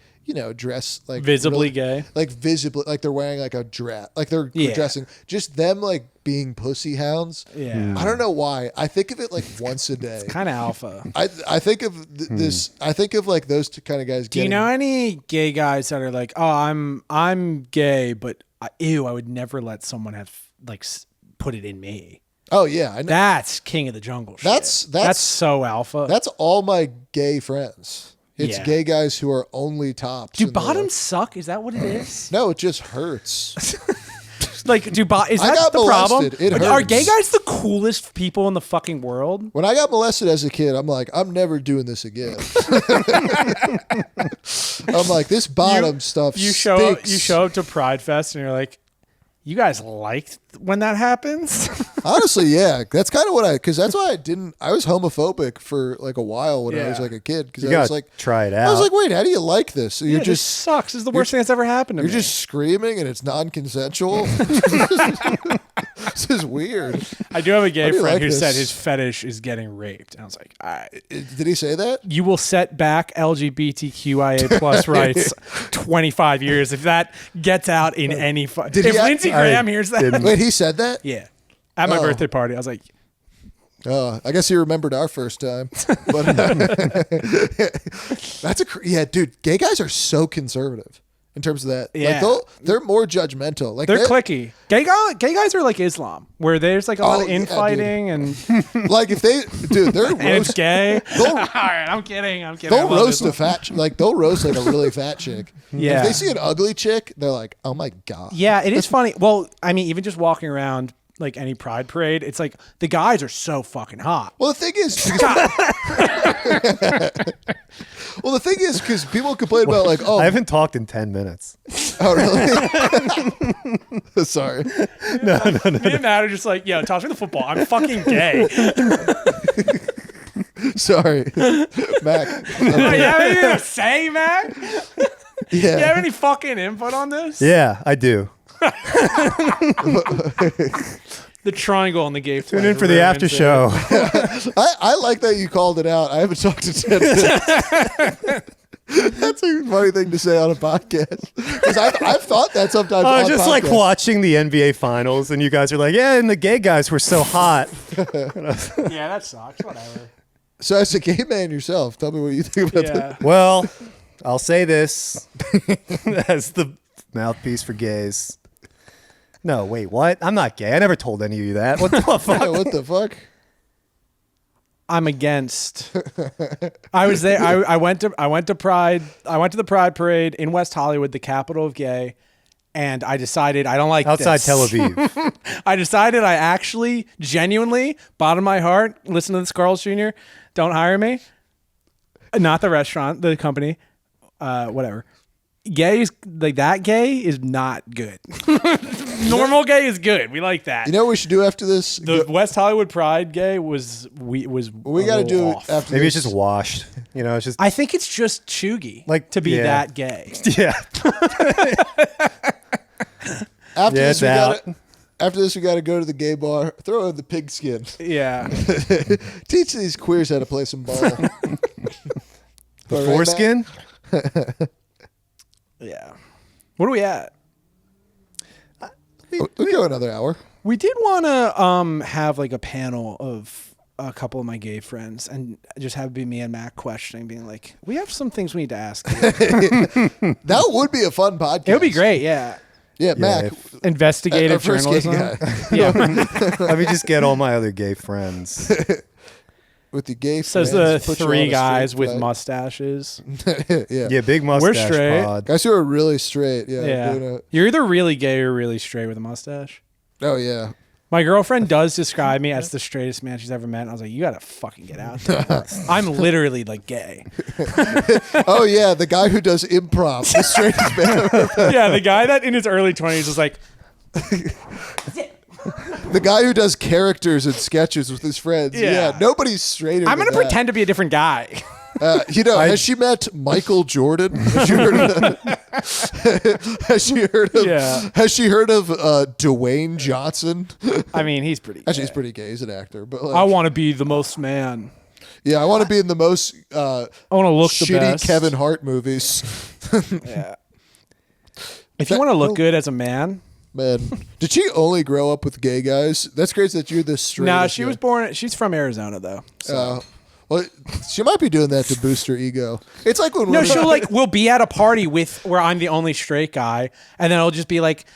[SPEAKER 2] dress like
[SPEAKER 3] Visibly
[SPEAKER 2] really-
[SPEAKER 3] gay.
[SPEAKER 2] like visibly like they're wearing like a dress, like they're
[SPEAKER 3] Yeah.
[SPEAKER 2] dressing. Just them like being pussy hounds.
[SPEAKER 3] Yeah.
[SPEAKER 2] I don't know why. I think of it like once a day.
[SPEAKER 3] Kind of alpha.
[SPEAKER 2] I think of this. I think of like those two kind of guys.
[SPEAKER 3] Do you know any gay guys that are like, oh, I'm gay, but ew, I would never let someone have like put it in me.
[SPEAKER 2] Oh yeah, I know.
[SPEAKER 3] That's king of the jungle shit.
[SPEAKER 2] That's
[SPEAKER 3] so alpha.
[SPEAKER 2] That's all my gay friends. It's
[SPEAKER 3] Yeah.
[SPEAKER 2] gay guys who are only tops.
[SPEAKER 3] Do
[SPEAKER 2] and they're
[SPEAKER 3] bottoms suck? Is that what it is?
[SPEAKER 2] No, it just hurts.
[SPEAKER 3] Like, is
[SPEAKER 2] I
[SPEAKER 3] that
[SPEAKER 2] got
[SPEAKER 3] the problem?
[SPEAKER 2] molested. It
[SPEAKER 3] Are
[SPEAKER 2] hurts.
[SPEAKER 3] gay guys the coolest people in the fucking world?
[SPEAKER 2] When I got molested as a kid, I'm like, I'm never doing this again. I'm like, this bottom stuff
[SPEAKER 3] You show up,
[SPEAKER 2] stinks.
[SPEAKER 3] you show up to Pride Fest and you're like, you guys like when that happens?
[SPEAKER 2] Honestly, yeah, that's kind of what because that's why I was homophobic for like a while when I was
[SPEAKER 3] Yeah.
[SPEAKER 2] like a kid because
[SPEAKER 4] You
[SPEAKER 2] I was
[SPEAKER 4] gotta
[SPEAKER 2] like,
[SPEAKER 4] try it
[SPEAKER 2] I was
[SPEAKER 4] out.
[SPEAKER 2] like, wait, how do you like this? You're
[SPEAKER 3] It
[SPEAKER 2] just
[SPEAKER 3] just sucks. This is the worst thing that's ever happened to
[SPEAKER 2] you're
[SPEAKER 3] me.
[SPEAKER 2] just screaming and it's non-consensual. This is weird.
[SPEAKER 3] I do have a gay
[SPEAKER 2] How do you
[SPEAKER 3] friend
[SPEAKER 2] like
[SPEAKER 3] who said
[SPEAKER 2] this?
[SPEAKER 3] his fetish is getting raped. And I was like, all right.
[SPEAKER 2] Did he say that?
[SPEAKER 3] You will set back LGBTQIA plus rights 25 years if that gets out in any.
[SPEAKER 2] Did
[SPEAKER 3] If
[SPEAKER 2] he-
[SPEAKER 3] Lindsey Graham hears that,
[SPEAKER 2] Wait, he said that?
[SPEAKER 3] yeah, at my
[SPEAKER 2] Oh.
[SPEAKER 3] birthday party, I was like,
[SPEAKER 2] Oh, I guess he remembered our first time. But that's yeah, dude. Gay guys are so conservative in terms of that.
[SPEAKER 3] Yeah.
[SPEAKER 2] Like they're more judgmental. Like
[SPEAKER 3] they're clicky. Gay guys are like Islam, where there's like a lot
[SPEAKER 2] Oh,
[SPEAKER 3] of
[SPEAKER 2] yeah,
[SPEAKER 3] infighting and,
[SPEAKER 2] Like if they, dude, they're
[SPEAKER 3] and it's
[SPEAKER 2] roast.
[SPEAKER 3] gay.
[SPEAKER 2] They'll,
[SPEAKER 3] All right, I'm kidding. I
[SPEAKER 2] they'll
[SPEAKER 3] love
[SPEAKER 2] roast
[SPEAKER 3] Islam.
[SPEAKER 2] a fat, like they'll roast like a really fat chick.
[SPEAKER 3] Yeah.
[SPEAKER 2] If they see an ugly chick, they're like, oh my god.
[SPEAKER 3] Yeah, it is funny. Well, I mean, even just walking around like any pride parade, it's like the guys are so fucking hot.
[SPEAKER 2] Well, the thing is, because people complain about like, oh,
[SPEAKER 4] I haven't talked in 10 minutes.
[SPEAKER 2] oh really? Sorry.
[SPEAKER 3] Me and Matt are just like, yo, toss me the football. I'm fucking gay.
[SPEAKER 2] Sorry, Mac.
[SPEAKER 3] You have anything to say, Matt? You have
[SPEAKER 2] Yeah.
[SPEAKER 3] any fucking input on this?
[SPEAKER 4] Yeah, I do.
[SPEAKER 3] The triangle on the gay flag.
[SPEAKER 4] Tune in for the after show.
[SPEAKER 2] I like that you called it out. I haven't talked to Ted. That's a funny thing to say on a podcast. Because I've thought that sometimes.
[SPEAKER 4] Oh,
[SPEAKER 2] on
[SPEAKER 4] just
[SPEAKER 2] podcasts.
[SPEAKER 4] like watching the NBA finals, and you guys are like, "Yeah, and the gay guys were so hot."
[SPEAKER 3] Yeah, that sucks. Whatever.
[SPEAKER 2] So, as a gay man yourself, tell me what you think about that.
[SPEAKER 3] Yeah.
[SPEAKER 4] Well, I'll say this as the mouthpiece for gays. No, wait, what? I'm not gay. I never told any of you that. What the fuck?
[SPEAKER 2] Yeah, what the fuck?
[SPEAKER 3] I'm against. I was there. I went to Pride. I went to the Pride Parade in West Hollywood, the capital of gay, and I decided I don't like
[SPEAKER 4] Outside
[SPEAKER 3] this.
[SPEAKER 4] Tel Aviv.
[SPEAKER 3] I decided I actually, genuinely, bottom of my heart, listen to this, Carl's Jr. Don't hire me. Not the restaurant, the company, whatever. Gay is like that. Gay is not good. Normal gay is good. We like that.
[SPEAKER 2] You know what we should do after this?
[SPEAKER 3] The West Hollywood Pride gay was
[SPEAKER 2] we
[SPEAKER 3] a
[SPEAKER 2] got to
[SPEAKER 3] little
[SPEAKER 2] do
[SPEAKER 3] off.
[SPEAKER 2] after
[SPEAKER 4] Maybe
[SPEAKER 2] this.
[SPEAKER 4] it's just washed. You know, it's just
[SPEAKER 3] I think it's just chuggy,
[SPEAKER 4] Like,
[SPEAKER 3] to be
[SPEAKER 4] yeah.
[SPEAKER 3] that gay.
[SPEAKER 4] yeah.
[SPEAKER 2] After
[SPEAKER 4] Yeah,
[SPEAKER 2] this,
[SPEAKER 4] it's out.
[SPEAKER 2] after this, we got to go to the gay bar, throw in the pigskin,
[SPEAKER 3] Yeah.
[SPEAKER 2] teach these queers how to play some ball.
[SPEAKER 4] The
[SPEAKER 2] All right,
[SPEAKER 4] foreskin.
[SPEAKER 3] Yeah. What are we at?
[SPEAKER 2] Matt? We'll go another hour.
[SPEAKER 3] We did want to have like a panel of a couple of my gay friends and just have it be me and Matt questioning, being like, we have some things we need to ask you.
[SPEAKER 2] That would be a fun podcast.
[SPEAKER 3] It would be great. Yeah.
[SPEAKER 2] Yeah, Mac.
[SPEAKER 4] if-
[SPEAKER 3] Investigative
[SPEAKER 2] our first gay
[SPEAKER 3] journalism.
[SPEAKER 2] guy.
[SPEAKER 3] Yeah.
[SPEAKER 4] Let me just get all my other gay friends.
[SPEAKER 2] With the gay
[SPEAKER 3] Says
[SPEAKER 2] friends,
[SPEAKER 3] the
[SPEAKER 2] put you on
[SPEAKER 3] three
[SPEAKER 2] a
[SPEAKER 3] guys
[SPEAKER 2] straight
[SPEAKER 3] with
[SPEAKER 2] flight.
[SPEAKER 3] mustaches.
[SPEAKER 2] Yeah.
[SPEAKER 4] Yeah, big mustache
[SPEAKER 3] straight.
[SPEAKER 4] pod.
[SPEAKER 2] Guys who are really straight. Yeah.
[SPEAKER 3] Yeah.
[SPEAKER 2] doing
[SPEAKER 3] You're either really gay or really straight with a mustache.
[SPEAKER 2] oh, yeah.
[SPEAKER 3] My girlfriend does describe me as the straightest man she's ever met. And I was like, you got to fucking get out there. I'm literally like gay.
[SPEAKER 2] Oh, yeah. The guy who does improv. The straightest man ever.
[SPEAKER 3] Yeah, the guy that in his early 20s was like,
[SPEAKER 2] The guy who does characters and sketches with his friends.
[SPEAKER 3] Yeah.
[SPEAKER 2] Yeah. Nobody's straighter
[SPEAKER 3] I'm
[SPEAKER 2] than
[SPEAKER 3] going to
[SPEAKER 2] that.
[SPEAKER 3] pretend to be a different guy.
[SPEAKER 2] Has she met Michael Jordan? Has she heard of Has she heard of
[SPEAKER 3] Yeah.
[SPEAKER 2] Has she heard of Dwayne Johnson?
[SPEAKER 3] I mean, he's pretty
[SPEAKER 2] Actually,
[SPEAKER 3] gay.
[SPEAKER 2] he's pretty gay. He's an actor, but like,
[SPEAKER 3] I want to be the most man.
[SPEAKER 2] yeah, I want to be in the most
[SPEAKER 3] I want to look the
[SPEAKER 2] shitty
[SPEAKER 3] best.
[SPEAKER 2] Kevin Hart movies.
[SPEAKER 3] Yeah. If you want to look good as a man.
[SPEAKER 2] Man, did she only grow up with gay guys? That's great that you're this straight.
[SPEAKER 3] No, she was born. She's from Arizona though. So.
[SPEAKER 2] Well, she might be doing that to boost her ego. It's like when
[SPEAKER 3] No,
[SPEAKER 2] women-
[SPEAKER 3] she'll like we'll be at a party with where I'm the only straight guy, and then I'll just be like,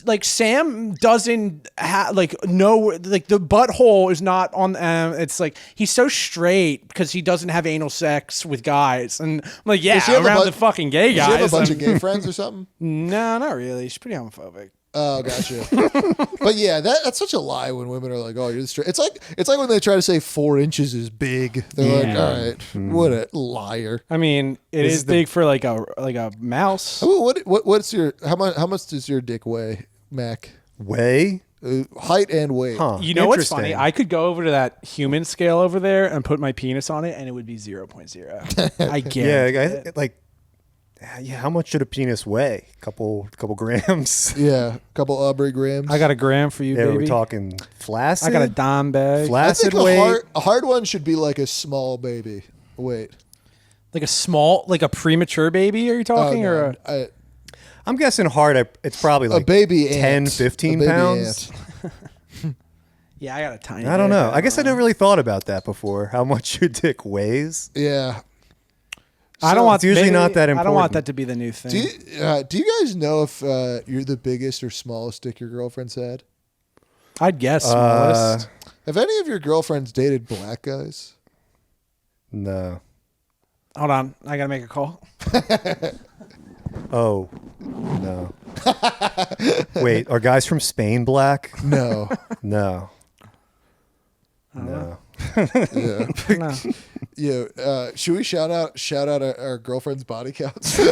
[SPEAKER 3] like Sam doesn't like no like the butthole is not on. It's like he's so straight because he doesn't have anal sex with guys, and I'm like yeah,
[SPEAKER 2] Does she have a
[SPEAKER 3] around
[SPEAKER 2] bu-
[SPEAKER 3] the fucking gay
[SPEAKER 2] Does she
[SPEAKER 3] guys.
[SPEAKER 2] have a bunch
[SPEAKER 3] I'm-
[SPEAKER 2] of gay friends or something?
[SPEAKER 3] No, not really. She's pretty homophobic.
[SPEAKER 2] Oh, gotcha. But yeah, that's such a lie when women are like, "Oh, you're straight." It's like when they try to say 4 inches is big. They're like,
[SPEAKER 3] Yeah.
[SPEAKER 2] "All right, what a liar."
[SPEAKER 3] I mean, it
[SPEAKER 4] This
[SPEAKER 3] is
[SPEAKER 4] is the-
[SPEAKER 3] big for like a mouse.
[SPEAKER 2] What's your how much does your dick weigh, Mac?
[SPEAKER 4] Way?
[SPEAKER 2] Height and weight.
[SPEAKER 4] Huh.
[SPEAKER 3] You know what's
[SPEAKER 4] Interesting.
[SPEAKER 3] funny? I could go over to that human scale over there and put my penis on it, and it would be 0.0. I guarantee
[SPEAKER 4] Yeah,
[SPEAKER 3] it.
[SPEAKER 4] yeah. How much should a penis weigh? Couple grams.
[SPEAKER 2] Yeah, a couple Aubrey grams.
[SPEAKER 3] I got a gram for you,
[SPEAKER 4] Yeah,
[SPEAKER 3] baby.
[SPEAKER 4] we're talking flaccid.
[SPEAKER 3] I got a dime bag.
[SPEAKER 2] I think
[SPEAKER 4] flaccid
[SPEAKER 2] a
[SPEAKER 4] weight.
[SPEAKER 2] hard one should be like a small baby. Wait.
[SPEAKER 3] Like a small, like a premature baby, are you talking?
[SPEAKER 2] Oh,
[SPEAKER 3] Or
[SPEAKER 2] no,
[SPEAKER 4] I'm guessing hard. It's probably like
[SPEAKER 2] a baby
[SPEAKER 4] 10,
[SPEAKER 2] ant.
[SPEAKER 4] 15
[SPEAKER 2] A baby
[SPEAKER 4] pounds.
[SPEAKER 2] ant.
[SPEAKER 3] Yeah, I got a tiny
[SPEAKER 4] I don't
[SPEAKER 3] dick.
[SPEAKER 4] know. I guess I never really thought about that before. How much your dick weighs?
[SPEAKER 2] Yeah.
[SPEAKER 3] I don't want
[SPEAKER 4] It's usually not that
[SPEAKER 3] I don't want
[SPEAKER 4] important.
[SPEAKER 3] that to be the new thing.
[SPEAKER 2] Do you guys know if you're the biggest or smallest dick your girlfriend's had?
[SPEAKER 3] I'd guess smallest.
[SPEAKER 2] Have any of your girlfriends dated black guys?
[SPEAKER 4] No.
[SPEAKER 3] Hold on, I gotta make a call.
[SPEAKER 4] Oh, no. Wait, are guys from Spain black?
[SPEAKER 2] No.
[SPEAKER 4] No. No.
[SPEAKER 2] Yeah.
[SPEAKER 3] No.
[SPEAKER 2] Yeah. Should we shout out our girlfriend's body counts? 1,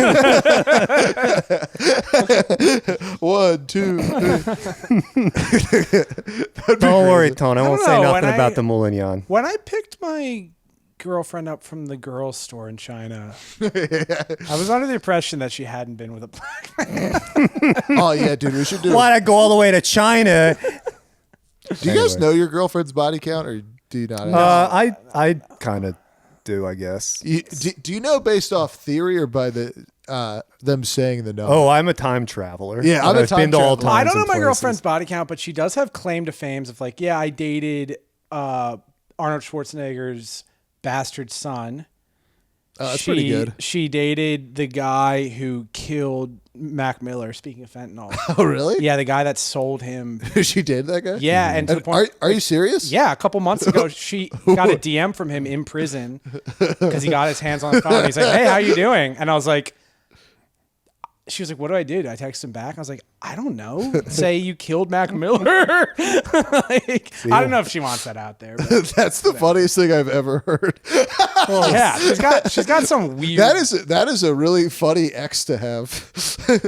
[SPEAKER 2] 2, 3.
[SPEAKER 4] Don't worry, Tone. I won't
[SPEAKER 3] don't
[SPEAKER 4] say
[SPEAKER 3] know,
[SPEAKER 4] nothing
[SPEAKER 3] when
[SPEAKER 4] about
[SPEAKER 3] I-
[SPEAKER 4] the Moulignon.
[SPEAKER 3] When I picked my girlfriend up from the girls' store in China. I was under the impression that she hadn't been with a black man.
[SPEAKER 2] Oh yeah, dude, we should do.
[SPEAKER 4] Why'd I go all the way to China?
[SPEAKER 2] Do you guys know your girlfriend's body count, or do you not?
[SPEAKER 4] I kind of do, I guess.
[SPEAKER 2] Do you know based off theory or by the them saying the number?
[SPEAKER 4] Oh, I'm a time traveler.
[SPEAKER 2] Yeah, I'm a
[SPEAKER 4] I've
[SPEAKER 2] time
[SPEAKER 4] been to all
[SPEAKER 2] traveler.
[SPEAKER 3] I
[SPEAKER 4] times
[SPEAKER 3] don't know
[SPEAKER 4] and
[SPEAKER 3] my
[SPEAKER 4] places.
[SPEAKER 3] girlfriend's body count, but she does have claim to fame of like, yeah, I dated Arnold Schwarzenegger's bastard son.
[SPEAKER 2] Oh, that's pretty good.
[SPEAKER 3] She dated the guy who killed Mac Miller. Speaking of fentanyl,
[SPEAKER 2] Oh really?
[SPEAKER 3] yeah, the guy that sold him.
[SPEAKER 2] She dated that guy.
[SPEAKER 3] Yeah, and to the point,
[SPEAKER 2] Are you serious?
[SPEAKER 3] yeah, a couple months ago, she got a DM from him in prison because he got his hands on the phone. He's like, "Hey, how you doing?" And I was like, she was like, "What do I do? Do I text him back?" I was like, "I don't know. Say you killed Mac Miller." Like, I don't know if she wants that out there. But
[SPEAKER 2] That's the funniest thing I've ever heard.
[SPEAKER 3] yeah, she's got some weird.
[SPEAKER 2] That is a really funny ex to have.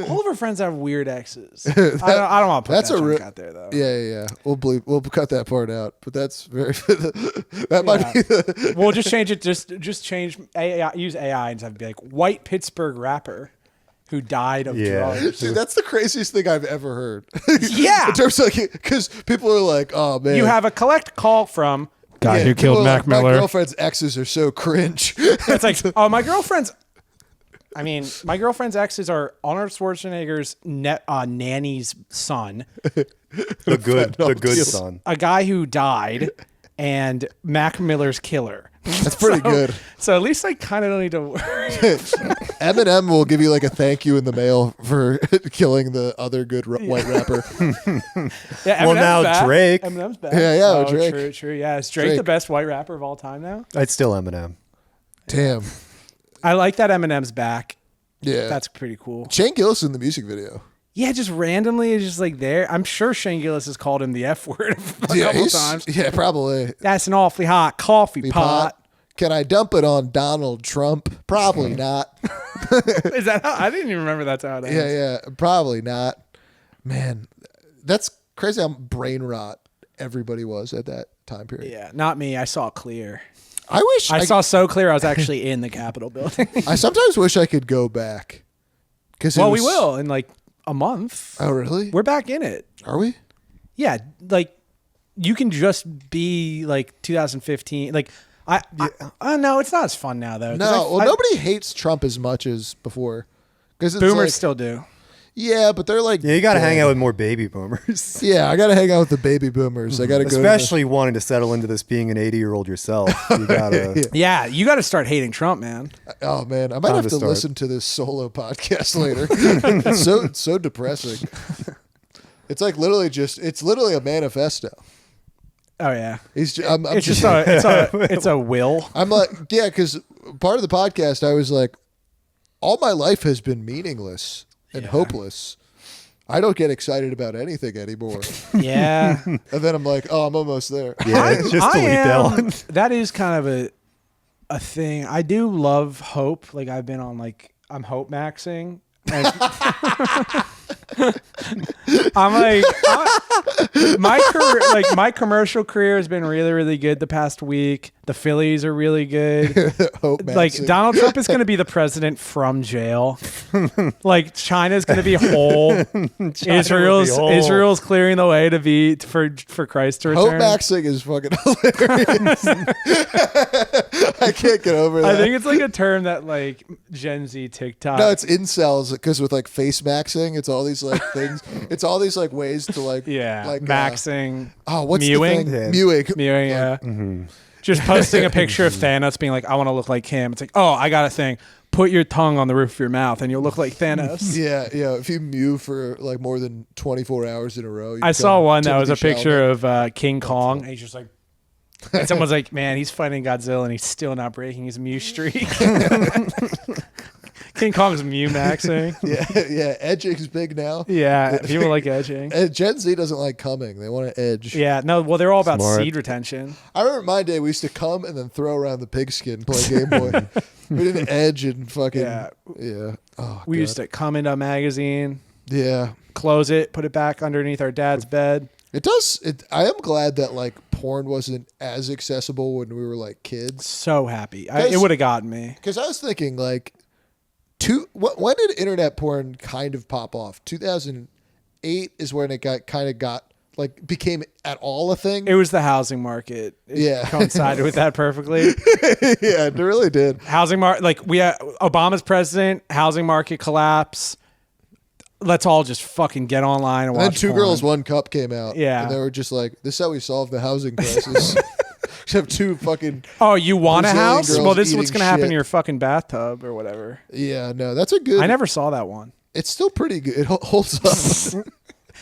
[SPEAKER 3] All of her friends have weird exes. I don't want to put
[SPEAKER 2] That's
[SPEAKER 3] that
[SPEAKER 2] a
[SPEAKER 3] junk
[SPEAKER 2] real.
[SPEAKER 3] out there though.
[SPEAKER 2] Yeah. We'll cut that part out. But that's very. That might be.
[SPEAKER 3] We'll just change it. Just change AI. Use AI and have it be like white Pittsburgh rapper who died of drugs.
[SPEAKER 2] Dude, that's the craziest thing I've ever heard.
[SPEAKER 3] Yeah.
[SPEAKER 2] In terms of because people are like, oh man,
[SPEAKER 3] You have a collect call from guy
[SPEAKER 2] yeah,
[SPEAKER 3] who
[SPEAKER 2] people
[SPEAKER 3] killed
[SPEAKER 2] are
[SPEAKER 3] Mac
[SPEAKER 2] like,
[SPEAKER 3] Miller.
[SPEAKER 2] My girlfriend's exes are so cringe.
[SPEAKER 3] It's like, oh, my girlfriend's exes are Arnold Schwarzenegger's nanny's son,
[SPEAKER 4] The good son.
[SPEAKER 3] a guy who died, and Mac Miller's killer.
[SPEAKER 2] That's pretty good.
[SPEAKER 3] So at least I kind of don't need to worry.
[SPEAKER 2] Eminem will give you like a thank you in the mail for killing the other good white rapper.
[SPEAKER 3] Yeah,
[SPEAKER 4] Well,
[SPEAKER 3] Eminem's
[SPEAKER 4] now
[SPEAKER 3] back.
[SPEAKER 4] Drake.
[SPEAKER 3] Eminem's back.
[SPEAKER 2] Yeah,
[SPEAKER 3] Oh,
[SPEAKER 2] Drake.
[SPEAKER 3] True. Yeah, is Drake the best white rapper of all time now?
[SPEAKER 4] It's still Eminem.
[SPEAKER 2] Damn.
[SPEAKER 3] I like that Eminem's back.
[SPEAKER 2] Yeah.
[SPEAKER 3] That's pretty cool.
[SPEAKER 2] Shane Gillis in the music video.
[SPEAKER 3] Yeah, just randomly, it's just like there. I'm sure Shane Gillis has called him the F word a couple times.
[SPEAKER 2] Yeah, probably.
[SPEAKER 3] That's an awfully hot coffee pot.
[SPEAKER 2] Can I dump it on Donald Trump? Probably not.
[SPEAKER 3] Is that how? I didn't even remember that's how it ends.
[SPEAKER 2] Yeah, probably not. Man, that's crazy how brain rot everybody was at that time period.
[SPEAKER 3] Yeah, not me. I saw clear.
[SPEAKER 2] I wish
[SPEAKER 3] I saw so clear I was actually in the Capitol building.
[SPEAKER 2] I sometimes wish I could go back.
[SPEAKER 3] Well, we will in like a month.
[SPEAKER 2] Oh, really?
[SPEAKER 3] We're back in it.
[SPEAKER 2] Are we?
[SPEAKER 3] Yeah, like you can just be like 2015. Like no, it's not as fun now though.
[SPEAKER 2] No, nobody hates Trump as much as before. Because
[SPEAKER 3] Boomers still do.
[SPEAKER 2] Yeah, but they're like,
[SPEAKER 4] Yeah, you got to hang out with more baby boomers.
[SPEAKER 2] Yeah, I got to hang out with the baby boomers. I got to go.
[SPEAKER 4] Especially wanting to settle into this being an 80-year-old yourself. You got to.
[SPEAKER 3] Yeah, you got to start hating Trump, man.
[SPEAKER 2] Oh man, I might
[SPEAKER 4] Time
[SPEAKER 2] have
[SPEAKER 4] to
[SPEAKER 2] to
[SPEAKER 4] start.
[SPEAKER 2] listen to this solo podcast later. It's so depressing. It's like it's literally a manifesto.
[SPEAKER 3] Oh yeah,
[SPEAKER 2] I'm
[SPEAKER 3] it's
[SPEAKER 2] just
[SPEAKER 3] it's a will.
[SPEAKER 2] I'm like, yeah, because part of the podcast, I was like, all my life has been meaningless and hopeless. I don't get excited about anything anymore.
[SPEAKER 3] Yeah,
[SPEAKER 2] And then I'm like, oh, I'm almost there.
[SPEAKER 4] Yeah, just delete that one.
[SPEAKER 3] That is kind of a thing. I do love hope. Like I've been on I'm hope maxing. And I'm like my career, my commercial career has been really, really good the past week. The Phillies are really good.
[SPEAKER 2] Hope
[SPEAKER 3] Like
[SPEAKER 2] Maxing.
[SPEAKER 3] Donald Trump is going to be the president from jail. Like China's going to be whole. Israel's clearing the way for Christ to
[SPEAKER 2] Hope
[SPEAKER 3] return.
[SPEAKER 2] maxing is fucking hilarious. I can't get over that.
[SPEAKER 3] I think it's like a term that like Gen Z TikTok.
[SPEAKER 2] No, it's incels because with like face maxing, it's all these like things. It's all these like ways to like
[SPEAKER 3] maxing.
[SPEAKER 2] What's
[SPEAKER 3] mewing?
[SPEAKER 2] the thing?
[SPEAKER 4] Yeah.
[SPEAKER 2] Mewing.
[SPEAKER 3] Mewing, yeah. Just posting a picture of Thanos being like, I want to look like him. It's like, oh, I got a thing. Put your tongue on the roof of your mouth and you'll look like Thanos.
[SPEAKER 2] Yeah. If you mew for like more than 24 hours in a row, you
[SPEAKER 3] I saw one that
[SPEAKER 2] Timothy
[SPEAKER 3] was a picture
[SPEAKER 2] Chalamet.
[SPEAKER 3] of King Kong. And he's just like, and someone's like, man, he's fighting Godzilla and he's still not breaking his mew streak. King Kong's mew maxing.
[SPEAKER 2] Yeah. Edging's big now.
[SPEAKER 3] Yeah, people like edging.
[SPEAKER 2] And Gen Z doesn't like coming. They want to edge.
[SPEAKER 3] Yeah, no, well, they're all about
[SPEAKER 4] Smart.
[SPEAKER 3] seed retention.
[SPEAKER 2] I remember my day, we used to come and then throw around the pigskin, play Game Boy. We didn't edge and fucking.
[SPEAKER 3] Yeah.
[SPEAKER 2] Oh,
[SPEAKER 3] We
[SPEAKER 2] God.
[SPEAKER 3] used to come into a magazine,
[SPEAKER 2] Yeah.
[SPEAKER 3] close it, put it back underneath our dad's bed.
[SPEAKER 2] It does. I am glad that like porn wasn't as accessible when we were like kids.
[SPEAKER 3] So happy.
[SPEAKER 2] Because-
[SPEAKER 3] It would have gotten me.
[SPEAKER 2] Because I was thinking like, when did internet porn kind of pop off? 2008 is when it became at all a thing.
[SPEAKER 3] It was the housing market. It
[SPEAKER 2] Yeah.
[SPEAKER 3] coincided with that perfectly.
[SPEAKER 2] Yeah, it really did.
[SPEAKER 3] Housing market, like we had Obama's president, housing market collapse. Let's all just fucking get online and
[SPEAKER 2] And then
[SPEAKER 3] watch
[SPEAKER 2] Two
[SPEAKER 3] porn.
[SPEAKER 2] Girls, One Cup came out.
[SPEAKER 3] Yeah.
[SPEAKER 2] And they were just like, this is how we solve the housing crisis. Just have two fucking...
[SPEAKER 3] Oh, you want a
[SPEAKER 2] Brazilian
[SPEAKER 3] house?
[SPEAKER 2] girls
[SPEAKER 3] Well, this is what's
[SPEAKER 2] eating
[SPEAKER 3] going to happen
[SPEAKER 2] shit.
[SPEAKER 3] in your fucking bathtub or whatever.
[SPEAKER 2] Yeah, no, that's a good...
[SPEAKER 3] I never saw that one.
[SPEAKER 2] It's still pretty good. It holds up.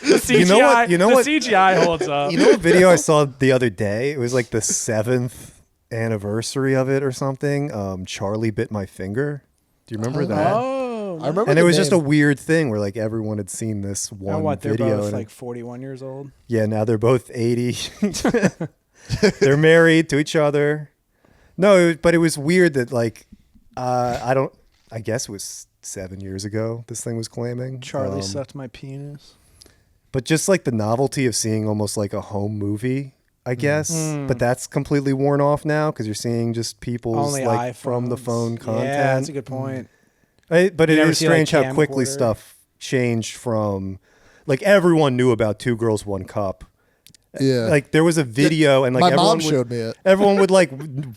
[SPEAKER 3] The CGI,
[SPEAKER 4] You know what? You know
[SPEAKER 3] the
[SPEAKER 4] what?
[SPEAKER 3] CGI holds up.
[SPEAKER 4] You know what video I saw the other day? It was like the 7th anniversary of it or something. Charlie Bit My Finger. Do you remember that?
[SPEAKER 3] Oh,
[SPEAKER 2] I remember
[SPEAKER 4] And
[SPEAKER 2] the
[SPEAKER 4] it was just a
[SPEAKER 2] name.
[SPEAKER 4] weird thing where like everyone had seen this
[SPEAKER 3] and
[SPEAKER 4] one
[SPEAKER 3] what? They're
[SPEAKER 4] video.
[SPEAKER 3] both
[SPEAKER 4] and
[SPEAKER 3] like 41 years old.
[SPEAKER 4] yeah, now they're both 80. They're married to each other. No, but it was weird that like I guess it was 7 years ago this thing was claiming.
[SPEAKER 3] Charlie sucked my penis.
[SPEAKER 4] But just like the novelty of seeing almost like a home movie, I guess. But that's completely worn off now because you're seeing just people's
[SPEAKER 3] Only
[SPEAKER 4] like
[SPEAKER 3] iPhones.
[SPEAKER 4] from the phone content.
[SPEAKER 3] Yeah, that's a good point.
[SPEAKER 4] But it
[SPEAKER 3] You ever
[SPEAKER 4] is
[SPEAKER 3] see, like,
[SPEAKER 4] strange how quickly
[SPEAKER 3] camcorder?
[SPEAKER 4] stuff changed from like everyone knew about Two Girls, One Cup.
[SPEAKER 2] Yeah.
[SPEAKER 4] Like there was a video and like
[SPEAKER 2] My
[SPEAKER 4] everyone
[SPEAKER 2] mom
[SPEAKER 4] would,
[SPEAKER 2] showed me it.
[SPEAKER 4] Everyone would like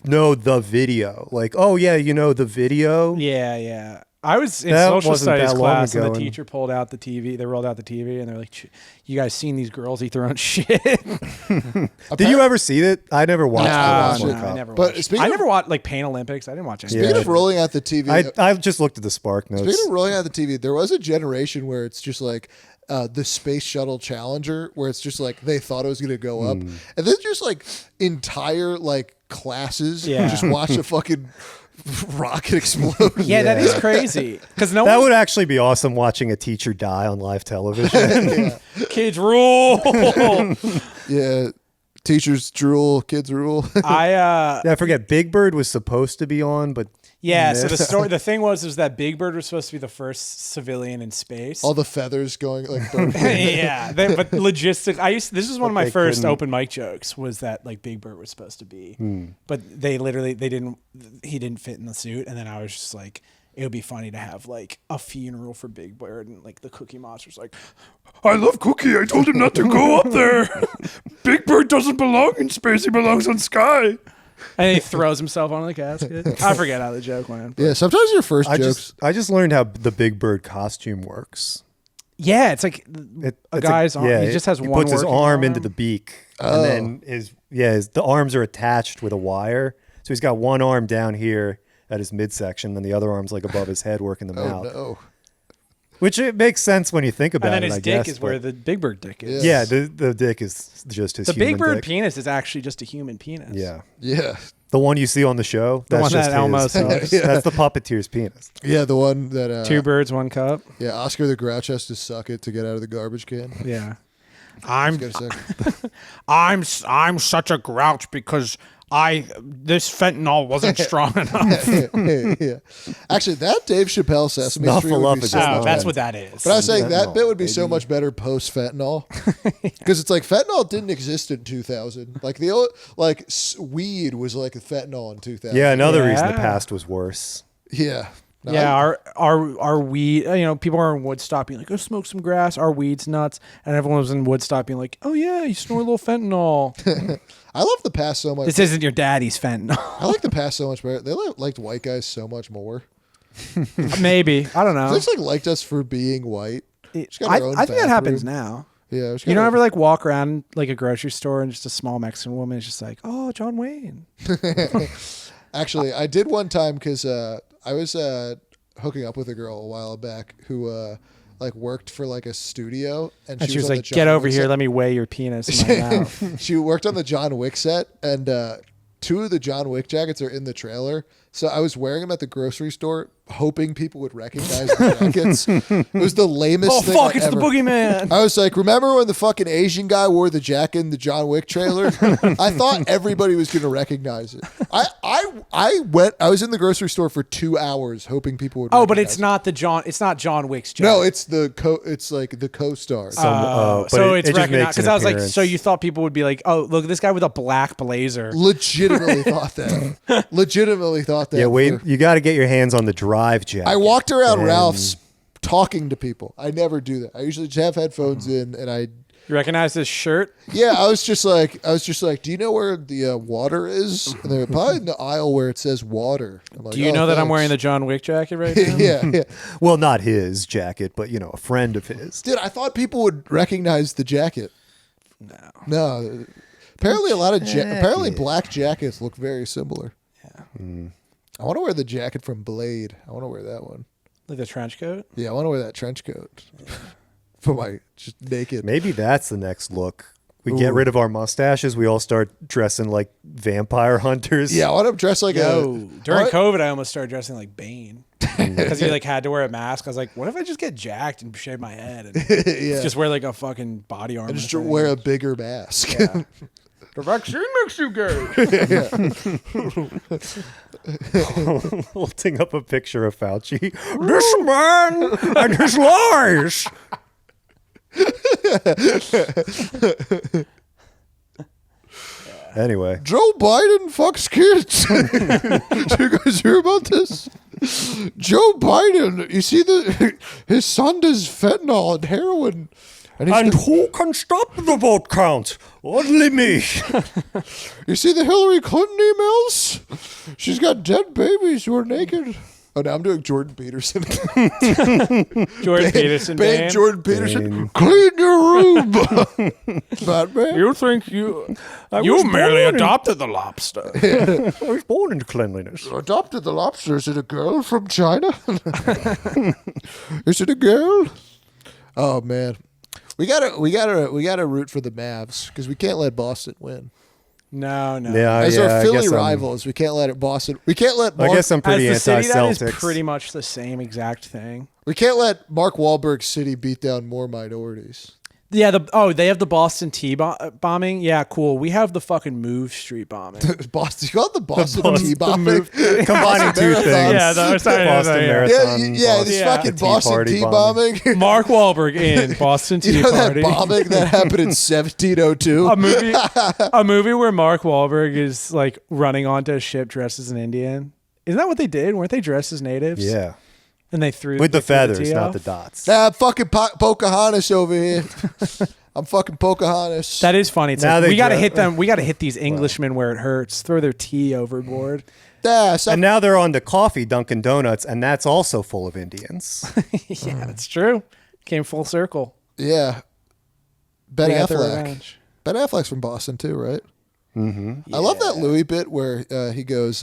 [SPEAKER 4] know the video. Like, oh yeah, you know the video.
[SPEAKER 3] Yeah, yeah. I was in
[SPEAKER 4] That
[SPEAKER 3] social
[SPEAKER 4] wasn't
[SPEAKER 3] studies
[SPEAKER 4] that long
[SPEAKER 3] class and
[SPEAKER 4] ago,
[SPEAKER 3] the
[SPEAKER 4] and-
[SPEAKER 3] teacher pulled out the TV. They rolled out the TV and they're like, "You guys seen these girls eat their own shit?"
[SPEAKER 4] Did you ever see it? I never watched
[SPEAKER 2] I
[SPEAKER 4] Two Girls,
[SPEAKER 2] watched
[SPEAKER 4] One
[SPEAKER 2] it.
[SPEAKER 4] Cup.
[SPEAKER 3] I never
[SPEAKER 2] But
[SPEAKER 3] watched.
[SPEAKER 2] speaking
[SPEAKER 3] I
[SPEAKER 2] of-
[SPEAKER 3] never watched like Pain Olympics. I didn't watch any.
[SPEAKER 4] Yeah.
[SPEAKER 2] Speaking of rolling out the TV,
[SPEAKER 4] I just looked at the Spark notes.
[SPEAKER 2] speaking of rolling out the TV, there was a generation where it's just like the Space Shuttle Challenger, where it's just like they thought it was going to go up, and then just like entire like classes
[SPEAKER 3] Yeah.
[SPEAKER 2] just watch a fucking rocket explode.
[SPEAKER 3] Yeah, that is crazy. Because no
[SPEAKER 4] That
[SPEAKER 3] one,
[SPEAKER 4] would actually be awesome wating a teacher die on live television.
[SPEAKER 3] kids rule.
[SPEAKER 2] Yeah, teachers drool, kids rule.
[SPEAKER 3] I
[SPEAKER 4] I forget. Big Bird was supposed to be on, but
[SPEAKER 3] yeah. So
[SPEAKER 4] missed.
[SPEAKER 3] the thing was that Big Bird was supposed to be the first civilian in space.
[SPEAKER 2] All the feathers going like. burning.
[SPEAKER 3] Yeah, but logistic. This is one of my
[SPEAKER 4] they
[SPEAKER 3] first
[SPEAKER 4] couldn't-
[SPEAKER 3] open mic jokes was that like Big Bird was supposed to be, but he didn't fit in the suit, and then I was just like, it would be funny to have like a funeral for Big Bird, and like the Cookie Monster's like, I love Cookie. I told him not to go up there. Big Bird doesn't belong in space. He belongs on sky. And he throws himself on the casket. I forget how the joke went. but-
[SPEAKER 2] Yeah, sometimes your first
[SPEAKER 4] I
[SPEAKER 2] jokes.
[SPEAKER 4] just learned how the Big Bird costume works.
[SPEAKER 3] Yeah, it's like a
[SPEAKER 4] It's
[SPEAKER 3] guy's arm. He just has
[SPEAKER 4] he
[SPEAKER 3] one.
[SPEAKER 4] puts his
[SPEAKER 3] working
[SPEAKER 4] arm into the beak,
[SPEAKER 2] Oh.
[SPEAKER 4] and then the arms are attached with a wire. So he's got one arm down here at his midsection, and the other arm's like above his head, working the
[SPEAKER 2] Oh
[SPEAKER 4] mouth.
[SPEAKER 2] no.
[SPEAKER 4] Which it makes sense when you think about
[SPEAKER 3] And then
[SPEAKER 4] it.
[SPEAKER 3] his
[SPEAKER 4] I
[SPEAKER 3] dick
[SPEAKER 4] guess,
[SPEAKER 3] is where
[SPEAKER 4] but-
[SPEAKER 3] the Big Bird dick is.
[SPEAKER 2] Yeah.
[SPEAKER 4] yeah, the dick is just his.
[SPEAKER 3] The
[SPEAKER 4] human
[SPEAKER 3] Big Bird
[SPEAKER 4] dick.
[SPEAKER 3] penis is actually just a human penis.
[SPEAKER 4] Yeah,
[SPEAKER 2] Yeah,
[SPEAKER 4] the one you see on the show.
[SPEAKER 3] The
[SPEAKER 4] That's
[SPEAKER 3] one
[SPEAKER 4] just
[SPEAKER 3] that Elmo
[SPEAKER 4] his.
[SPEAKER 3] sucks.
[SPEAKER 4] That's the puppeteer's penis.
[SPEAKER 2] yeah, the one that
[SPEAKER 3] Two birds, one cup.
[SPEAKER 2] yeah, Oscar the Grouch has to suck it to get out of the garbage can.
[SPEAKER 3] Yeah.
[SPEAKER 2] Just get a second.
[SPEAKER 3] I'm such a grouch because this fentanyl wasn't strong enough.
[SPEAKER 2] Yeah. Actually, that Dave Chappelle Sesame Street would be so
[SPEAKER 4] Snuffleupagus.
[SPEAKER 2] much
[SPEAKER 3] Oh, that's
[SPEAKER 2] better.
[SPEAKER 3] what that is.
[SPEAKER 2] But I was saying that
[SPEAKER 4] Fentanyl,
[SPEAKER 2] bit would be so
[SPEAKER 4] baby.
[SPEAKER 2] much better post fentanyl, because it's like fentanyl didn't exist in 2000. Like the old weed was like fentanyl in 2000.
[SPEAKER 4] Yeah, another reason the
[SPEAKER 3] Yeah.
[SPEAKER 4] past was worse.
[SPEAKER 2] yeah. No,
[SPEAKER 3] Yeah, our weed. People are in Woodstock being like, "Oh, smoke some grass." Our weed's nuts, and everyone was in Woodstock being like, "Oh yeah, you snort a little fentanyl."
[SPEAKER 2] I love the past so much.
[SPEAKER 3] This isn't your daddy's fentanyl.
[SPEAKER 2] I like the past so much better. They liked white guys so much more.
[SPEAKER 3] Maybe I don't know.
[SPEAKER 2] They just liked us for being white. Just got
[SPEAKER 3] I
[SPEAKER 2] our own
[SPEAKER 3] think that happens
[SPEAKER 2] bathroom.
[SPEAKER 3] now.
[SPEAKER 2] Yeah, just
[SPEAKER 3] You
[SPEAKER 2] got
[SPEAKER 3] don't
[SPEAKER 2] our-
[SPEAKER 3] ever like walk around like a grocery store and just a small Mexican woman is just like, "Oh, John Wayne."
[SPEAKER 2] Actually, I did one time because I was hooking up with a girl a while back who worked for like a studio, and
[SPEAKER 3] And she was
[SPEAKER 2] on
[SPEAKER 3] like,
[SPEAKER 2] the John
[SPEAKER 3] "Get over
[SPEAKER 2] Wick
[SPEAKER 3] here,
[SPEAKER 2] set.
[SPEAKER 3] let me weigh your penis in my mouth."
[SPEAKER 2] She worked on the John Wick set, and two of the John Wick jackets are in the trailer. So I was wearing them at the grocery store hoping people would recognize the jackets. It was the lamest
[SPEAKER 3] Oh
[SPEAKER 2] thing
[SPEAKER 3] fuck!
[SPEAKER 2] I
[SPEAKER 3] It's the
[SPEAKER 2] ever-
[SPEAKER 3] boogeyman.
[SPEAKER 2] I was like, remember when the fucking Asian guy wore the jacket in the John Wick trailer? I thought everybody was going to recognize it. I was in the grocery store for 2 hours hoping people would.
[SPEAKER 3] Oh, but
[SPEAKER 2] recognize
[SPEAKER 3] it's not the John. It's not John Wick's
[SPEAKER 2] it.
[SPEAKER 3] jacket.
[SPEAKER 2] No, it's it's like the co-star.
[SPEAKER 4] But
[SPEAKER 3] so
[SPEAKER 4] it
[SPEAKER 3] it's
[SPEAKER 4] just
[SPEAKER 3] recognized
[SPEAKER 4] makes an
[SPEAKER 3] because I was like,
[SPEAKER 4] appearance.
[SPEAKER 3] so you thought people would be like, oh, look at this guy with a black blazer.
[SPEAKER 2] Legitimately thought that. Legitimately thought that.
[SPEAKER 4] Yeah, wait. You got to get your hands on the drive jacket.
[SPEAKER 2] I walked around
[SPEAKER 4] And-
[SPEAKER 2] Ralph's talking to people. I never do that. I usually just have headphones in, and I.
[SPEAKER 3] You recognize this shirt?
[SPEAKER 2] Yeah, I was just like, do you know where the water is? And they're probably in the aisle where it says water. I'm like,
[SPEAKER 3] Do you
[SPEAKER 2] "Oh,
[SPEAKER 3] know that I'm
[SPEAKER 2] thanks."
[SPEAKER 3] wearing the John Wick jacket right now?
[SPEAKER 2] yeah.
[SPEAKER 4] Well, not his jacket, but a friend of his.
[SPEAKER 2] Dude, I thought people would recognize the jacket. No. Apparently, a lot of apparently black jackets look very similar.
[SPEAKER 3] Yeah.
[SPEAKER 2] I want to wear the jacket from Blade. I want to wear that one.
[SPEAKER 3] Like the trench coat?
[SPEAKER 2] Yeah, I want to wear that trench coat for my just naked.
[SPEAKER 4] Maybe that's the next look. We get rid of our mustaches. We all start dressing like vampire hunters.
[SPEAKER 2] Yeah, I want to dress like
[SPEAKER 3] During
[SPEAKER 2] what?
[SPEAKER 3] COVID, I almost started dressing like Bane. Because he had to wear a mask. I was like, what if I just get jacked and shave my head and
[SPEAKER 2] Yeah.
[SPEAKER 3] just wear like a fucking body armor?
[SPEAKER 2] And just
[SPEAKER 3] thing?
[SPEAKER 2] wear a bigger mask.
[SPEAKER 3] Yeah. The vaccine makes you gay.
[SPEAKER 4] Holding up a picture of Fauci. This man and his lies. Anyway,
[SPEAKER 2] Joe Biden fucks kids. Did you guys hear about this? Joe Biden, you see his son does fentanyl and heroin. And he's
[SPEAKER 4] who can stop the vote count? Only me.
[SPEAKER 2] you see the Hillary Clinton emails? She's got dead babies who are naked. Oh, now I'm doing Jordan Peterson.
[SPEAKER 3] Jordan Peterson.
[SPEAKER 2] Bang
[SPEAKER 3] Bane.
[SPEAKER 2] Jordan Peterson. Clean your room. Batman.
[SPEAKER 3] You think you
[SPEAKER 4] was
[SPEAKER 3] merely
[SPEAKER 4] born in-
[SPEAKER 3] adopted the lobster?
[SPEAKER 4] I was born into cleanliness.
[SPEAKER 2] Adopted the lobster. Is it a girl from China? Is it a girl? Oh man, we gotta root for the Mavs because we can't let Boston win.
[SPEAKER 3] No.
[SPEAKER 2] As our
[SPEAKER 4] I
[SPEAKER 2] Philly
[SPEAKER 4] guess I'm-
[SPEAKER 2] rivals, we can't let it Boston. We can't let.
[SPEAKER 4] I guess I'm
[SPEAKER 3] As
[SPEAKER 4] pretty
[SPEAKER 3] the city, that is
[SPEAKER 4] anti-Celtics.
[SPEAKER 3] pretty much the same exact thing.
[SPEAKER 2] We can't let Mark Wahlberg's city beat down more minorities.
[SPEAKER 3] Yeah, they have the Boston Tea bombing. Yeah, cool. We have the fucking Move Street bombing.
[SPEAKER 2] Boston, you call it the Boston Tea bombing?
[SPEAKER 4] Combining two things.
[SPEAKER 3] Yeah, sorry,
[SPEAKER 4] Boston
[SPEAKER 3] yeah.
[SPEAKER 4] Marathon.
[SPEAKER 2] Yeah, this
[SPEAKER 3] Yeah.
[SPEAKER 2] fucking
[SPEAKER 4] Tea
[SPEAKER 2] Boston
[SPEAKER 4] Party
[SPEAKER 2] Tea
[SPEAKER 4] bombing.
[SPEAKER 2] bombing.
[SPEAKER 3] Mark Wahlberg in Boston Tea
[SPEAKER 2] You know
[SPEAKER 3] Party.
[SPEAKER 2] that bombing that happened in 1702?
[SPEAKER 3] a movie where Mark Wahlberg is like running onto a ship dressed as an Indian. Isn't that what they did? Weren't they dressed as natives?
[SPEAKER 4] Yeah.
[SPEAKER 3] And they threw
[SPEAKER 4] With the
[SPEAKER 3] threw
[SPEAKER 4] feathers,
[SPEAKER 3] tea
[SPEAKER 4] not
[SPEAKER 3] off?
[SPEAKER 4] the dots.
[SPEAKER 2] I'm fucking Pocahontas over here. I'm fucking Pocahontas.
[SPEAKER 3] That is funny. It's
[SPEAKER 4] Now
[SPEAKER 3] like,
[SPEAKER 4] they
[SPEAKER 3] we got to
[SPEAKER 4] dre-
[SPEAKER 3] hit them. We got to hit these Englishmen where it hurts. Throw their tea overboard.
[SPEAKER 4] And now they're on to coffee, Dunkin' Donuts, and that's also full of Indians.
[SPEAKER 3] Yeah, that's true. Came full circle.
[SPEAKER 2] yeah. Ben
[SPEAKER 3] They got their
[SPEAKER 2] Affleck.
[SPEAKER 3] revenge.
[SPEAKER 2] Ben Affleck's from Boston too, right? Mm-hmm. I love that Louis bit where he goes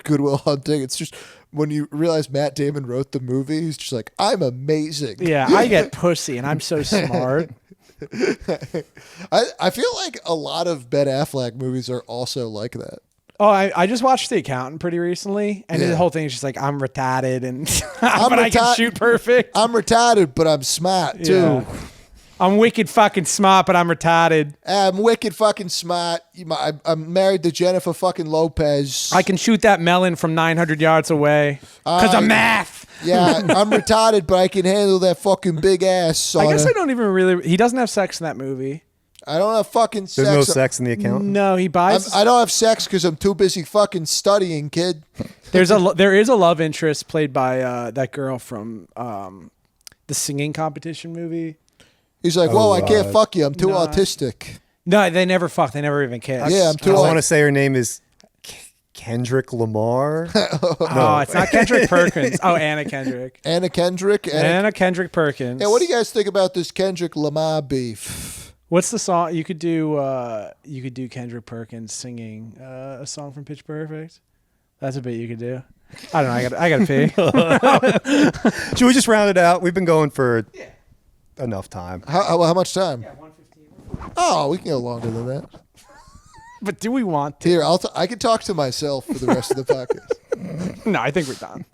[SPEAKER 2] Goodwill Hunting. It's just when you realize Matt Damon wrote the movie, he's just like, I'm amazing.
[SPEAKER 3] Yeah, I get pussy and I'm so smart.
[SPEAKER 2] I feel like a lot of Ben Affleck movies are also like that.
[SPEAKER 3] Oh, I just watched The Accountant pretty recently, and
[SPEAKER 2] Yeah.
[SPEAKER 3] the whole thing is just like I'm retarded and but I can
[SPEAKER 2] reti-
[SPEAKER 3] shoot perfect.
[SPEAKER 2] I'm retarded, but I'm smart too.
[SPEAKER 3] Yeah. I'm wicked fucking smart, but I'm retarded.
[SPEAKER 2] I'm wicked fucking smart. I'm married to Jennifer fucking Lopez.
[SPEAKER 3] I can shoot that melon from 900 yards away because of math.
[SPEAKER 2] Yeah, I'm retarded, but I can handle that fucking big ass.
[SPEAKER 3] I guess I don't even really. He doesn't have sex in that movie.
[SPEAKER 2] I don't have fucking sex.
[SPEAKER 4] There's no sex in the account.
[SPEAKER 3] No, he buys.
[SPEAKER 2] I don't have sex because I'm too busy fucking studying, kid.
[SPEAKER 3] There is a love interest played by that girl from the singing competition movie.
[SPEAKER 2] He's like, whoa, I can't fuck you. I'm too
[SPEAKER 3] Nah.
[SPEAKER 2] autistic.
[SPEAKER 3] No, they never fucked. They never even kissed.
[SPEAKER 2] Yeah, I'm
[SPEAKER 4] I
[SPEAKER 2] too
[SPEAKER 4] want to say her name is Kendrick Lamar.
[SPEAKER 3] Oh, it's not Kendrick Perkins. Oh, Anna Kendrick.
[SPEAKER 2] Anna Kendrick.
[SPEAKER 3] Anna Kendrick Perkins.
[SPEAKER 2] Yeah, what do you guys think about this Kendrick Lamar beef?
[SPEAKER 3] What's the song you could do? You could do Kendrick Perkins singing a song from Pitch Perfect. That's a bit you could do. I don't know. I got to pee.
[SPEAKER 4] Should we just round it out? We've been going for enough time.
[SPEAKER 2] How much time?
[SPEAKER 3] 1:15.
[SPEAKER 2] Oh, we can go longer than that.
[SPEAKER 3] But do we want to?
[SPEAKER 2] Here, I can talk to myself for the rest of the podcast.
[SPEAKER 3] No, I think we're done.